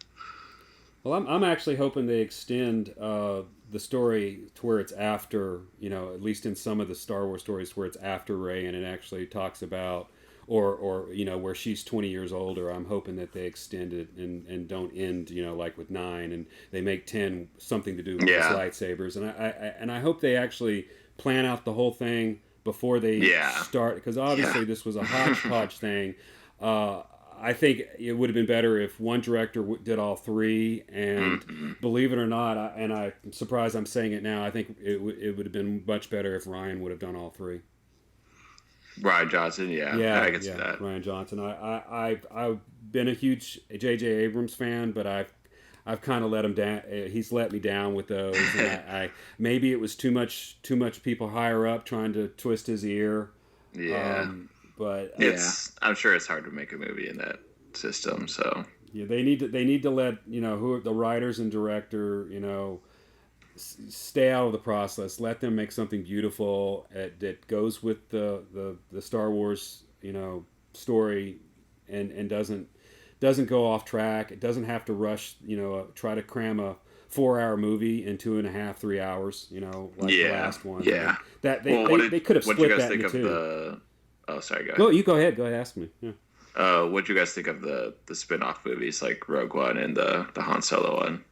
Well, I'm actually hoping they extend the story to where it's after, you know, at least in some of the Star Wars stories where it's after Rey, and it actually talks about or you know, where she's 20 years older. I'm hoping that they extend it and don't end, you know, like with 9, and they make 10 something to do with his lightsabers. And I hope they actually plan out the whole thing before they start, because obviously this was a hodgepodge thing. I think it would have been better if one director did all 3, and believe it or not, I'm surprised I'm saying it now, I think it would have been much better if Ryan would have done all 3. Ryan Johnson, I can see that. Ryan Johnson. I've been a huge J.J. Abrams fan, but I've kind of let him down. He's let me down with those. And maybe it was too much people higher up trying to twist his ear. Yeah. But I'm sure it's hard to make a movie in that system. So yeah, they need to let, you know, who the writers and director, you know, stay out of the process. Let them make something beautiful that goes with the Star Wars, you know, story, and doesn't go off track. It doesn't have to rush, you know, try to cram a 4-hour movie in 2.5, 3 hours, you know, like the last one. Yeah. That they could have split that into 2. Oh, sorry, go ahead. No, you go ahead. Go ahead, ask me. Yeah. What'd you guys think of the spin-off movies like Rogue One and the Han Solo one?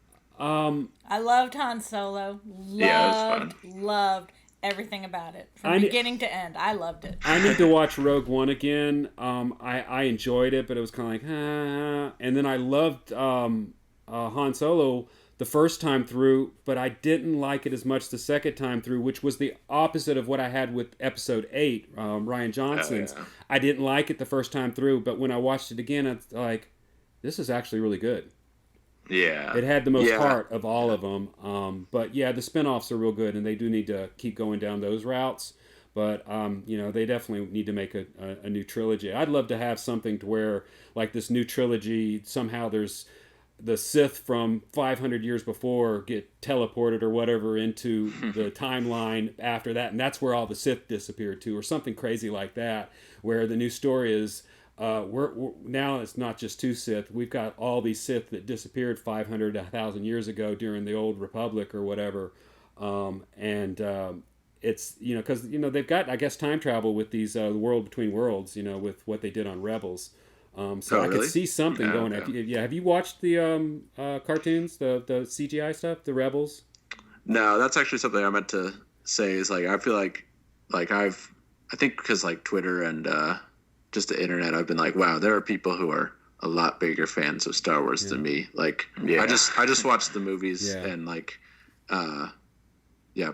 I loved Han Solo. Loved everything about it from beginning to end. I loved it. I need to watch Rogue One again. I enjoyed it, but it was kind of like, and then I loved Han Solo the first time through, but I didn't like it as much the second time through, which was the opposite of what I had with Episode 8, Rian Johnson's. Oh, yeah. I didn't like it the first time through, but when I watched it again, it's like, this is actually really good. Yeah. It had the most heart of all of them. But yeah, the spinoffs are real good, and they do need to keep going down those routes. But, you know, they definitely need to make a new trilogy. I'd love to have something to where, like this new trilogy, somehow there's the Sith from 500 years before get teleported or whatever into the timeline after that, and that's where all the Sith disappeared to, or something crazy like that, where the new story is we're now it's not just two Sith, we've got all these Sith that disappeared 500 1,000 years ago during the Old Republic or whatever, it's, you know, because, you know, they've got, I guess, time travel with these the World Between Worlds, you know, with what they did on Rebels. So I really? could see something going. Okay. Have you watched the cartoons, the CGI stuff, the Rebels? No, that's actually something I meant to say. Is like I feel like I think because like Twitter and just the internet, I've been like, wow, there are people who are a lot bigger fans of Star Wars than me. Like, I just watched the movies and like,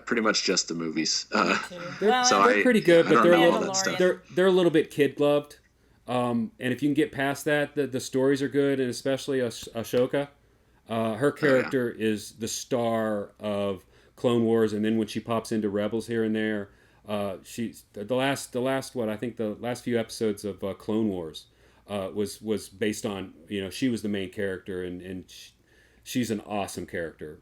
pretty much just the movies. They're pretty good, but they're a little bit kid gloved. And if you can get past that, the stories are good, and especially Ahsoka. Her character is the star of Clone Wars, and then when she pops into Rebels here and there, she's the last what I think the last few episodes of Clone Wars was based on, you know, she was the main character, and she's an awesome character.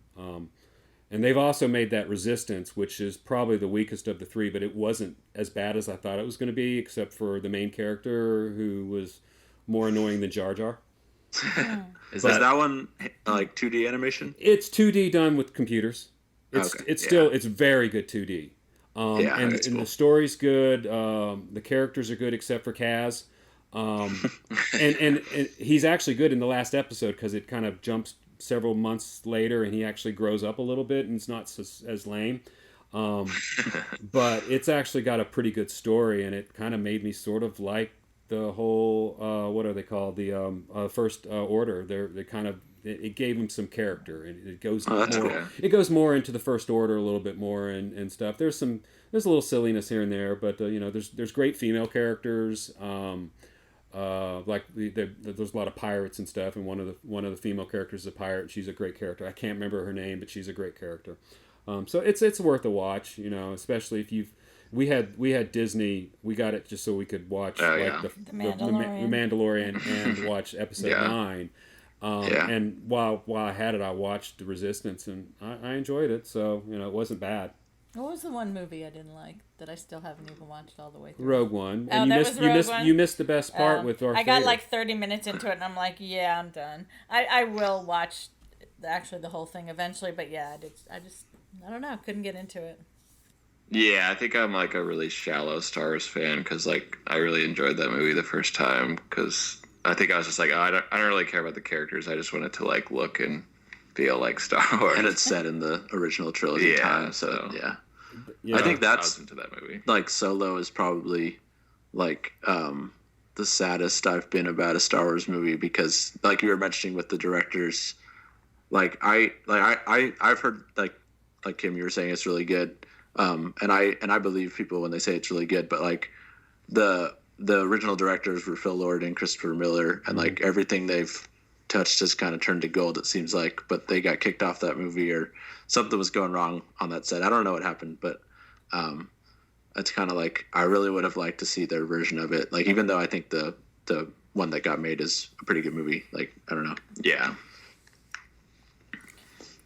And they've also made that Resistance, which is probably the weakest of the three, but it wasn't as bad as I thought it was going to be, except for the main character, who was more annoying than Jar Jar. Is that one like 2D animation? It's 2D done with computers. It's very good 2D. And cool. The story's good. The characters are good except for Kaz. And he's actually good in the last episode because it kind of jumps several months later and he actually grows up a little bit and it's not as lame. But it's actually got a pretty good story, and it kind of made me sort of like the whole what are they called, the First Order. It gave him some character, and it goes it goes more into the First Order a little bit more and stuff. There's a little silliness here and there, but you know, there's great female characters. Like there's a lot of pirates and stuff, and one of the female characters is a pirate. She's a great character. I can't remember her name, but she's a great character. So it's worth a watch, you know, especially if we had Disney. We got it just so we could watch the Mandalorian and watch episode 9. And while I had it, I watched The Resistance, and I enjoyed it. So, you know, it wasn't bad. What was the one movie I didn't like that I still haven't even watched all the way through? Rogue One. And you missed the best part with Darth Vader. I got like 30 minutes into it, and I'm like, yeah, I'm done. I will watch the whole thing eventually, but yeah, I don't know, couldn't get into it. Yeah, I think I'm like a really shallow Star Wars fan because like I really enjoyed that movie the first time because I think I was just like, I don't really care about the characters. I just wanted to like look and feel like Star Wars. And it's set in the original trilogy time, so yeah. I think I was into that movie. Like Solo is probably like the saddest I've been about a Star Wars movie because like you were mentioning with the directors, like I've heard like Kim, you were saying it's really good. And I believe people when they say it's really good, but like the original directors were Phil Lord and Christopher Miller, and like everything they've touched has kind of turned to gold, it seems like, but they got kicked off that movie or something was going wrong on that set. I don't know what happened, but it's kind of like I really would have liked to see their version of it. Like, even though I think the one that got made is a pretty good movie. Like, I don't know. Yeah.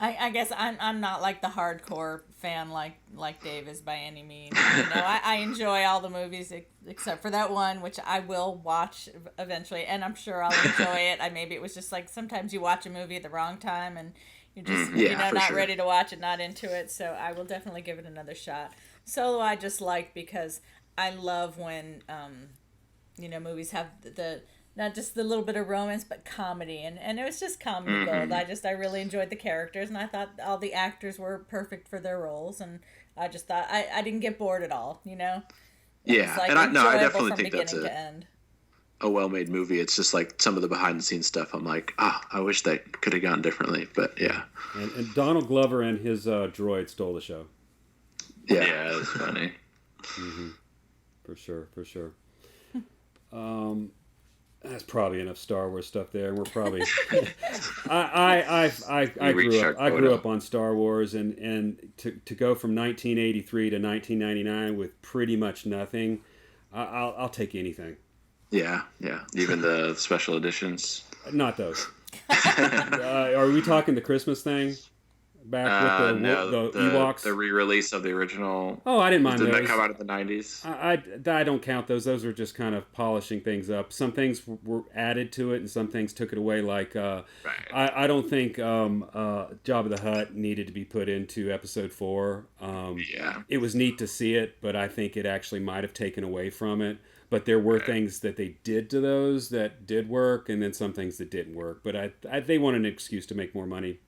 I guess I'm not like the hardcore fan like Dave is by any means. You know, I enjoy all the movies except for that one, which I will watch eventually, and I'm sure I'll enjoy it. Maybe it was just like sometimes you watch a movie at the wrong time and you're just not ready to watch it, not into it. So I will definitely give it another shot. Solo I just like because I love when movies have the not just the little bit of romance, but comedy. And it was just comedy gold. I really enjoyed the characters, and I thought all the actors were perfect for their roles. And I just thought I didn't get bored at all, you know? Yeah, like and I definitely think that's a well-made movie. It's just like some of the behind-the-scenes stuff. I'm like, I wish that could have gone differently, but yeah. And Donald Glover and his droid stole the show. Yeah, it was funny. For sure. That's probably enough Star Wars stuff there. We're probably. I grew up on Star Wars, and to go from 1983 to 1999 with pretty much nothing, I'll take anything. Yeah. Even the special editions. Not those. Are we talking the Christmas thing? Back with the Ewoks? The re-release of the original. Oh, I didn't mind those. Didn't that come out in the 90s? I don't count those. Those are just kind of polishing things up. Some things were added to it, and some things took it away. Like, I don't think Jabba the Hutt needed to be put into Episode 4. It was neat to see it, but I think it actually might have taken away from it. But there were things that they did to those that did work, and then some things that didn't work. But they wanted an excuse to make more money.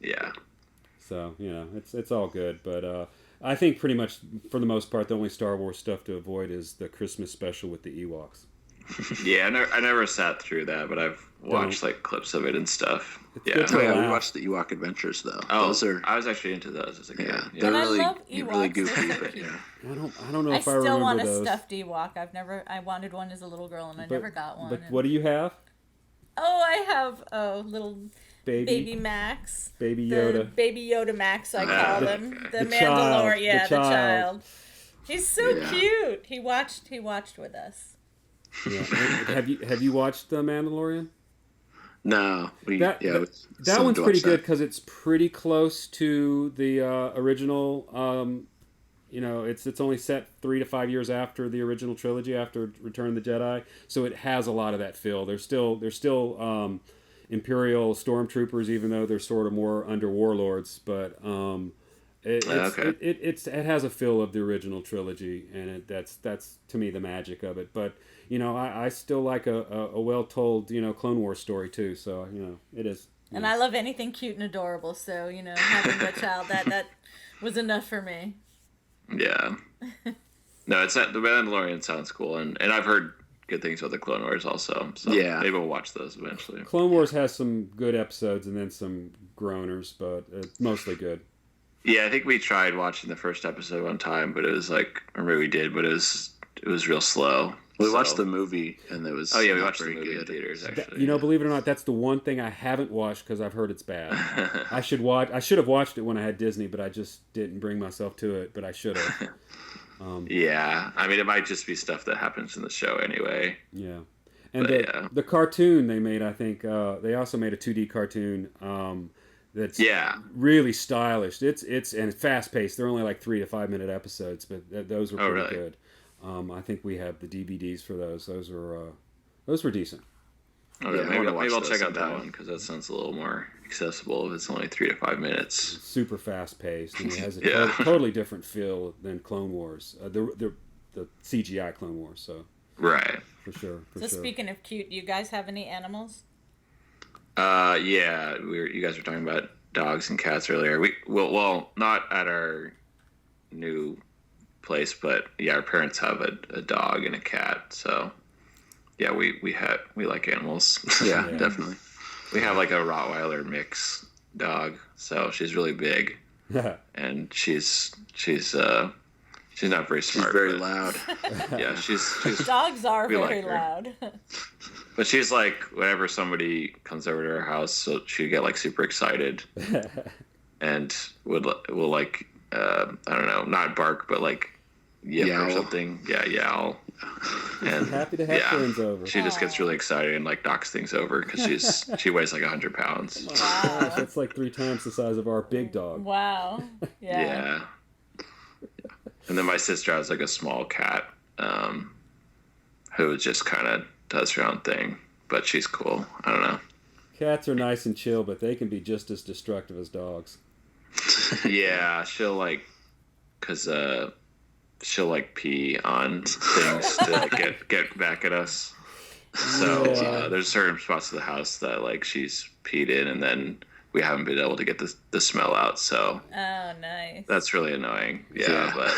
Yeah. So, it's all good. But I think pretty much, for the most part, the only Star Wars stuff to avoid is the Christmas special with the Ewoks. Yeah, I never sat through that, but I've watched like clips of it and stuff. We watched the Ewok Adventures though. Oh, I was actually into those as a kid. Yeah, they're really goofy. But I don't know if I remember those. I still want a stuffed Ewok. I wanted one as a little girl, and I never got one. But what do you have? Oh, I have little baby Max. Baby Yoda. The Baby Yoda Max, I call him. The Mandalorian. Child. The child. He's so cute. He watched with us. Yeah. Have you watched The Mandalorian? No. That one's pretty good because it's pretty close to the original. It's only set 3 to 5 years after the original trilogy, after Return of the Jedi. So it has a lot of that feel. There's still Imperial stormtroopers, even though they're sort of more under warlords. But it has a feel of the original trilogy, and that's to me the magic of it. But I still like a well-told, Clone Wars story too. So, it is. And I love anything cute and adorable. So, having a child, that was enough for me. Yeah. No, The Mandalorian sounds cool. And I've heard good things about the Clone Wars also. So maybe we'll watch those eventually. Clone Wars has some good episodes and then some groaners, but it's mostly good. Yeah, I think we tried watching the first episode one time, but it was like, or maybe we did, but it was real slow. We watched the movie, and it was we watched the movie in theaters, actually. Believe it or not, that's the one thing I haven't watched because I've heard it's bad. I should have watched it when I had Disney, but I just didn't bring myself to it, but I should have. Yeah, I mean, it might just be stuff that happens in the show anyway. Yeah. And the cartoon they made, I think, they also made a 2D cartoon that's really stylish. It's fast-paced. They're only like 3 to 5 minute episodes, but those were pretty good. I think we have the DVDs for those. Those were decent. Okay, maybe I'll check out that one because that sounds a little more accessible if it's only 3 to 5 minutes. It's super fast paced and it has a totally different feel than Clone Wars, the CGI Clone Wars. So right, for sure. Speaking of cute, do you guys have any animals? Yeah, you guys were talking about dogs and cats earlier. Well, not at our new place, but our parents have a dog and a cat, so we like animals. Yeah, definitely. We have like a Rottweiler mix dog, so she's really big. And she's not very smart. She's very loud. Yeah, she's dogs are very loud. But she's like, whenever somebody comes over to her house, so she'd get like super excited and will like I don't know, not bark, but like yip or something. Yeah, yowl. And happy to have friends over. She just gets really excited and like knocks things over because she weighs like 100 pounds. Wow. That's like 3 times the size of our big dog. Wow. Yeah. And then my sister has like a small cat who just kind of does her own thing, but she's cool. I don't know. Cats are nice and chill, but they can be just as destructive as dogs. Yeah, she'll like pee on things to get back at us. So there's certain spots of the house that like she's peed in, and then we haven't been able to get the smell out. So nice. That's really annoying. Yeah. But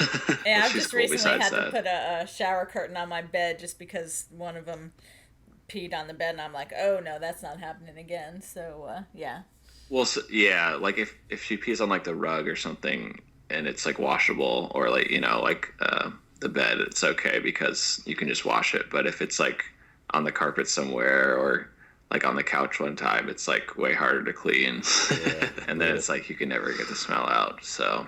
I've just recently had to put a shower curtain on my bed just because one of them peed on the bed, and I'm like, oh no, that's not happening again. So yeah. Well, like if she pees on like the rug or something, and it's like washable, or like the bed, it's okay because you can just wash it. But if it's like on the carpet somewhere or like on the couch one time, it's like way harder to clean. And then it's like you can never get the smell out. So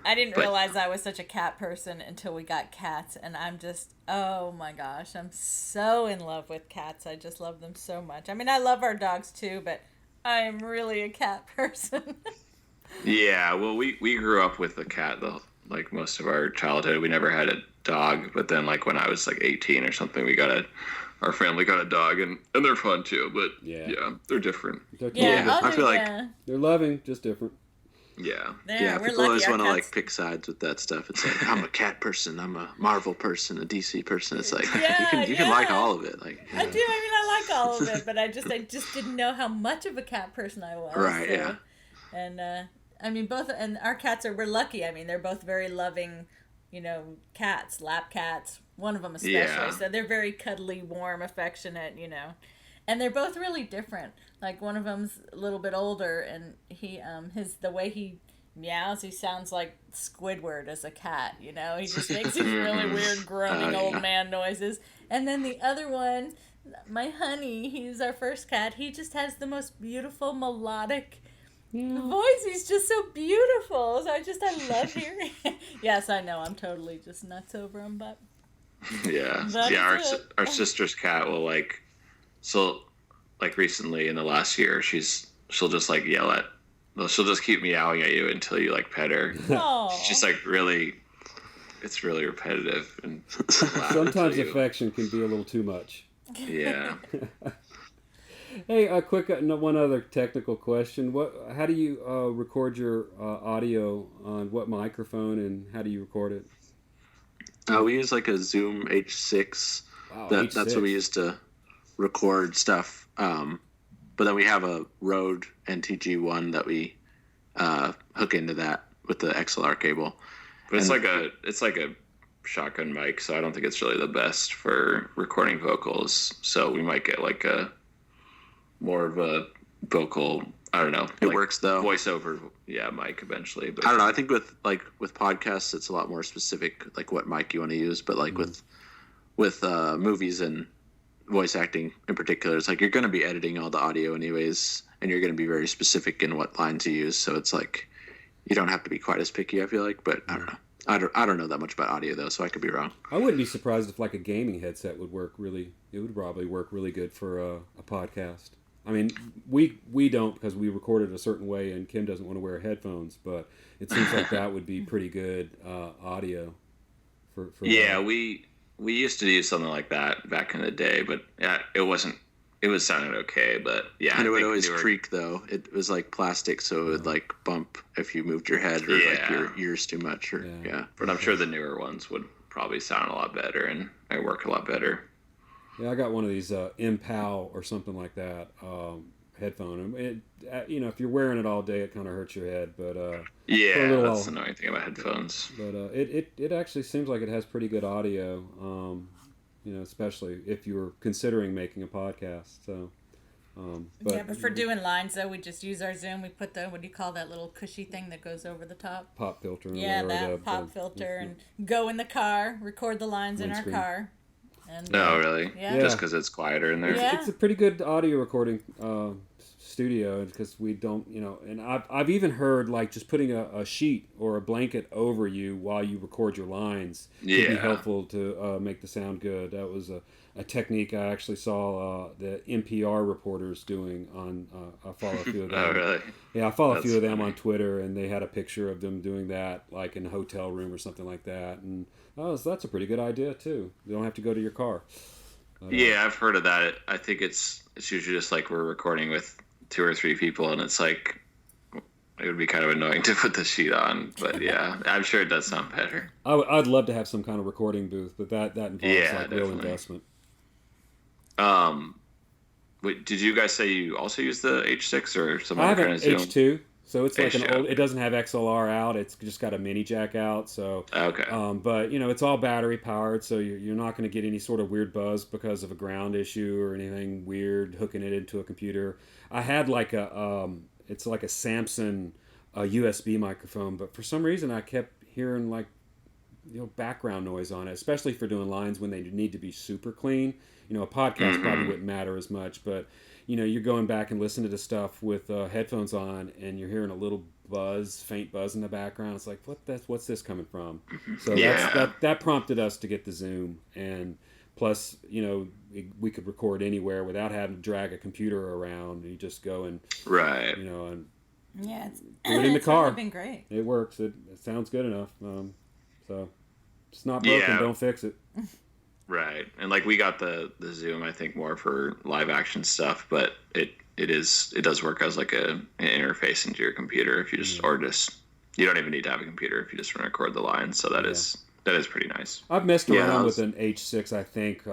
I didn't But- realize I was such a cat person until we got cats, and I'm just, oh my gosh, I'm so in love with cats. I just love them so much. I mean, I love our dogs too, but I am really a cat person. Yeah, well, we grew up with a cat like most of our childhood. We never had a dog, but then like when I was like 18 or something, our family got a dog, and they're fun too. But Yeah. they're different. Yeah, I feel like they're loving, just different. Yeah. yeah, we're people lucky. always Our want to cats- like pick sides with that stuff. It's like I'm a cat person, I'm a Marvel person, a DC person. It's like Yeah, you can like yeah. all of it. Like I do. I mean, I like all of it, but I just didn't know how much of a cat person I was. Right, so- yeah. And I mean, both, and our cats we're lucky. I mean, they're both very loving, cats, lap cats. One of them especially. Yeah. So they're very cuddly, warm, affectionate. And they're both really different. Like one of them's a little bit older, and the way he meows, he sounds like Squidward as a cat. He just makes these really weird groaning Oh, old yeah. man noises. And then the other one, my honey, he's our first cat. He just has the most beautiful melodic voice. He's just so beautiful. So I love hearing. Yes, I know. I'm totally just nuts over him, but Yeah. That's Yeah, it. our sister's cat will recently in the last year, she'll just like she'll just keep meowing at you until you like pet her. oh, It's just like it's really repetitive and loud Sometimes until you- affection can be a little too much. Yeah. Hey, a quick one other technical question. How do you record your audio on what microphone, and how do you record it? we use like a Zoom H6. Wow, That's H6. what we use to record stuff. But then we have a Rode NTG one that we hook into that with the XLR cable. But it's And- like a shotgun mic, so I don't think it's really the best for recording vocals. So we might get like more of a vocal, I don't know. It like works though. voiceover, mic eventually. But I don't know. I think with podcasts, it's a lot more specific, like what mic you want to use. But like with movies and voice acting in particular, it's like you're going to be editing all the audio anyways, and you're going to be very specific in what lines you use. So it's like you don't have to be quite as picky, I feel like. But I don't know. I don't know that much about audio though, so I could be wrong. I wouldn't be surprised if like a gaming headset would work really. It would probably work really good for a podcast. I mean, we don't, because we record it a certain way, and Kim doesn't want to wear headphones. But it seems like that would be pretty good audio for yeah, that. we used to use something like that back in the day, but it wasn't. It was sounded okay, but yeah, And it I would think always newer- creak though. It was like plastic, so it would like bump if you moved your head or like Yeah. your ears too much. Or Yeah. But I'm sure the newer ones would probably sound a lot better and work a lot better. Yeah, I got one of these MPOW or something like that headphone. And if you're wearing it all day, it kind of hurts your head. But Yeah, little that's while. the annoying thing about headphones. it actually seems like it has pretty good audio. Especially if you're considering making a podcast. So. but for doing lines though, we just use our Zoom. We put what do you call that little cushy thing that goes over the top? Pop filter. Yeah, that pop filter, and go in the car, record the lines in our Windscreen. car. And, No, really? Yeah. Just because it's quieter in there? Yeah. It's a pretty good audio recording studio, because we don't, and I've even heard like just putting a sheet or a blanket over you while you record your lines could be Yeah. helpful to make the sound good. That was a technique I actually saw the NPR reporters doing on. I follow a few of them. Oh, really? Yeah, I follow a That's few of them funny. on Twitter, and they had a picture of them doing that, like in a hotel room or something like that. And so that's a pretty good idea too. You don't have to go to your car. But, Yeah, I've heard of that. I think it's usually just like we're recording with 2 or 3 people, and it's like it would be kind of annoying to put the sheet on. But yeah, I'm sure it does sound better. I'd love to have some kind of recording booth, but that involves Yeah, like real definitely. investment. Wait, did you guys say you also use the H6 or some I other have kind an of Zoom? H2, so it's like an H2, old. It okay. doesn't have XLR out. It's just got a mini jack out. So, Okay. but it's all battery powered, so you're not going to get any sort of weird buzz because of a ground issue or anything weird hooking it into a computer. I had like it's like a Samsung USB microphone, but for some reason I kept hearing like background noise on it, especially for doing lines when they need to be super clean. A podcast probably wouldn't matter as much, but you're going back and listening to stuff with headphones on, and you're hearing a little faint buzz in the background. It's like, what's this coming from? So that prompted us to get the Zoom, and plus, we could record anywhere without having to drag a computer around. You just go and and it's do it in the car. Really been great. It works. It sounds good enough. So it's not broken. Don't fix it. Right. And like we got the Zoom, I think, more for live action stuff, but it does work as like an interface into your computer if you just you don't even need to have a computer if you just want to record the lines. So that is pretty nice. I've messed around with an H6, I think,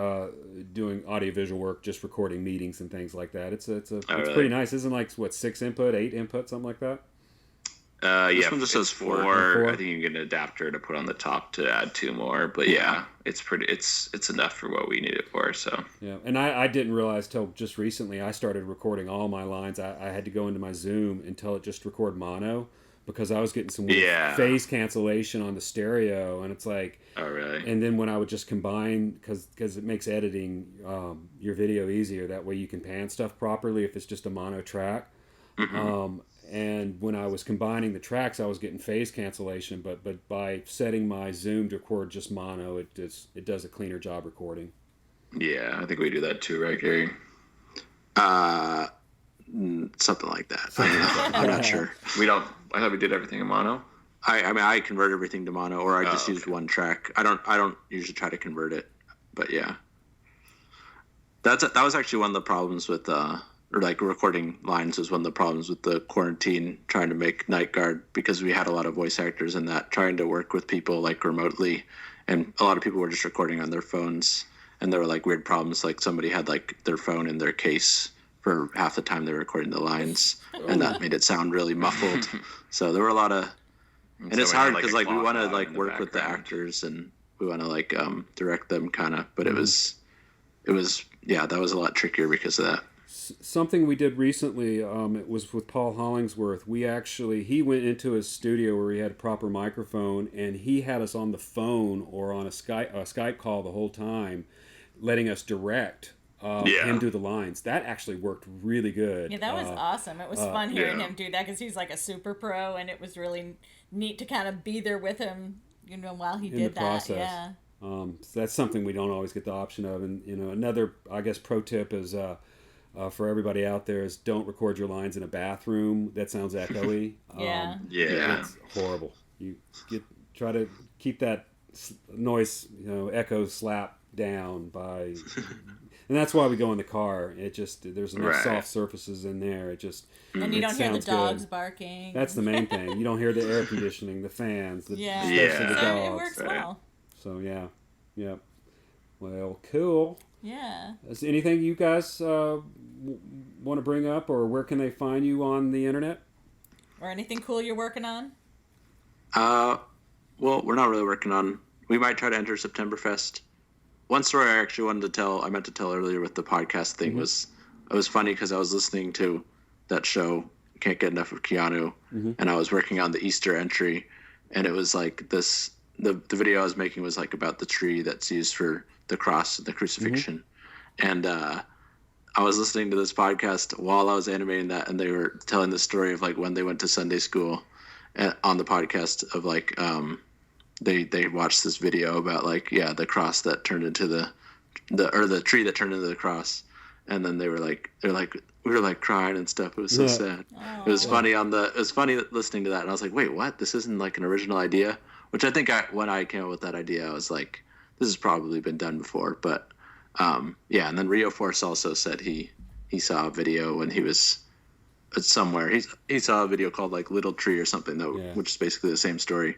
doing audiovisual work, just recording meetings and things like that. It's pretty nice. Isn't like 6 input, 8 input, something like that? This one just says 4. I think you can get an adapter to put on the top to add 2 more. But it's enough for what we need it for. So and I didn't realize till just recently I started recording all my lines. I had to go into my Zoom and tell it just to record mono because I was getting some weird phase cancellation on the stereo, and it's like, oh really? And then when I would just combine, because it makes editing your video easier. That way you can pan stuff properly if it's just a mono track. And when I was combining the tracks, I was getting phase cancellation. But by setting my Zoom to record just mono, it does a cleaner job recording. Yeah, I think we do that too, right, Gary? Something like that. I'm not sure. We don't. I thought we did everything in mono. I convert everything to mono, or I just used one track. I don't usually try to convert it, but yeah. That was actually one of the problems with or like recording lines was one of the problems with the quarantine, trying to make Night Guard, because we had a lot of voice actors in that, trying to work with people like remotely, and a lot of people were just recording on their phones, and there were like weird problems, like somebody had like their phone in their case for half the time they were recording the lines, and that made it sound really muffled. So there were a lot of, and it's hard because like we want to like work with the actors and we want to like direct them kind of, but it was that was a lot trickier because of that. Something we did recently, it was with Paul Hollingsworth. He went into his studio where he had a proper microphone, and he had us on the phone or on a Skype call the whole time, letting us direct him do the lines. That actually worked really good. Yeah, that was awesome. It was fun hearing him do that because he's like a super pro, and it was really neat to kind of be there with him, while he did that. Process. Yeah. So that's something we don't always get the option of. And, another, I guess, pro tip is... for everybody out there is don't record your lines in a bathroom. That sounds echoey. It's horrible. You try to keep that noise, echo slap down by, and that's why we go in the car. It just, there's enough soft surfaces in there. It just, and you don't hear the dogs barking. That's the main thing. You don't hear the air conditioning, the fans, the dogs. It works well. So yeah. Well, cool. Yeah. Is anything you guys want to bring up, or where can they find you on the internet? Or anything cool you're working on? Well, we're not really working on. We might try to enter Septemberfest. One story I actually wanted to tell, I meant to tell earlier with the podcast thing, was it was funny because I was listening to that show, Can't Get Enough of Keanu, and I was working on the Easter entry, and it was like this. The video I was making was like about the tree that's used for the cross and the crucifixion. And I was listening to this podcast while I was animating that, and they were telling the story of like when they went to Sunday school on the podcast of like they watched this video about like the cross that turned into the tree that turned into the cross, and then we were like crying and stuff. It was so sad. It was funny it was funny listening to that, and I was like, wait, what? This isn't like an original idea. Which I think when I came up with that idea, I was like, this has probably been done before. But, and then Rio Force also said he saw a video when he was somewhere. He saw a video called, like, Little Tree or something, which is basically the same story.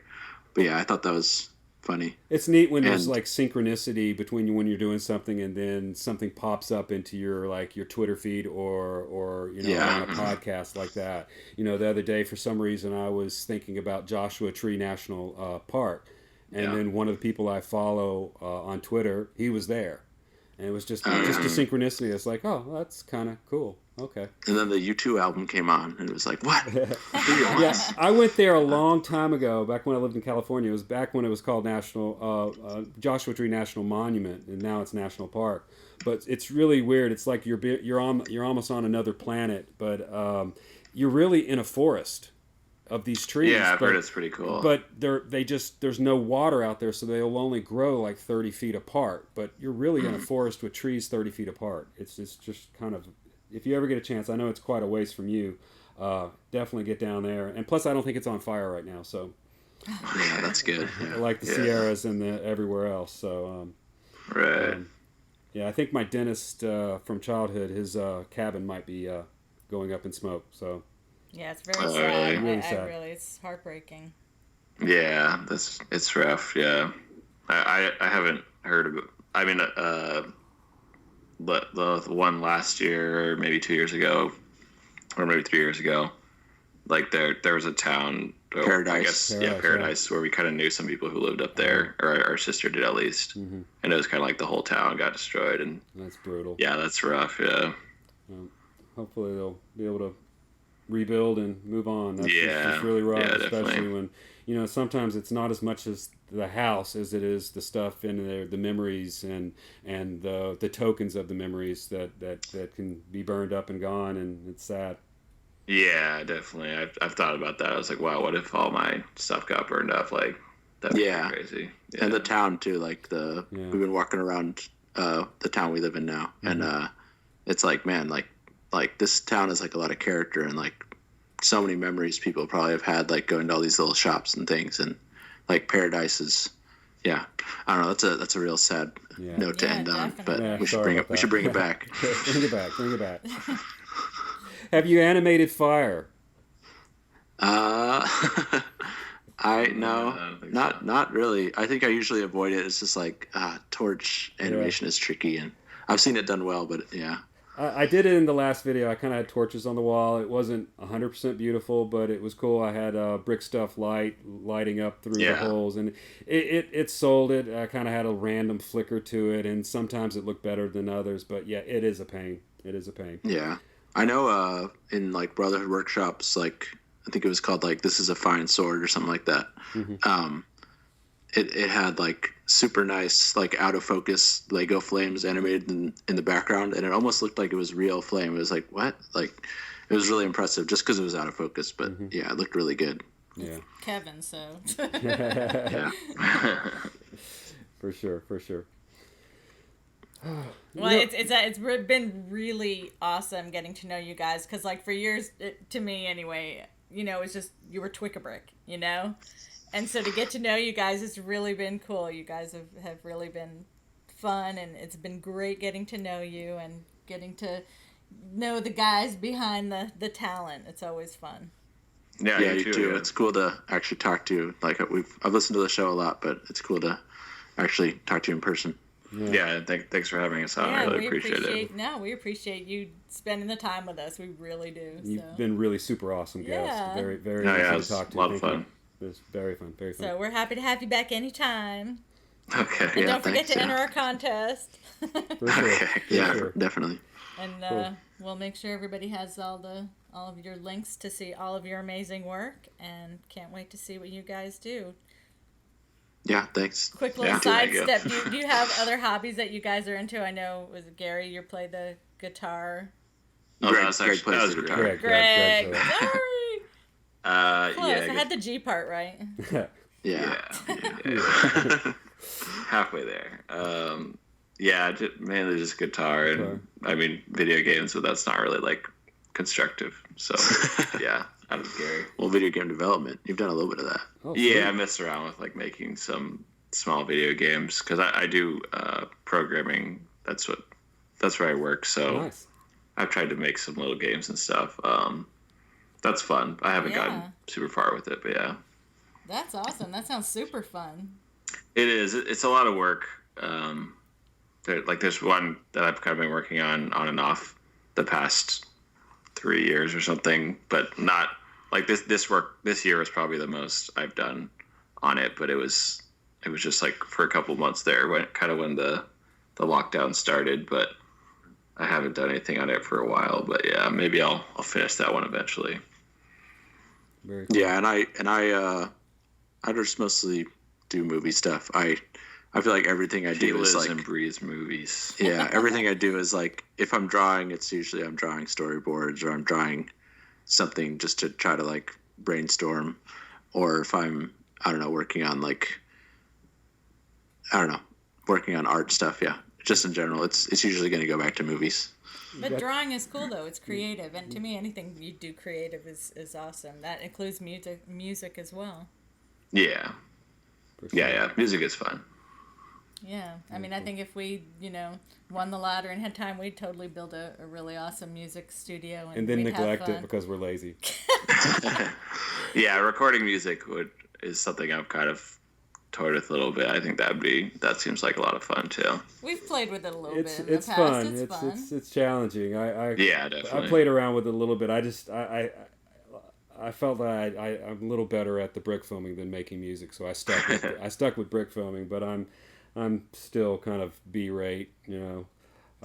But, yeah, I thought that was funny. It's neat when there's, like, synchronicity between when you're doing something and then something pops up into your Twitter feed or on a podcast like that. The other day, for some reason, I was thinking about Joshua Tree National Park. And then one of the people I follow on Twitter, he was there. And it was just a synchronicity. It's like, oh, that's kind of cool. Okay. And then the U2 album came on, and it was like, what? Yeah, I went there a long time ago, back when I lived in California. It was back when it was called Joshua Tree National Monument, and now it's National Park. But it's really weird. It's like you're almost on another planet, but you're really in a forest of these trees. Yeah, I've heard it's pretty cool. But there's no water out there, so they'll only grow like 30 feet apart. But you're really in a forest with trees 30 feet apart. It's just kind of, if you ever get a chance, I know it's quite a ways from you, definitely get down there. And plus, I don't think it's on fire right now, so. Yeah, that's good. Yeah. Like the Sierras and everywhere else. So. Right. Yeah, I think my dentist from childhood, his cabin might be going up in smoke. So. Yeah, it's very sad. Really sad. It's heartbreaking. Yeah, it's rough. Yeah, I haven't heard of it. I mean, the one last year, or maybe 2 years ago, or maybe 3 years ago, like there was a town, Paradise. Paradise, where we kind of knew some people who lived up there, or our sister did at least, and it was kind of like the whole town got destroyed, and that's brutal. Yeah, that's rough. Yeah. Hopefully they'll be able to rebuild and move on. That's it's really rough, especially when sometimes it's not as much as the house as it is the stuff in there, the memories and the tokens of the memories that can be burned up and gone, and it's sad. Yeah, definitely. I've thought about that. I was like, wow, what if all my stuff got burned up? Like, that'd be crazy. Yeah. And the town too. Like we've been walking around the town we live in now, and it's like, man, like this town is like a lot of character, and like so many memories people probably have had, like going to all these little shops and things, and like Paradise is, I don't know. That's a real sad note to end on, but we should bring it back. Bring it back. Have you animated fire? Not really. I think I usually avoid it. It's just like torch animation is tricky, and I've seen it done well, but yeah. I did it in the last video. I kind of had torches on the wall. It wasn't 100% beautiful, but it was cool. I had brick stuff lighting up through the holes, and it sold it. I kind of had a random flicker to it, and sometimes it looked better than others. But yeah, it is a pain. Yeah, I know. In like Brotherhood workshops, like I think it was called like "This Is a Fine Sword" or something like that. It had like super nice, like out of focus Lego flames animated in the background, and it almost looked like it was real flame. It was like, what? Like, it was really impressive just because it was out of focus, but yeah, it looked really good. Yeah. Kevin, so. Yeah. For sure. Well, it's been really awesome getting to know you guys, because like for years, to me anyway, it's just you were twickabrick, And so to get to know you guys, it's really been cool. You guys have really been fun, and it's been great getting to know you and getting to know the guys behind the talent. It's always fun. Yeah, you too. Yeah. It's cool to actually talk to you. Like I've listened to the show a lot, but it's cool to actually talk to you in person. Yeah, thanks for having us on. I really appreciate it. No, we appreciate you spending the time with us. We really do. You've been really super awesome guest. Yeah. Very, very easy to talk to. A lot of fun. It was very fun. So we're happy to have you back anytime. Okay. And don't forget to enter our contest. For sure. Okay. Sure. Definitely. And we'll make sure everybody has all of your links to see all of your amazing work, and can't wait to see what you guys do. Yeah, thanks. Quick little side step. Do you have other hobbies that you guys are into? I know, was it Gary, you play the guitar? Greg plays the guitar. Greg. Sorry. Close. I had the G part right. Yeah. Halfway there. Mainly just guitar and I mean video games, but that's not really like constructive. So yeah, I'm Gary. Well, video game development, you've done a little bit of that. I messed around with like making some small video games because I do programming. That's where I work. So nice. I've tried to make some little games and stuff. That's fun. I haven't gotten super far with it, but yeah. That's awesome. That sounds super fun. It is. It's a lot of work. There's one that I've kind of been working on and off the past 3 years or something, but not like this work. This year was probably the most I've done on it, but it was just like for a couple months there when the the lockdown started, but I haven't done anything on it for a while. But yeah, maybe I'll finish that one eventually. Very cool. Yeah, and I just mostly do movie stuff. I feel like everything I He do is lives like and breathes movies. yeah, everything I do is like if I'm drawing, it's usually I'm drawing storyboards or I'm drawing something just to try to like brainstorm, or if I'm I don't know working on working on art stuff. Yeah, just in general, it's usually going to go back to movies. But drawing is cool though. It's creative, and to me, anything you do creative is awesome. That includes music as well. Yeah. For sure. Yeah. Music is fun. Yeah, I mean, I think if we, won the lottery and had time, we'd totally build a really awesome music studio. And then we'd neglect have it fun. because we're lazy. Yeah, recording music is something I've kind of toyed with a little bit. I think that seems like a lot of fun too. We've played with it a little It's bit in it's the past. fun. It's fun. It's challenging. Yeah, definitely. I played around with it a little bit. I felt that I'm a little better at the brick filming than making music, so I stuck with brick filming. But I'm still kind of B-rate, Do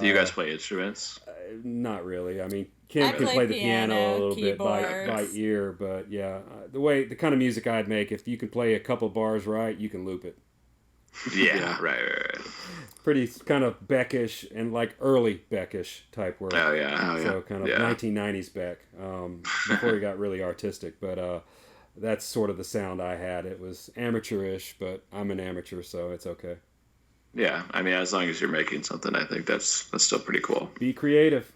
you guys play instruments? Not really. I mean, Kim I can play play the piano, piano a little bit by keyboards. ear, but yeah, the kind of music I'd make, if you can play a couple bars right, you can loop it. Yeah, Yeah. right. Pretty kind of Beckish and like early Beckish type work. Oh yeah. Oh yeah. So kind of Yeah. 1990s Beck, before he got really artistic. But that's sort of the sound I had. It was amateurish, but I'm an amateur, so it's okay. Yeah, I mean, as long as you're making something, I think that's still pretty cool. Be creative,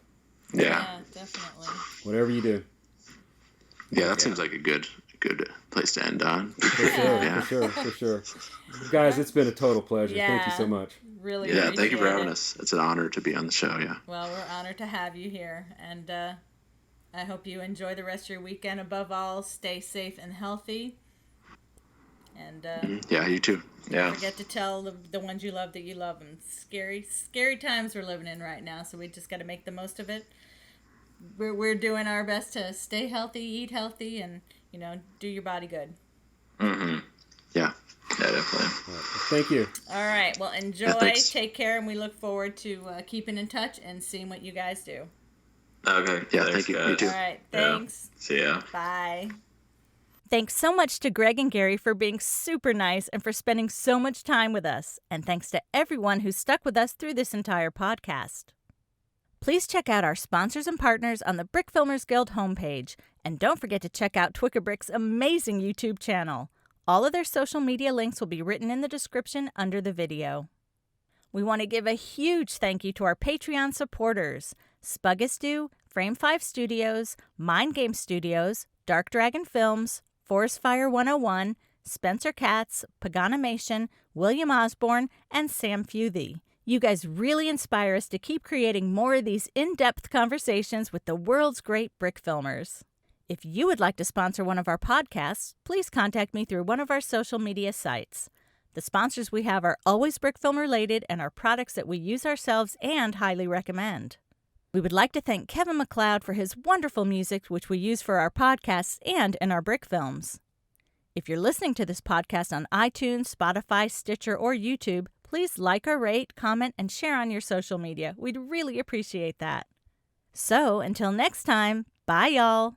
Yeah. Definitely. whatever you do. Yeah, that seems like a good place to end on. For sure. Guys, it's been a total pleasure. Thank you so much. Really Yeah, thank you for appreciate having it. us. It's an honor to be on the show. Yeah. Well, we're honored to have you here, and I hope you enjoy the rest of your weekend. Above all, stay safe and healthy. And Yeah, you too. Yeah. don't forget to tell the ones you love that you love them. Scary times we're living in right now, so we just got to make the most of it. We're doing our best to stay healthy, eat healthy, and do your body good. Mm-hmm. Yeah. Yeah, definitely. All right. Thank you. All right. Well, enjoy. thanks. Take care, and we look forward to keeping in touch and seeing what you guys do. Okay. Yeah, thanks, thank you. guys. You too. All right. Yeah. Thanks. See ya. Bye. Thanks so much to Greg and Garry for being super nice and for spending so much time with us. And thanks to everyone who stuck with us through this entire podcast. Please check out our sponsors and partners on the Brick Filmers Guild homepage. And don't forget to check out twickabrick's amazing YouTube channel. All of their social media links will be written in the description under the video. We want to give a huge thank you to our Patreon supporters, Spuggastew, Frame 5 Studios, Mind Game Studios, Dark Dragon Films, Forest Fire 101, Spencer Katz, Paganimation, William Osborne, and Sam Futhy. You guys really inspire us to keep creating more of these in-depth conversations with the world's great brick filmers. If you would like to sponsor one of our podcasts, please contact me through one of our social media sites. The sponsors we have are always brick film related and are products that we use ourselves and highly recommend. We would like to thank Kevin MacLeod for his wonderful music, which we use for our podcasts and in our brick films. If you're listening to this podcast on iTunes, Spotify, Stitcher, or YouTube, please like or rate, comment, and share on your social media. We'd really appreciate that. So, until next time, bye y'all!